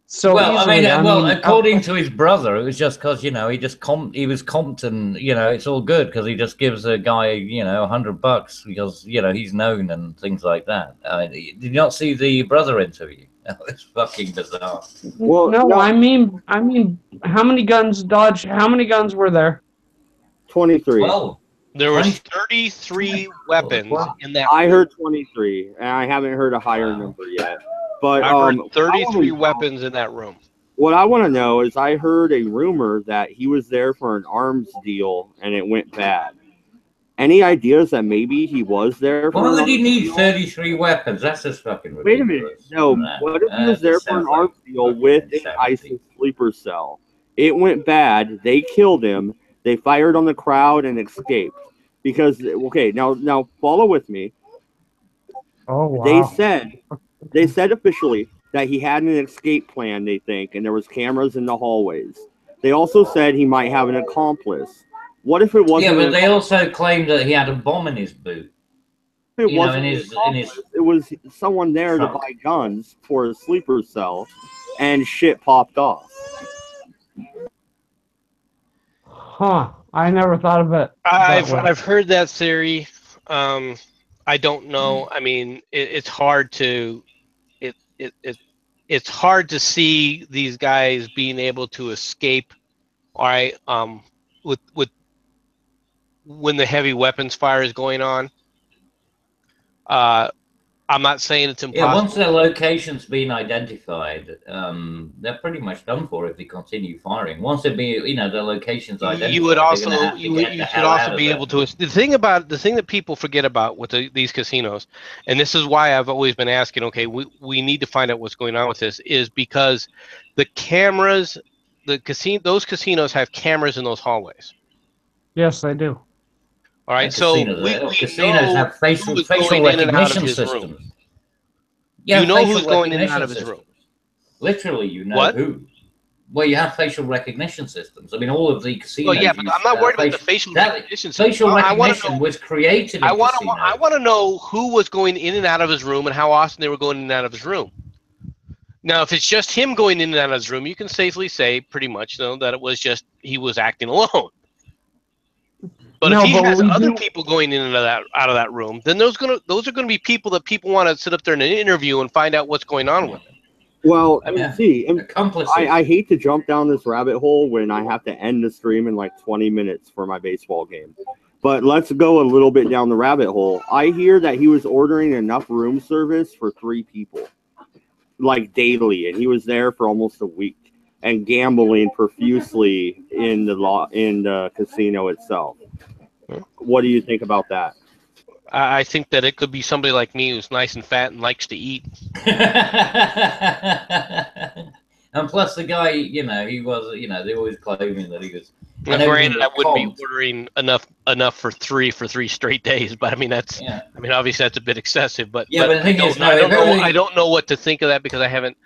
So easily? According to his brother, it was just because, he was Compton, it's all good because he just gives a guy, $100 because, he's known and things like that. Did you not see the brother interview? It's fucking bizarre. Well, no, I mean, how many guns were there? 23. Well, there was 33 weapons in that. I heard 23, and I haven't heard a higher number yet. But I heard 33 weapons in that room. what I want to know is I heard a rumor that he was there for an arms deal and it went bad. Any ideas that maybe he was there for Why an would he arms need deal? 33 weapons? That's just fucking Wait a minute. ridiculous. No, what if he was there This for an sounds like arms deal fucking with an insanity. ISIS sleeper cell? It went bad. They killed him. They fired on the crowd and escaped. Because okay, now follow with me. Oh wow. They said officially that he had an escape plan, they think, and there was cameras in the hallways. They also said he might have an accomplice. What if it wasn't? Yeah, but they also claimed that he had a bomb in his boot. It You know, wasn't in an his accomplice. It was someone there to trunk. buy guns for a sleeper cell, and shit popped off. Huh. I never thought of it. I've heard that theory. I don't know. I mean, it's hard to it's hard to see these guys being able to escape. All right. With when the heavy weapons fire is going on. I'm not saying it's impossible. Yeah, once their location's been identified, they're pretty much done for if they continue firing. Once it be, their location's identified, you would also you should also be able to. The thing that people forget about with these casinos, and this is why I've always been asking. Okay, we need to find out what's going on with this, is because the cameras, those casinos have cameras in those hallways. Yes, they do. All right, so casinos have facial recognition systems. Yeah, you know who's going in and out of his room. Literally, you know who. Well, you have facial recognition systems. I mean, all of the casinos. Well, yeah, but I'm not worried about the facial recognition system. Facial recognition was created. I want to know who was going in and out of his room and how often they were going in and out of his room. Now, if it's just him going in and out of his room, you can safely say pretty much that it was just he was acting alone. But if he has other people going in and out of that room, then those are going to be people that people want to sit up there in an interview and find out what's going on with it. Well, I hate to jump down this rabbit hole when I have to end the stream in like 20 minutes for my baseball game. But let's go a little bit down the rabbit hole. I hear that he was ordering enough room service for 3 people, like daily, and he was there for almost a week and gambling profusely in the casino itself. What do you think about that? I think that it could be somebody like me who's nice and fat and likes to eat. And plus, the guy, he was, they always claiming that he was. Granted, I wouldn't be ordering enough for three straight days, but I mean obviously that's a bit excessive. But but the thing is, I don't know what to think of that because I haven't.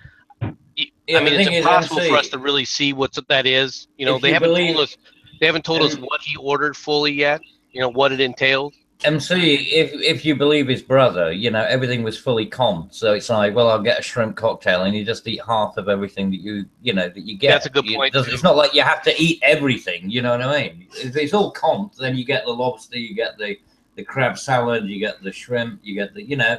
It's impossible for us to really see what that is. They haven't told us what he ordered fully yet. What it entailed. MC, if you believe his brother, everything was fully comped. So it's like, well, I'll get a shrimp cocktail, and you just eat half of everything that you get. That's a good point. It's not like you have to eat everything. You know what I mean? If it's all comped, then you get the lobster, you get the crab salad, you get the shrimp, you get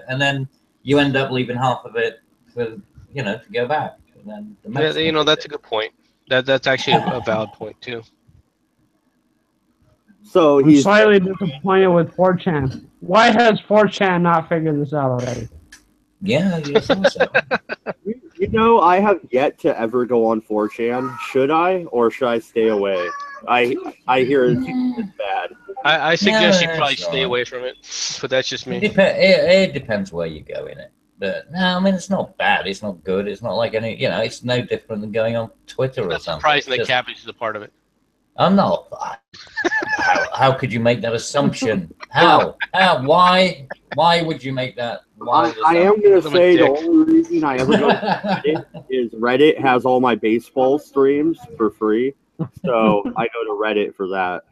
and then you end up leaving half of it for to go back. And then that's a good point. That's actually a valid point too. So I'm slightly disappointed with 4chan. Why has 4chan not figured this out already? Yeah, so. I have yet to ever go on 4chan. Should I, or should I stay away? I hear it's bad. I suggest you probably stay away from it, but that's just me. It depends where you go in it. But no, I mean, it's not bad. It's not good. It's not like any, it's no different than going on Twitter or something. Surprising that cabbage is a part of it. I'm not. How could you make that assumption? How? Why would you make that? I am going to say the only reason I ever go to Reddit is Reddit has all my baseball streams for free. So I go to Reddit for that.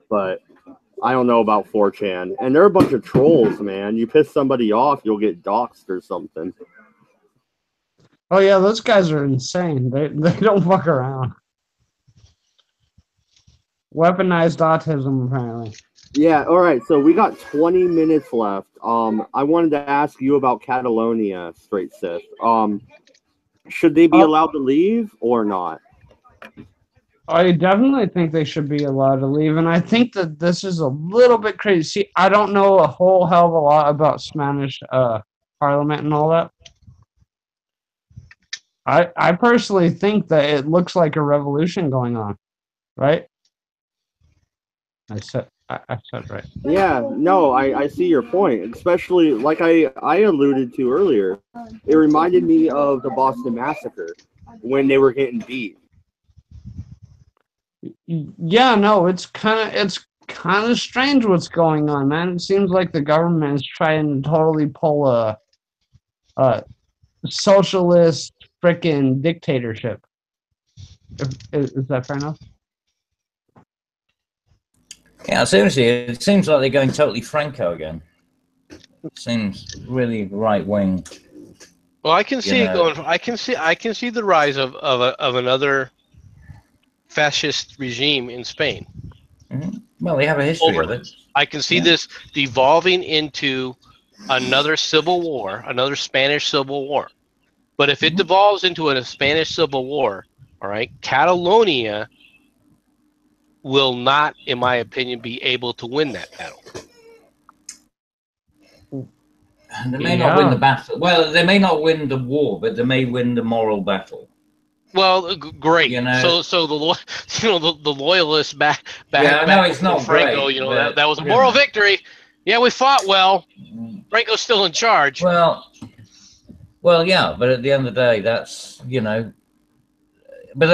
But I don't know about 4chan. And they're a bunch of trolls, man. You piss somebody off, you'll get doxxed or something. Oh yeah, those guys are insane. They don't fuck around. Weaponized autism, apparently. Yeah, all right. So we got 20 minutes left. I wanted to ask you about Catalonia, Straight Sith. Should they be allowed to leave or not? I definitely think they should be allowed to leave, and I think that this is a little bit crazy. See, I don't know a whole hell of a lot about Spanish Parliament and all that. I personally think that it looks like a revolution going on, right? I said right. Yeah, no, I see your point. Especially like I alluded to earlier, it reminded me of the Boston Massacre when they were getting beat. Yeah, no, it's kind of strange what's going on, man. It seems like the government is trying to totally pull a socialist freaking dictatorship. Is that fair enough? Yeah, seriously, it seems like they're going totally Franco again. It seems really right wing. Well, I can see it going. I can see the rise of another fascist regime in Spain. Mm-hmm. Well, they have a history of it. I can see this devolving into another civil war, another Spanish civil war. But if it devolves into a Spanish civil war, all right, Catalonia will not, in my opinion, be able to win that battle. They may not win the battle. Well, they may not win the war, but they may win the moral battle. Well, great. You know, so the loyalists back it's not Franco. Great, you know, that was a moral victory. Yeah, we fought well. Franco's still in charge. Well, yeah, but at the end of the day, that's But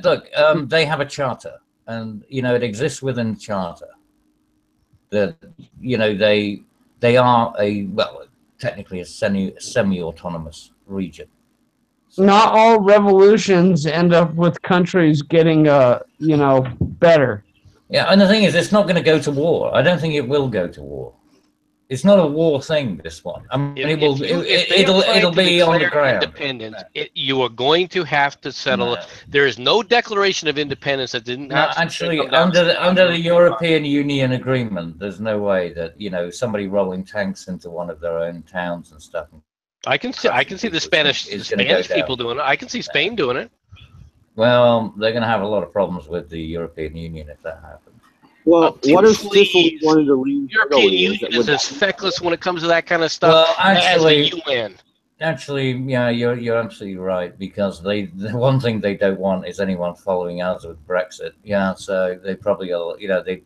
look, they have a charter, and it exists within the charter. That they are technically a semi-autonomous region. So, not all revolutions end up with countries getting better. Yeah, and the thing is, it's not going to go to war. I don't think it will go to war. It's not a war thing, this one. I mean, it'll be on the ground. Independence. You are going to have to settle. No. There is no declaration of independence that didn't. Actually, under the European Union agreement, there's no way that somebody rolling tanks into one of their own towns and stuff. I can see the Spanish people doing it. I can see Spain doing it. Well, they're going to have a lot of problems with the European Union if that happens. Well, what if Sicily wanted to leave? European Union is as feckless when it comes to that kind of stuff. Well, actually, as the UN. Actually, yeah, you're absolutely right, because the one thing they don't want is anyone following us with Brexit. Yeah, so they probably they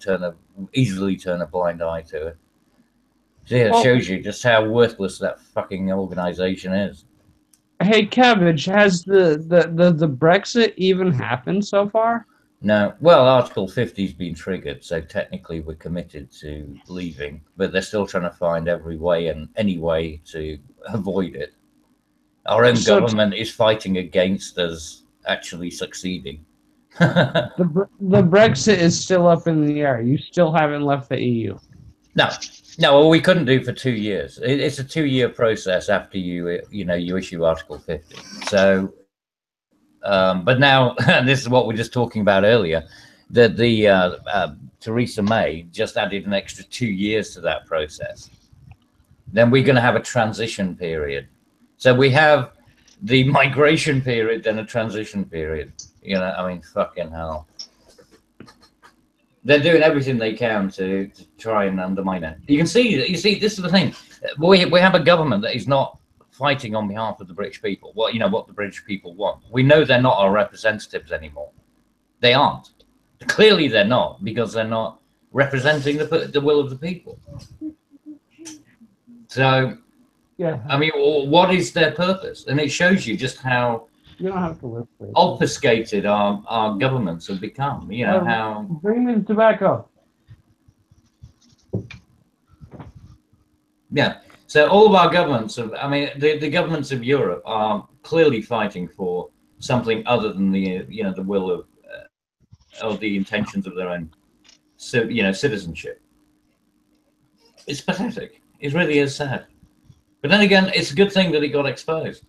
easily turn a blind eye to it. So yeah, it shows you just how worthless that fucking organization is. Hey, Cabbage, has the Brexit even happened so far? No. Well, Article 50's been triggered, so technically we're committed to leaving, but they're still trying to find every way and any way to avoid it. Our own government is fighting against us actually succeeding. The Brexit is still up in the air. You still haven't left the EU. No. Well, we couldn't do for 2 years. It's a 2-year process after you issue Article 50. So, but now, and this is what we were just talking about earlier, that Theresa May just added an extra 2 years to that process. Then we're going to have a transition period. So we have the migration period, then a transition period. I mean, fucking hell. They're doing everything they can to try and undermine it. You see, this is the thing. We have a government that is not fighting on behalf of the British people. What the British people want. We know they're not our representatives anymore. They aren't. Clearly, they're not, because they're not representing the will of the people. So, yeah. I mean, what is their purpose? And it shows you just how obfuscated our governments have become. How. Bring me the tobacco. Yeah. So all of our governments the governments of Europe are clearly fighting for something other than the will of the intentions of their own citizenship. It's pathetic. It really is sad. But then again, it's a good thing that it got exposed.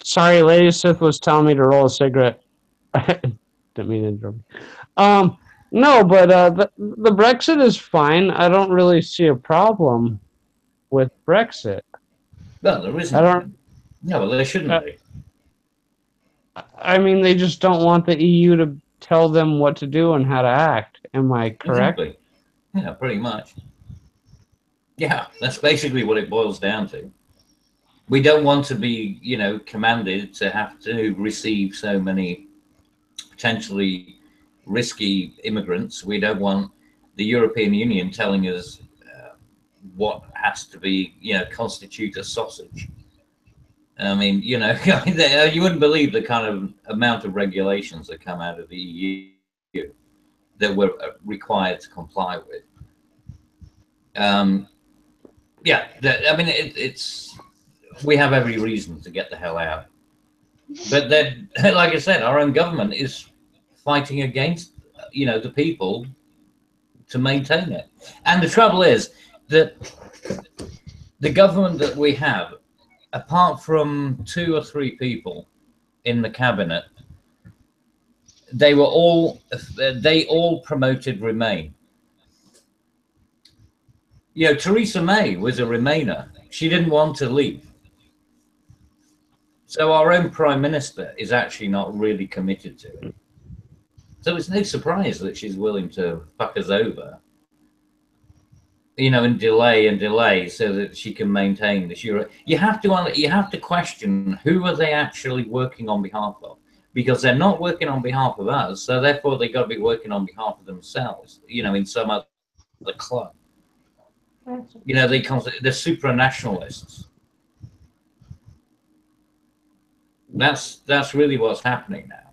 Sorry, Lady Sith was telling me to roll a cigarette. Didn't mean to interrupt. No, but the Brexit is fine. I don't really see a problem with Brexit. Well, there isn't. No, well, there shouldn't be. I mean, they just don't want the EU to tell them what to do and how to act. Am I correct? Exactly. Yeah, pretty much. Yeah, that's basically what it boils down to. We don't want to be, you know, commanded to have to receive so many potentially risky immigrants. We don't want the European Union telling us what has to be, you know, constitute a sausage. I mean, you know, you wouldn't believe the kind of amount of regulations that come out of the EU that we're required to comply with. Yeah, I mean, it's we have every reason to get the hell out. But then, like I said, our own government is fighting against, you know, the people to maintain it. And the trouble is that the government that we have, apart from 2 or 3 people in the cabinet, they all promoted Remain. You know, Theresa May was a Remainer. She didn't want to leave. So our own Prime Minister is actually not really committed to it. So it's no surprise that she's willing to fuck us over, you know, and delay so that she can maintain this Euro. You have to question, who are they actually working on behalf of? Because they're not working on behalf of us, so therefore they got to be working on behalf of themselves, you know, in some other club. You know, they're supranationalists. That's really what's happening now.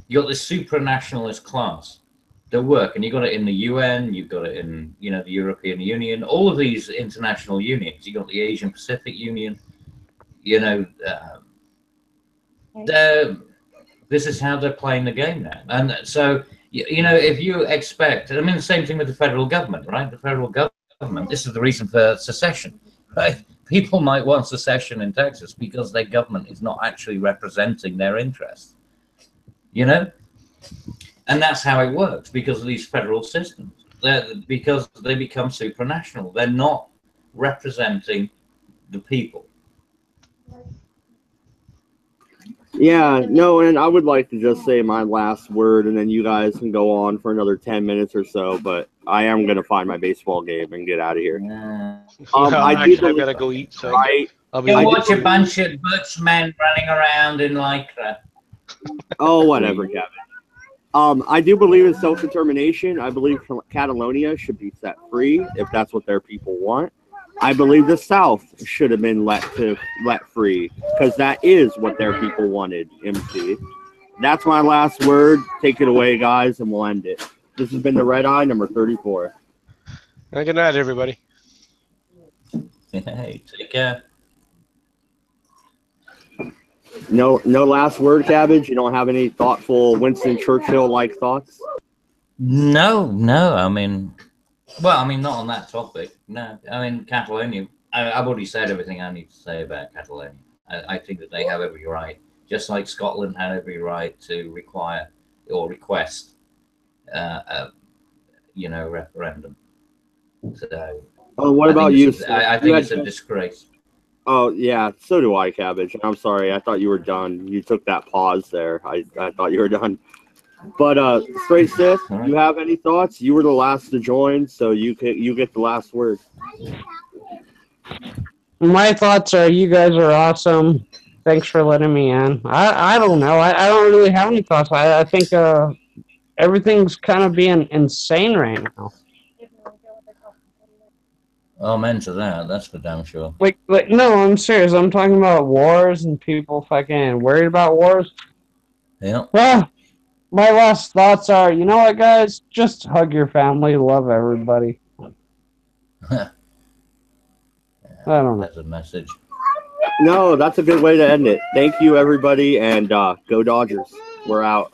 You got this supranationalist class that work, and you got it in the UN, you've got it in, you know, the European Union, all of these international unions. You got the Asian Pacific Union. You know, this is how they're playing the game now. And so, you know, if you expect, I mean, the same thing with the federal government, right? The federal government. This is the reason for secession, right? People might want secession in Texas because their government is not actually representing their interests, you know? And that's how it works because of these federal systems. Because they become supranational. They're not representing the people. Yeah, no, and I would like to just say my last word, and then you guys can go on for another 10 minutes or so, but I am going to find my baseball game and get out of here. I've got to go eat, so I'll watch a bunch of bushmen running around in Lycra. Oh, whatever, Kevin. I do believe in self-determination. I believe Catalonia should be set free if that's what their people want. I believe the South should have been let free because that is what their people wanted, MC. That's my last word. Take it away, guys, and we'll end it. This has been the Redeye number 34. Good night, everybody. Hey, take care. No last word, Cabbage? You don't have any thoughtful Winston Churchill-like thoughts? No. I mean, well, I mean, not on that topic. No, I mean, Catalonia. I've already said everything I need to say about Catalonia. I think that they have every right, just like Scotland had every right to require or request, you know, referendum. So, what about you? I think it's a disgrace. Oh, yeah, so do I, Cabbage. I'm sorry. I thought you were done. You took that pause there. I thought you were done. But Straight Sith, you have any thoughts? You were the last to join, so you get the last word. My thoughts are you guys are awesome. Thanks for letting me in. I don't know. I don't really have any thoughts. I think everything's kind of being insane right now. Amen to that. That's for damn sure. Like, no, I'm serious. I'm talking about wars and people fucking worried about wars. Yeah. Well, my last thoughts are, you know what, guys? Just hug your family. Love everybody. I don't know. That's a message. No, that's a good way to end it. Thank you, everybody, and go Dodgers. We're out.